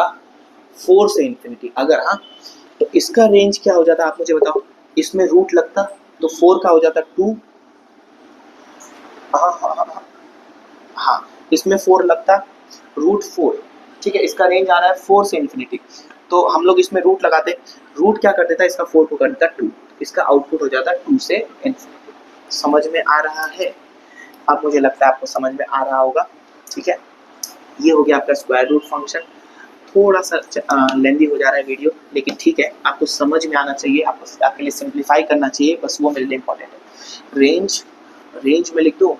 4 से इन्फिनिटी, अगर, हाँ, तो इसका रेंज क्या हो जाता, आप मुझे बताओ। इसमें रूट लगता तो 4 का हो जाता 2। हाँ हाँ हाँ हाँ हाँ, इसमें 4 लगता √4। ठीक है, इसका रेंज आ रहा है 4 से इन्फिनिटी, तो हम लोग इसमें रूट लगाते, रूट क्या कर देता है इसका 4 को कर देता 2, इसका आउटपुट हो जाता 2 से इन्फिनिटी। समझ में आ रहा है? अब मुझे लगता है आपको समझ में आ रहा होगा। ठीक है, ये हो गया आपका स्क्वायर रूट फंक्शन। थोड़ा सा लेंदी हो जा रहा है वीडियो, लेकिन ठीक है, आपको समझ में आना चाहिए, आपको आपके लिए सिंप्लीफाई करना चाहिए, बस वो मेरे लिए इंपॉर्टेंट है। रेंज में लिख दो,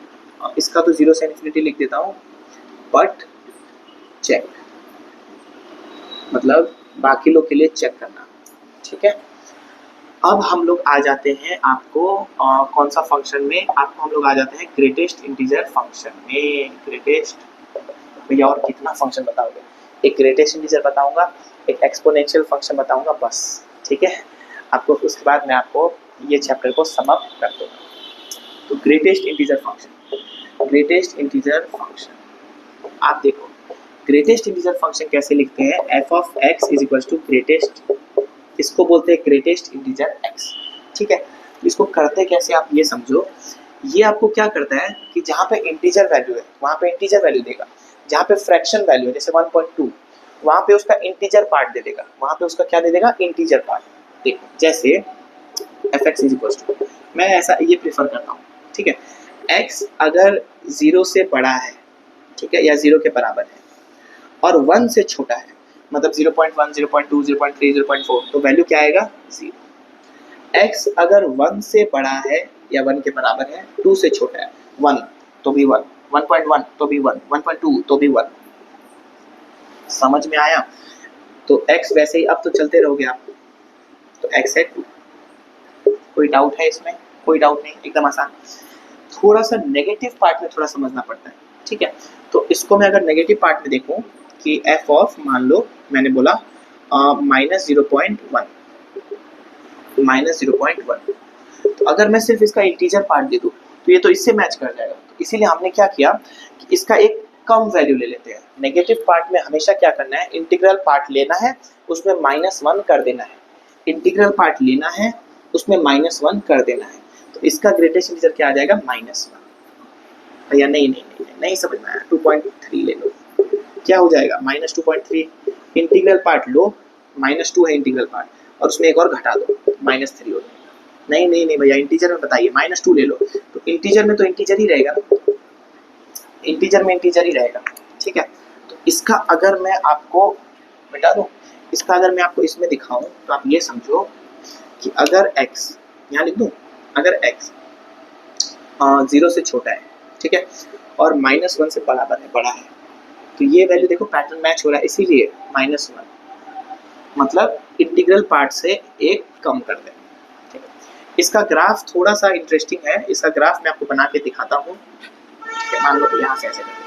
इसका तो 0 से इन्फिनिटी लिख देता हूँ, बट चेक, मतलब बाकी लोग के लिए चेक करना। ठीक है, अब हम लोग आ जाते हैं आपको कौन सा फंक्शन में, आपको हम लोग आ जाते हैं ग्रेटेस्ट इंटीजर फंक्शन में। ग्रेटेस्ट, भैया और कितना फंक्शन बताओगे? एक ग्रेटेस्ट इंटीजर बताऊंगा, एक एक्सपोनेंशियल फंक्शन बताऊंगा, बस। ठीक है, आपको उसके बाद मैं आपको ये चैप्टर को सम अप कर दूंगा। तो greatest integer function, greatest integer function आप देखो, ग्रेटेस्ट इंटीजर फंक्शन कैसे लिखते हैं? F of X is equal to greatest, इसको बोलते हैं ग्रेटेस्ट इंटीजर एक्स। ठीक है, इसको करते कैसे आप ये समझो। ये आपको क्या करता है कि जहाँ पे इंटीजर वैल्यू है वहाँ पे इंटीजर वैल्यू देगा, जहाँ पे फ्रैक्शन वैल्यू है जैसे 1.2 वहाँ पे उसका इंटीजर पार्ट दे देगा, वहाँ पे उसका क्या दे देगा? Integer part. देखो जैसे F x is equal to, मैं ऐसा ये प्रेफर करता हूँ। ठीक है, एक्स अगर 0 से बड़ा है, ठीक है, या 0 के बराबर है और 1 से छोटा है, मतलब 0.1, 0.2, 0.3, 0.4, तो वैल्यू क्या आएगा? 0। x अगर 1 से बड़ा है या 1 के बराबर है, 2 से छोटा है, 1 तो भी 1, 1.1 तो भी 1, 1.2 तो भी 1। समझ में आया? तो x वैसे ही, अब तो चलते रहोगे आप, तो x है 2। कोई डाउट है इसमें? कोई डाउट नहीं, एकदम आसान। थोड़ा सा नेगेटिव पार्ट में थोड़ा समझना पड़ता है। ठीक है, तो इसको मैं अगर नेगेटिव पार्ट में देखूं कि f ऑफ, मान लो मैंने बोला -0.1, -0.1, तो अगर मैं सिर्फ इसका इंटीजर पार्ट दे दूं तो ये तो इससे मैच कर जाएगा। तो इसीलिए हमने क्या किया कि इसका एक कम वैल्यू ले लेते हैं। नेगेटिव पार्ट में हमेशा क्या करना है? इंटीग्रल पार्ट लेना है, उसमें -1 कर देना है। इंटीग्रल पार्ट लेना है, उसमें -1 कर देना है। तो इसका ग्रेटेस्ट इंटीजर क्या आ जाएगा? -1। भैया नहीं समझ में आया, 2.3 ले लो, क्या हो जाएगा? -2.3। इंटीग्रल पार्ट लो, -2 है इंटीग्रल पार्ट, और उसमें एक और घटा दो, -3 हो जाएगा। नहीं भैया, इंटीजर में बताइए, -2 ले लो, तो इंटीजर में तो इंटीजर ही रहेगा ना, इंटीजर में इंटीजर ही रहेगा। ठीक है, तो इसका अगर मैं आपको मिटा दूं, इसका अगर मैं आपको इसमें दिखाऊं तो आप ये समझो कि अगर x, यहाँ लिख दूं, अगर x 0 से छोटा है, ठीक है, और -1 से बराबर है, बड़ा है, तो ये वैल्यू देखो पैटर्न मैच हो रहा है, इसीलिए -1, मतलब इंटीग्रल पार्ट से एक कम कर दें। इसका ग्राफ थोड़ा सा इंटरेस्टिंग है, इसका ग्राफ मैं आपको बना के दिखाता हूँ। मान लो यहाँ से ऐसे करके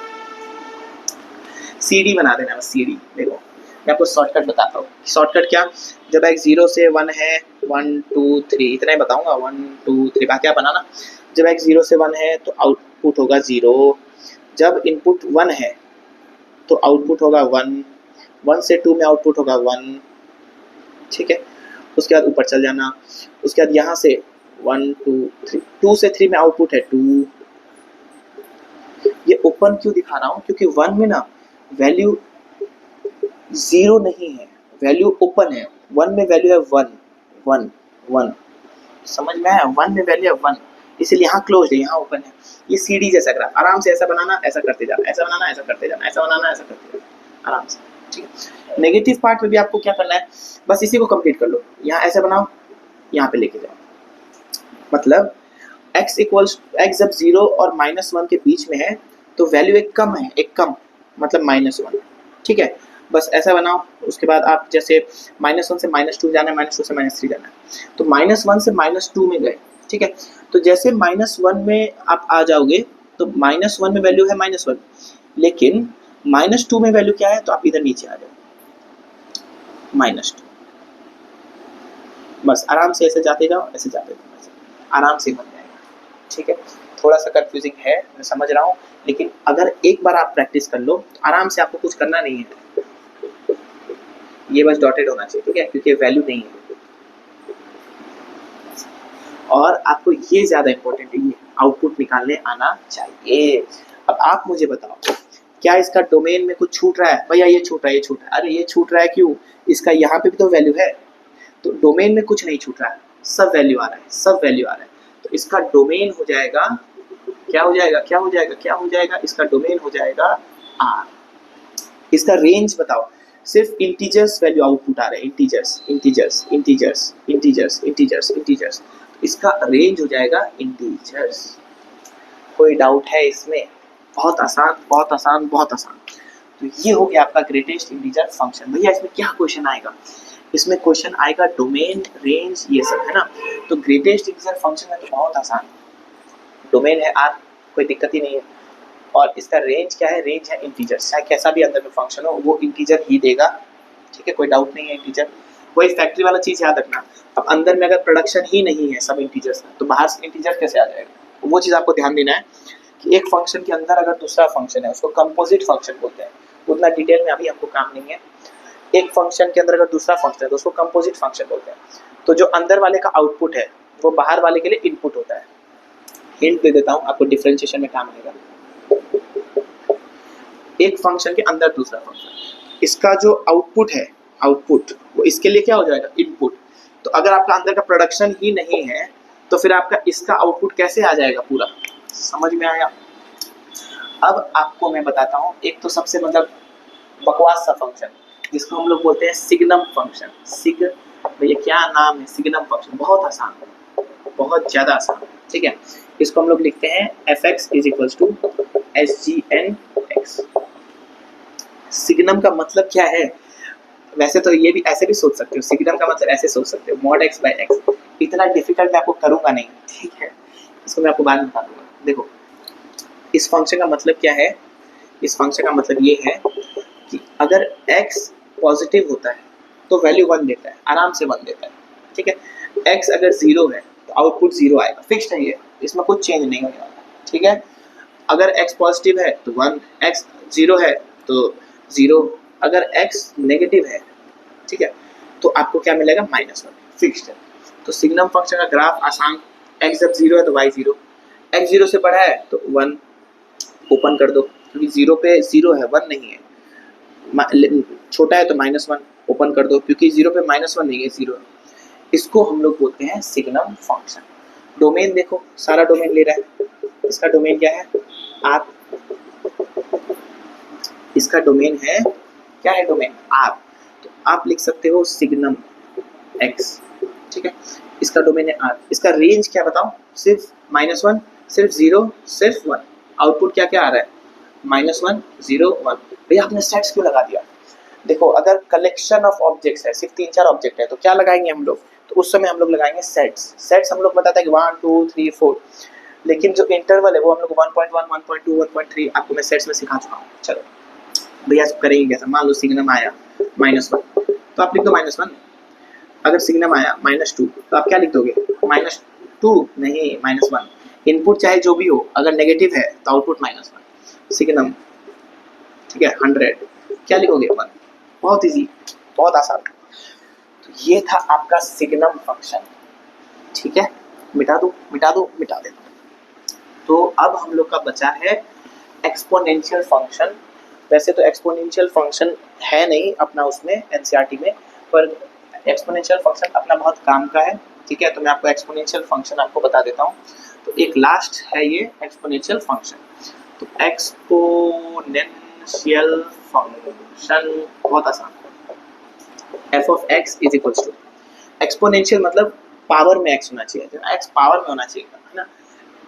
सीडी बना देना, बस सीडी। देखो मैं आपको शॉर्टकट बताता हूँ। शॉर्टकट क्या? जब x 0 से 1 है, 1 2 3, इतना ही बताऊंगा, 1 2 3, बाकी क्या बनाना। जब x 0 से 1 है तो आउटपुट होगा 0, जब इनपुट 1 है तो आउटपुट होगा 1, 1 से 2 में आउटपुट होगा 1। ठीक है, उसके बाद ऊपर चल जाना, उसके बाद यहाँ से 1 2 3, 2 से 3 में आउटपुट है 2। ये ओपन क्यों दिखा रहा हूँ? क्योंकि 1 में ना वैल्यू 0 नहीं है, वैल्यू ओपन है। 1 में वैल्यू है 1 1 1, समझ में आया? 1 में वैल्यू है 1, इसलिए यहाँ क्लोज है, यहाँ ओपन है। ये सीडी जैसा ग्राफ, आराम से ऐसा बनाना, ऐसा करते जाना, ऐसा बनाना, ऐसा करते जाना, ऐसा बनाना, ऐसा करते जाना, आराम से। ठीक है, नेगेटिव पार्ट में भी आपको क्या करना है, बस इसी को कंप्लीट कर लो। यहाँ ऐसे बनाओ, यहाँ पे लेके जाओ, मतलब x जब 0 और -1 के बीच में है तो वैल्यू एक कम है, एक कम मतलब -1। ठीक है, बस ऐसा बनाओ। उसके बाद आप जैसे -1 से -2 जाना है, -2 से -3 जाना है, तो -1 से -2 में गए। ठीक है, तो जैसे -1 में आप आ जाओगे तो -1 में वैल्यू है -1, लेकिन -2 में वैल्यू क्या है? तो आप इधर नीचे आ जाओ, -2। बस आराम से ऐसे जाते जाओ, ऐसे जाते जाओ, आराम से बन जाएगा। ठीक है, थोड़ा सा कंफ्यूजिंग है, मैं समझ रहा हूँ, लेकिन अगर एक बार आप प्रैक्टिस कर लो तो आराम से, आपको कुछ करना नहीं है, ये बस डॉटेड होना चाहिए। ठीक है, क्योंकि वैल्यू नहीं है, और आपको ये ज़्यादा इंपॉर्टेंट है, ये आउटपुट निकालने आना चाहिए। अब आप मुझे बताओ, क्या इसका डोमेन में कुछ छूट रहा है? भैया ये छूट रहा है, ये छूट रहा है। अरे ये छूट रहा है क्यों? इसका यहाँ पे भी तो वैल्यू है, तो डोमेन में कुछ नहीं छूट रहा है, सब वैल्यू आ रहा है, सब वैल्यू आ रहा है। तो इसका डोमेन हो जाएगा, क्या हो जाएगा, क्या हो जाएगा, क्या हो जाएगा? इसका डोमेन हो जाएगा आर। इसका रेंज बताओ, सिर्फ इंटीजर्स वैल्यू आउटपुट आ रहे हैं, integers integers integers integers integers integers. इसका रेंज हो जाएगा इंटीजर्स। कोई डाउट है इसमें? बहुत आसान, बहुत आसान, बहुत आसान। तो ये हो गया आपका ग्रेटेस्ट इंटीजर फंक्शन। भैया इसमें क्या क्वेश्चन आएगा? इसमें क्वेश्चन आएगा डोमेन, रेंज, ये सब है ना। तो ग्रेटेस्ट इंटीजर फंक्शन है तो बहुत आसान, डोमेन है आर, कोई दिक्कत ही नहीं है। और इसका रेंज क्या है? रेंज है इंटीजर, चाहे कैसा भी अंदर में फंक्शन हो वो इंटीजर ही देगा, ठीक है, कोई डाउट नहीं है इंटीजर। वही फैक्ट्री वाला चीज़ याद रखना, अब अंदर में अगर प्रोडक्शन ही नहीं है सब इंटीजर्स का, तो बाहर से इंटीजर कैसे आ जाएगा? वो चीज़ आपको ध्यान देना है कि एक फंक्शन के अंदर अगर दूसरा फंक्शन है उसको कंपोजिट फंक्शन बोलते हैं। उतना डिटेल में अभी हमको काम नहीं है। एक फंक्शन के अंदर अगर दूसरा फंक्शन है तो उसको कंपोजिट फंक्शन बोलते हैं। तो जो अंदर वाले का आउटपुट है वो बाहर वाले के लिए इनपुट होता है। हिंट दे देता हूँ आपको, डिफरेंशिएशन में काम आएगा। एक फंक्शन के अंदर दूसरा फंक्शन, इसका जो आउटपुट है, आउटपुट वो इसके लिए क्या हो जाएगा? इनपुट। तो अगर आपका अंदर का प्रोडक्शन ही नहीं है तो फिर आपका इसका आउटपुट कैसे आ जाएगा पूरा? समझ में आया? अब आपको मैं बताता हूँ, एक तो सबसे मतलब बकवास सा फंक्शन जिसको हम लोग बोलते हैं सिग्नम फंक्शन। सिग, भैया क्या नाम है? Signum function. बहुत आसान, बहुत ज़्यादा आसान, ठीक है। इसको हम लोग लिखते हैं fx is equals to SGN(x). Signum का मतलब क्या है? वैसे तो ये भी ऐसे भी सोच सकते हो, सिग्नम का मतलब ऐसे सोच सकते हो, mod x by x। इतना डिफिकल्ट मैं आपको करूँगा नहीं, ठीक है, इसको मैं आपको बाद में बता दूंगा। देखो इस फंक्शन का मतलब क्या है? इस फंक्शन का मतलब ये है कि अगर x पॉजिटिव होता है तो वैल्यू 1 देता है, आराम से 1 देता है, ठीक है। x अगर 0 है तो आउटपुट 0 आएगा, फिक्स्ड है ये, इसमें कुछ चेंज नहीं होने वाला, ठीक है। अगर x पॉजिटिव है तो 1, x 0 है तो 0, अगर x नेगेटिव है, ठीक है, तो आपको क्या मिलेगा? -1, फिक्स्ड है। तो सिग्नम फंक्शन का ग्राफ आसान, x जब 0 है तो y 0, x 0 से बड़ा है तो 1 ओपन कर दो, क्योंकि 0 पे 0 है, 1 नहीं है। छोटा है तो -1 ओपन कर दो, क्योंकि 0 पे -1 नहीं है, 0 है। इसको हम लोग बोलते हैं सिग्नम फंक्शन। डोमेन देखो, सारा डोमेन ले रहा है, इसका डोमेन क्या है? आर। इसका डोमेन है, क्या है डोमेन? आर। तो आप लिख सकते हो सिग्नम x, ठीक है। इसका डोमेन है आर। इसका रेंज क्या बताओ? सिर्फ -1, सिर्फ 0, सिर्फ 1। आउटपुट क्या क्या आ रहा है? -1, 0, 1। भैया आपने सेट्स क्यों लगा दिया? देखो अगर कलेक्शन ऑफ ऑब्जेक्ट्स है, सिर्फ 3-4 ऑब्जेक्ट है, तो क्या लगाएंगे हम लोग? तो उस समय हम लोग लगाएंगे सेट्स। सेट्स हम लोग बताते हैं कि 1 2 3 4, लेकिन जो इंटरवल है वो हम लोग 1.1 1.2 1.3 आपको मैं सेट्स में सिखा चुका हूँ। चलो भैया करेंगे कैसा? मान लो सिग्नम आया -1, तो आप लिख दो -1। अगर सिग्नम आया -2 तो आप क्या लिख दोगे? -2 नहीं, -1। इनपुट चाहे जो भी हो, अगर नेगेटिव है तो आउटपुट -1। सिग्नम, ठीक है, 100, क्या लिखोगे? 1। बहुत इजी, बहुत आसान। तो ये था आपका सिग्नम फंक्शन, ठीक है। मिटा दो, मिटा दो, मिटा देना। तो अब हम लोग का बचा है एक्सपोनेंशियल फंक्शन। वैसे तो एक्सपोनेंशियल फंक्शन है नहीं अपना उसमें एनसीईआरटी में, पर एक्सपोनेंशियल फंक्शन अपना बहुत काम का है, ठीक है। तो मैं आपको एक्सपोनेंशियल फंक्शन आपको बता देता हूँ। तो एक लास्ट है ये एक्सपोनेंशियल फंक्शन। तो एक्सपोनेंशियल फंक्शन बहुत आसान, f of x is equals to, exponential मतलब पावर में x होना चाहिए, x पावर में होना चाहिए, है ना।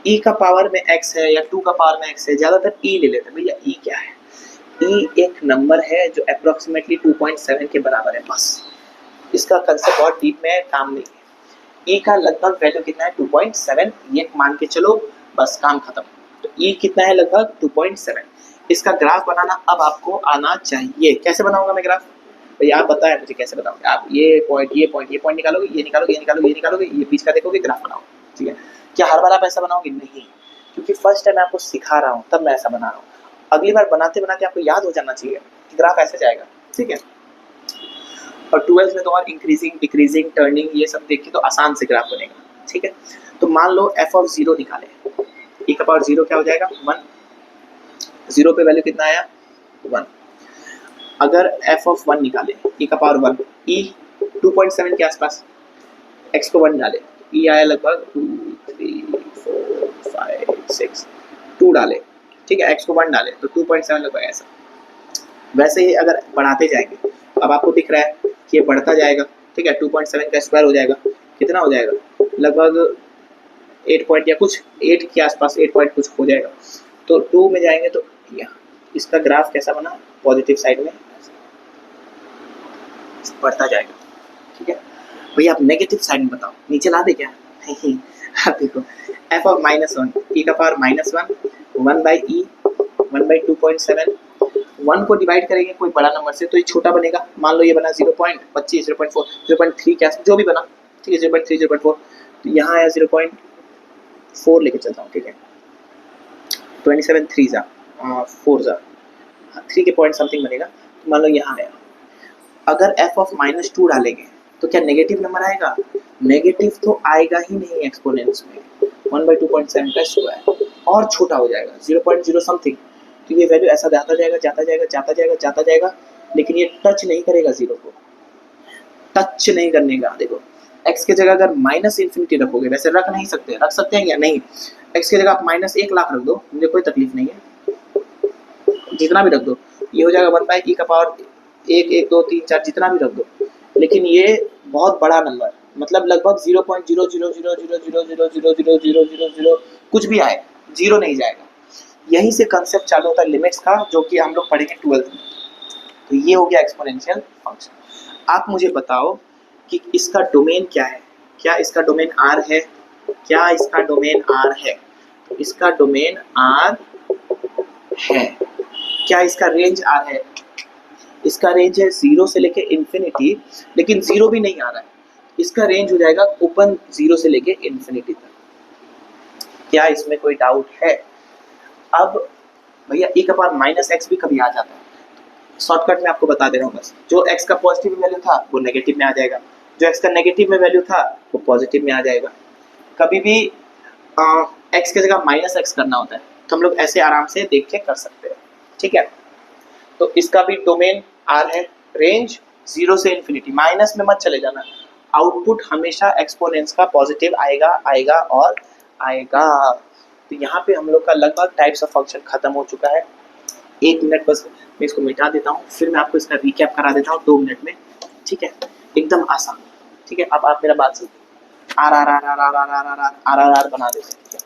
e का पावर में x है या 2 का पावर में x है, ज़्यादातर e ले लेते हैं। भैया e क्या है? e एक नंबर है जो अप्रोक्सीमेटली 2.7 के बराबर है, बस। इसका कंसेप्ट बहुत डीप में काम नहीं है। e का लगभग वैल्यू कितना है? 2.7, ये मान के चलो, बस काम खत्म। तो e कितना है? लगभग 2.7। इसका ग्राफ बनाना अब आपको आना चाहिए। कैसे बनाऊंगा मैं ग्राफ? भैया आप बताएं मुझे कैसे बताओगे? आप ये पॉइंट निकालोगे, ये निकालोगे, ये निकालोगे, ये निकालोगे, ये बीच का देखोगे, ग्राफ बनाओ, ठीक है। क्या हर बार आप ऐसा बनाओगे? नहीं, क्योंकि फर्स्ट टाइम मैं आपको सिखा रहा हूँ तब मैं ऐसा बना रहा हूँ। अगली बार बनाते बनाते आपको याद हो जाना चाहिए कि ग्राफ ऐसे जाएगा, ठीक है। और 12th में तो और इंक्रीजिंग, डिक्रीजिंग, टर्निंग ये सब देख के तो आसान से ग्राफ बनेगा, ठीक है। तो मान लो एफ ऑफ 0 निकाले, ई का पावर 0 क्या हो जाएगा 1, 0 पे वैल्यू कितना आया 1। अगर एफ ऑफ 1 निकाले ई का पावर 1, ई 2.7 के आसपास, एक्स को 1 डाले, ई आया लगभग 2 3 4 5 6, 2 डाले, ठीक है, एक्स को 1 डाले तो 2.7 लगभग ऐसा। वैसे ही अगर बढ़ाते जाएंगे, अब आपको दिख रहा है कि ये बढ़ता जाएगा, ठीक है, 2.7 का स्क्वायर हो जाएगा, कितना हो जाएगा लगभग 8 पॉइंट या कुछ 8 के आसपास, 8 पॉइंट कुछ हो जाएगा। तो 2 में जाएंगे तो यहाँ इसका ग्राफ कैसा बना, पॉजिटिव साइड में बढ़ता जाएगा, ठीक है। भैया आप नेगेटिव साइड में बताओ, नीचे ला दे क्या? नहीं, आप देखो एफ ऑफ -1 ई का पावर -1 1 बाई ई 1 बाई 2.7, 1 को डिवाइड करेंगे कोई बड़ा नंबर से तो ये छोटा बनेगा। मान लो ये बना 0.25 0.4 0.3 क्या जो भी बना, ठीक है, 0.3 0.4, तो यहाँ आया 0.4 लेके चलता हूँ, ठीक है, 27 3 जा 4 जा 3 के पॉइंट समथिंग बनेगा। तो मान लो यहाँ आया, अगर f ऑफ -2 डालेंगे तो क्या नेगेटिव नंबर आएगा? नेगेटिव तो आएगा ही नहीं एक्सपोनेंट्स में, 1/2.7 का स्क्वायर और छोटा हो जाएगा 0.0 समथिंग। तो ये वैल्यू ऐसा जाता जाएगा जाता जाएगा जाता जाएगा जाता जाएगा, लेकिन ये टच नहीं करेगा, 0 को टच नहीं करने का। देखो x की जगह अगर -∞ रखोगे, वैसे रख नहीं सकते, रख सकते हैं क्या? नहीं, x की जगह आप -1 लाख रख दो, मुझे कोई तकलीफ नहीं है, जितना भी रख दो, ये हो जाएगा 1 बाई ई का पावर 1 1 2 3 4 जितना भी रख दो। लेकिन ये बहुत बड़ा नंबर, मतलब लगभग 0.00000000000 कुछ भी आए, 0 नहीं जाएगा। यहीं से कंसेप्ट चालू होता है लिमिट्स का, जो कि हम लोग पढ़ेंगे 12th में। तो ये हो गया एक्सपोनेंशियल फंक्शन। आप मुझे बताओ कि इसका डोमेन क्या है? क्या इसका डोमेन R है? क्या इसका डोमेन R है? तो इसका डोमेन R है। क्या इसका रेंज R है? इसका रेंज है 0 से लेके इन्फिनिटी, लेकिन 0 भी नहीं आ रहा है, इसका रेंज हो जाएगा ओपन 0 से लेके इन्फिनिटी तक। क्या इसमें कोई डाउट है? अब भैया e का पावर -x भी कभी आ जाता है, शॉर्टकट में आपको बता दे रहा हूँ बस। जो x का पॉजिटिव वैल्यू था वो नेगेटिव में आ जाएगा, जो x का नेगेटिव में वैल्यू था वो पॉजिटिव में आ जाएगा। कभी भी x की जगह -x करना होता है तो हम लोग ऐसे आराम से देख के कर सकते हैं, ठीक है। तो इसका भी डोमेन R है, रेंज 0 से इन्फिनिटी, माइनस में मत चले जाना, आउटपुट हमेशा एक्सपोनेंट्स का पॉजिटिव आएगा आएगा और आएगा। तो यहाँ पे हम लोग का लगभग टाइप्स ऑफ फंक्शन खत्म हो चुका है। 1 मिनट बस मैं इसको मिटा देता हूँ, फिर मैं आपको इसका रिकैप करा देता हूँ 2 मिनट में, ठीक है, एकदम आसान, ठीक है। अब आप मेरा बात सुनो, R R R R R R R R R R R बना देते, ठीक है।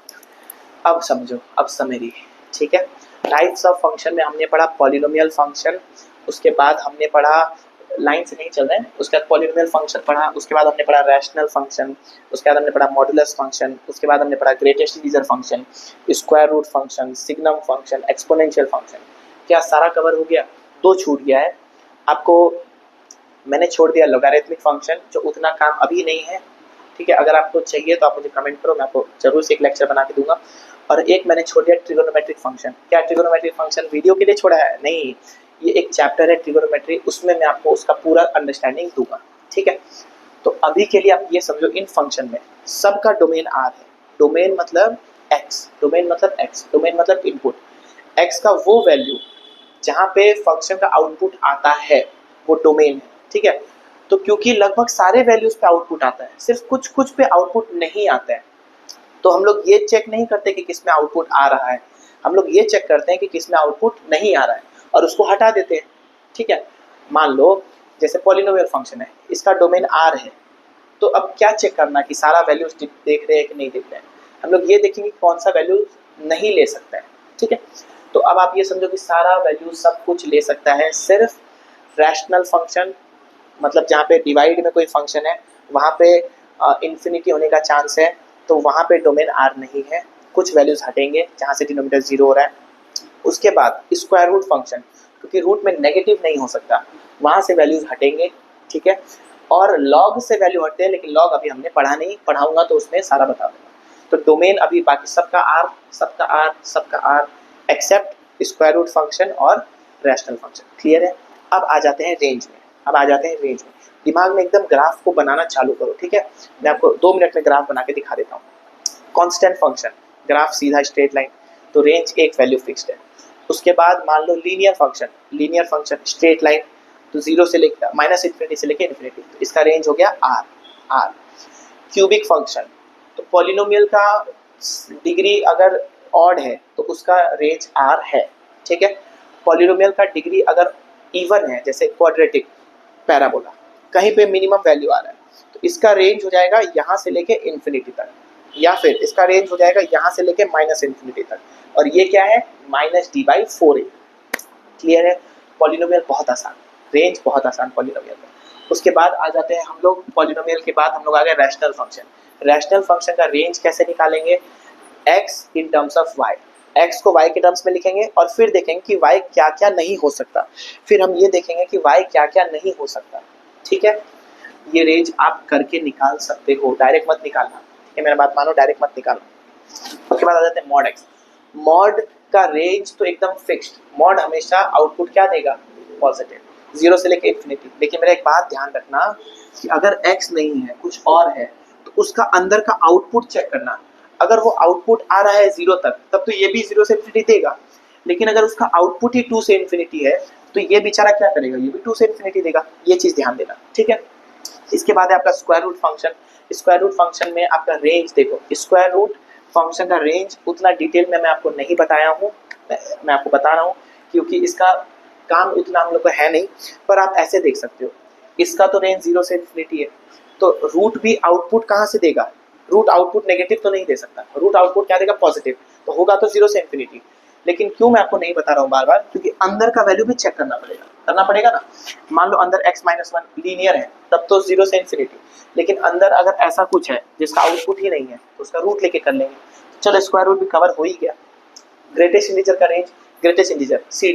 अब समझो, अब समझिए, ठीक है। टाइप्स ऑफ फंक्शन में हमने पढ़ा पॉलिनोमियल फंक्शन, उसके बाद हमने पढ़ा, लाइन से नहीं चल रहे हैं, उसके बाद पॉलिनोमियल फंक्शन पढ़ा, उसके बाद हमने पढ़ा रैशनल फंक्शन, उसके बाद हमने पढ़ा मॉडुलस फंक्शन, उसके बाद हमने पढ़ा greatest division function, square root function, signum function, exponential function. क्या सारा कवर हो गया? 2 छूट गया है आपको, मैंने छोड़ दिया लॉगरिथमिक फंक्शन, जो उतना काम अभी नहीं है, ठीक है। अगर आपको चाहिए तो आप मुझे कमेंट करो, मैं आपको जरूर से एक लेक्चर बना के दूंगा। और एक मैंने छोड़ दिया ट्रिगोनोमेट्रिक फंक्शन। क्या ट्रिगोनोमेट्रिक फंक्शन वीडियो के लिए छोड़ा है? नहीं, ये एक चैप्टर है ट्रिगोनोमेट्री, उसमें मैं आपको उसका पूरा अंडरस्टैंडिंग दूंगा, ठीक है। तो अभी के लिए आप ये समझो, इन फंक्शन में सबका डोमेन R है। डोमेन मतलब x, डोमेन मतलब x, डोमेन मतलब इनपुट। x का वो वैल्यू जहाँ पे फंक्शन का आउटपुट आता है वो डोमेन है, ठीक है। तो क्योंकि लगभग सारे वैल्यूज पे आउटपुट आता है, सिर्फ कुछ कुछ पे आउटपुट नहीं आता है, तो हम लोग ये चेक नहीं करते कि किस में आउटपुट आ रहा है, हम लोग ये चेक करते हैं कि किस में आउटपुट नहीं आ रहा है और उसको हटा देते हैं, ठीक है। मान लो जैसे पॉलिनोमियल फंक्शन है, इसका डोमेन R है, तो अब क्या चेक करना कि सारा वैल्यूज देख रहे हैं कि नहीं देख रहे हैं। हम लोग ये देखेंगे कौन सा वैल्यू नहीं ले सकता है, ठीक है। तो अब आप ये समझो कि सारा वैल्यू सब कुछ ले सकता है, सिर्फ रैशनल फंक्शन, मतलब जहाँ पे डिवाइड में कोई फंक्शन है वहाँ पे इन्फिनिटी होने का चांस है, तो वहाँ पे डोमेन R नहीं है, कुछ वैल्यूज हटेंगे जहाँ से डिनोमिनेटर 0 हो रहा है। उसके बाद स्क्वायर रूट फंक्शन, क्योंकि रूट में नेगेटिव नहीं हो सकता, वहाँ से वैल्यूज हटेंगे, ठीक है। और लॉग से वैल्यू हटते हैं, लेकिन लॉग अभी हमने पढ़ा नहीं, पढ़ाऊंगा तो उसमें सारा बता दूंगा। तो डोमेन अभी बाकी सबका R, सबका R, सबका R except square root function और रैशनल फंक्शन, क्लियर है। अब आ जाते हैं रेंज में। अब आ जाते हैं रेंज में। दिमाग में एकदम ग्राफ को बनाना चालू करो, ठीक है। मैं आपको 2 मिनट में ग्राफ बना के दिखा देता हूँ। कांस्टेंट फंक्शन, ग्राफ सीधा स्ट्रेट लाइन, तो रेंज एक वैल्यू फिक्स्ड है। उसके बाद मान लो लीनियर फंक्शन स्ट्रेट लाइन, तो जीरो से लेकर माइनस इन्फिनिटी से लेकर इन्फिनिटी, तो इसका रेंज हो गया आर। क्यूबिक फंक्शन, तो पॉलिनोमियल का डिग्री अगर ऑड है तो उसका रेंज आर है, ठीक है। पॉलिनोमियल का डिग्री अगर इवन है, जैसे क्वाड्रेटिक पैराबोला, कहीं पे मिनिमम वैल्यू आ रहा है, तो इसका रेंज हो जाएगा यहाँ से लेके इन्फिनिटी तक, या फिर इसका रेंज हो जाएगा यहाँ से लेके माइनस इन्फिनिटी तक, और ये क्या है -d/4a। क्लियर है। पॉलिनोमियल बहुत आसान, रेंज बहुत आसान पॉलिनोमियल में। उसके बाद आ जाते हैं हम लोग, पॉलिनोमियल के बाद हम लोग आ गए रैशनल फंक्शन। रैशनल फंक्शन का रेंज कैसे निकालेंगे, x in terms of y, x को y के टर्म्स में लिखेंगे और फिर देखेंगे कि y क्या क्या नहीं हो सकता, फिर हम ये देखेंगे कि y क्या क्या नहीं हो सकता, ठीक है। ये रेंज आप करके निकाल सकते हो, डायरेक्ट मत निकालना, ये मेरा बात मानो, डायरेक्ट मत निकालना। उसके बाद आ जाते हैं मॉड x। मॉड का रेंज तो एकदम फिक्स्ड, मॉड हमेशा आउटपुट क्या देगा, पॉजिटिव, 0 से लेकर इन्फिनिटी। लेकिन मेरा एक बात ध्यान रखना कि अगर x नहीं है कुछ और है, तो उसका अंदर का आउटपुट चेक करना। अगर वो आउटपुट आ रहा है 0 तक, तब तो ये भी 0 से इन्फिनिटी देगा। लेकिन अगर उसका आउटपुट ही 2 से इन्फिनिटी है, तो ये बेचारा क्या करेगा, ये भी 2 से इन्फिनिटी देगा। ये चीज ध्यान देना, ठीक है। इसके बाद है आपका square root function. Square root function में आपका रेंज देखो, स्क्वायर रूट फंक्शन का रेंज उतना डिटेल में मैं आपको नहीं बताया हूँ, मैं आपको बता रहा हूँ क्योंकि इसका काम उतना हम लोग को है नहीं, पर आप ऐसे देख सकते हो, इसका तो रेंज 0 से इन्फिनिटी है, तो रूट भी आउटपुट कहाँ से देगा, रूट आउटपुट नेगेटिव तो नहीं दे सकता, रूट आउटपुट क्या देगा, पॉजिटिव, तो होगा तो 0 से इन्फिनिटी। लेकिन क्यों मैं आपको नहीं बता रहा हूँ बार बार, क्योंकि अंदर का वैल्यू भी चेक करना पड़ेगा ना। मान लो अंदर x-1 लीनियर है, तब तो 0 से इन्फिनिटी, लेकिन अंदर अगर ऐसा कुछ है जिसका आउटपुट ही नहीं है, तो उसका रूट लेके कर लेंगे। चलो स्क्वायर रूट भी कवर हो ही गया। ग्रेटेस्ट इंटीजर का range, greatest integer C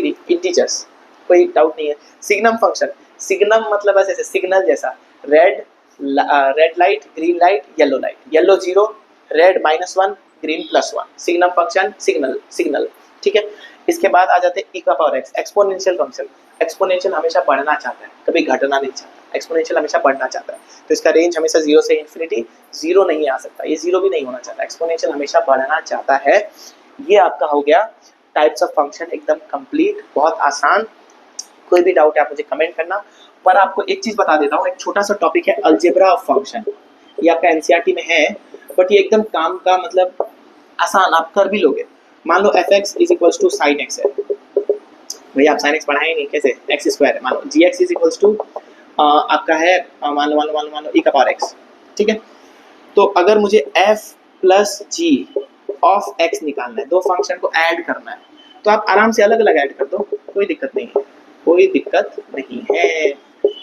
D integers, कोई डाउट नहीं है। सिग्नम फंक्शन, सिग्नम मतलब ऐसे सिग्नल जैसा, red light, green light, yellow light, yellow 0, red -1, green +1, signum function signal, ठीक है। इसके बाद आ जाते हैं e⁻x, एक्सपोनेंशियल फंक्शन। एक्सपोनेंशियल हमेशा बढ़ना चाहता है, कभी घटना नहीं चाहता, एक्सपोनेंशियल हमेशा बढ़ना चाहता है, तो इसका रेंज हमेशा 0 से इन्फिनिटी, 0 नहीं आ सकता, ये 0 भी नहीं होना चाहता, एक्सपोनेंशियल हमेशा बढ़ना चाहता है। ये आपका हो गया टाइप्स ऑफ फंक्शन, एकदम कंप्लीट, बहुत आसान। कोई भी डाउट है आप मुझे कमेंट करना। पर आपको एक चीज बता देता हूँ, एक छोटा सा टॉपिक है अलजेब्रा ऑफ फंक्शन, ये आपका एनसीईआरटी में है, बट ये एकदम काम का, मतलब आसान, आप कर भी लोगे। मान लो fx = sin x है, भैया आप sin x पढ़ाए नहीं, कैसे x² है, मान लो gx आपका है, मान लो e⁻x, ठीक है। तो अगर मुझे f + g ऑफ x निकालना है, दो फंक्शन को ऐड करना है, तो आप आराम से अलग अलग ऐड कर दो, कोई दिक्कत नहीं है, कोई दिक्कत नहीं है।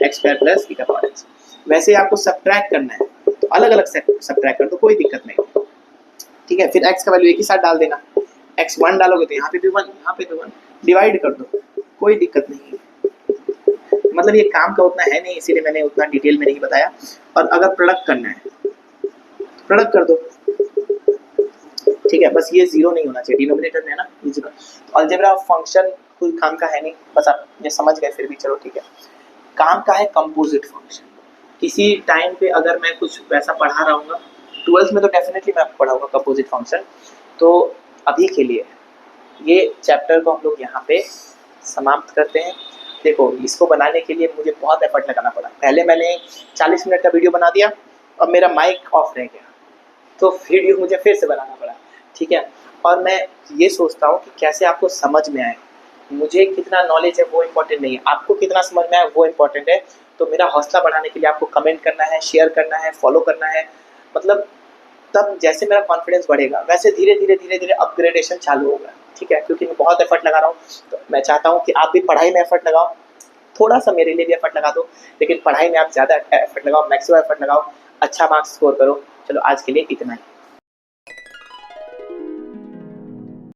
x² + e⁻x। वैसे आपको सब्ट्रैक्ट करना है, तो अलग अलग सब्ट्रैक्ट कर दो, कोई दिक्कत नहीं, ठीक है। फिर x का वैल्यू एक ही साथ डाल देना, x1 डालोगे तो यहाँ पे भी 1, यहाँ पे भी 1, डिवाइड कर दो, कोई दिक्कत नहीं है। मतलब ये काम का उतना है नहीं, इसीलिए मैंने उतना डिटेल में नहीं बताया। और अगर प्रोडक्ट करना है, प्रोडक्ट कर दो, ठीक है। बस ये 0 नहीं होना चाहिए, डिनोमिनेटर में है ना ये 0। तो अलजेब्रा ऑफ फंक्शन कोई काम का है नहीं, बस आप ये समझ गए, फिर भी चलो ठीक है। काम का है कंपोजिट फंक्शन। किसी टाइम पे अगर मैं कुछ वैसा पढ़ा रहा हूँ, 12th में तो डेफिनेटली मैं आपको पढ़ाऊंगा कंपोजिट फंक्शन। तो अभी के लिए ये चैप्टर को हम लोग यहाँ पे समाप्त करते हैं। देखो, इसको बनाने के लिए मुझे बहुत एफर्ट लगाना पड़ा। पहले मैंने 40 मिनट का वीडियो बना दिया, अब मेरा माइक ऑफ रह गया, तो वीडियो मुझे फिर से बनाना पड़ा, ठीक है। और मैं ये सोचता हूँ कि कैसे आपको समझ में आए। मुझे कितना नॉलेज है वो इम्पोर्टेंट नहीं है, आपको कितना समझ में आए वो इम्पोर्टेंट है। तो मेरा हौसला बढ़ाने के लिए आपको कमेंट करना है, शेयर करना है, फॉलो करना है, मतलब तब जैसे मेरा कॉन्फिडेंस बढ़ेगा वैसे धीरे धीरे अपग्रेडेशन चालू होगा, ठीक है। क्योंकि मैं बहुत एफर्ट लगा रहा हूँ, तो मैं चाहता हूँ कि आप भी पढ़ाई में एफर्ट लगाओ, थोड़ा सा मेरे लिए भी एफर्ट लगा दो, लेकिन पढ़ाई में आप ज़्यादा एफर्ट लगाओ, मैक्सिमम एफर्ट लगाओ, अच्छा मार्क्स स्कोर करो। चलो आज के लिए इतना ही।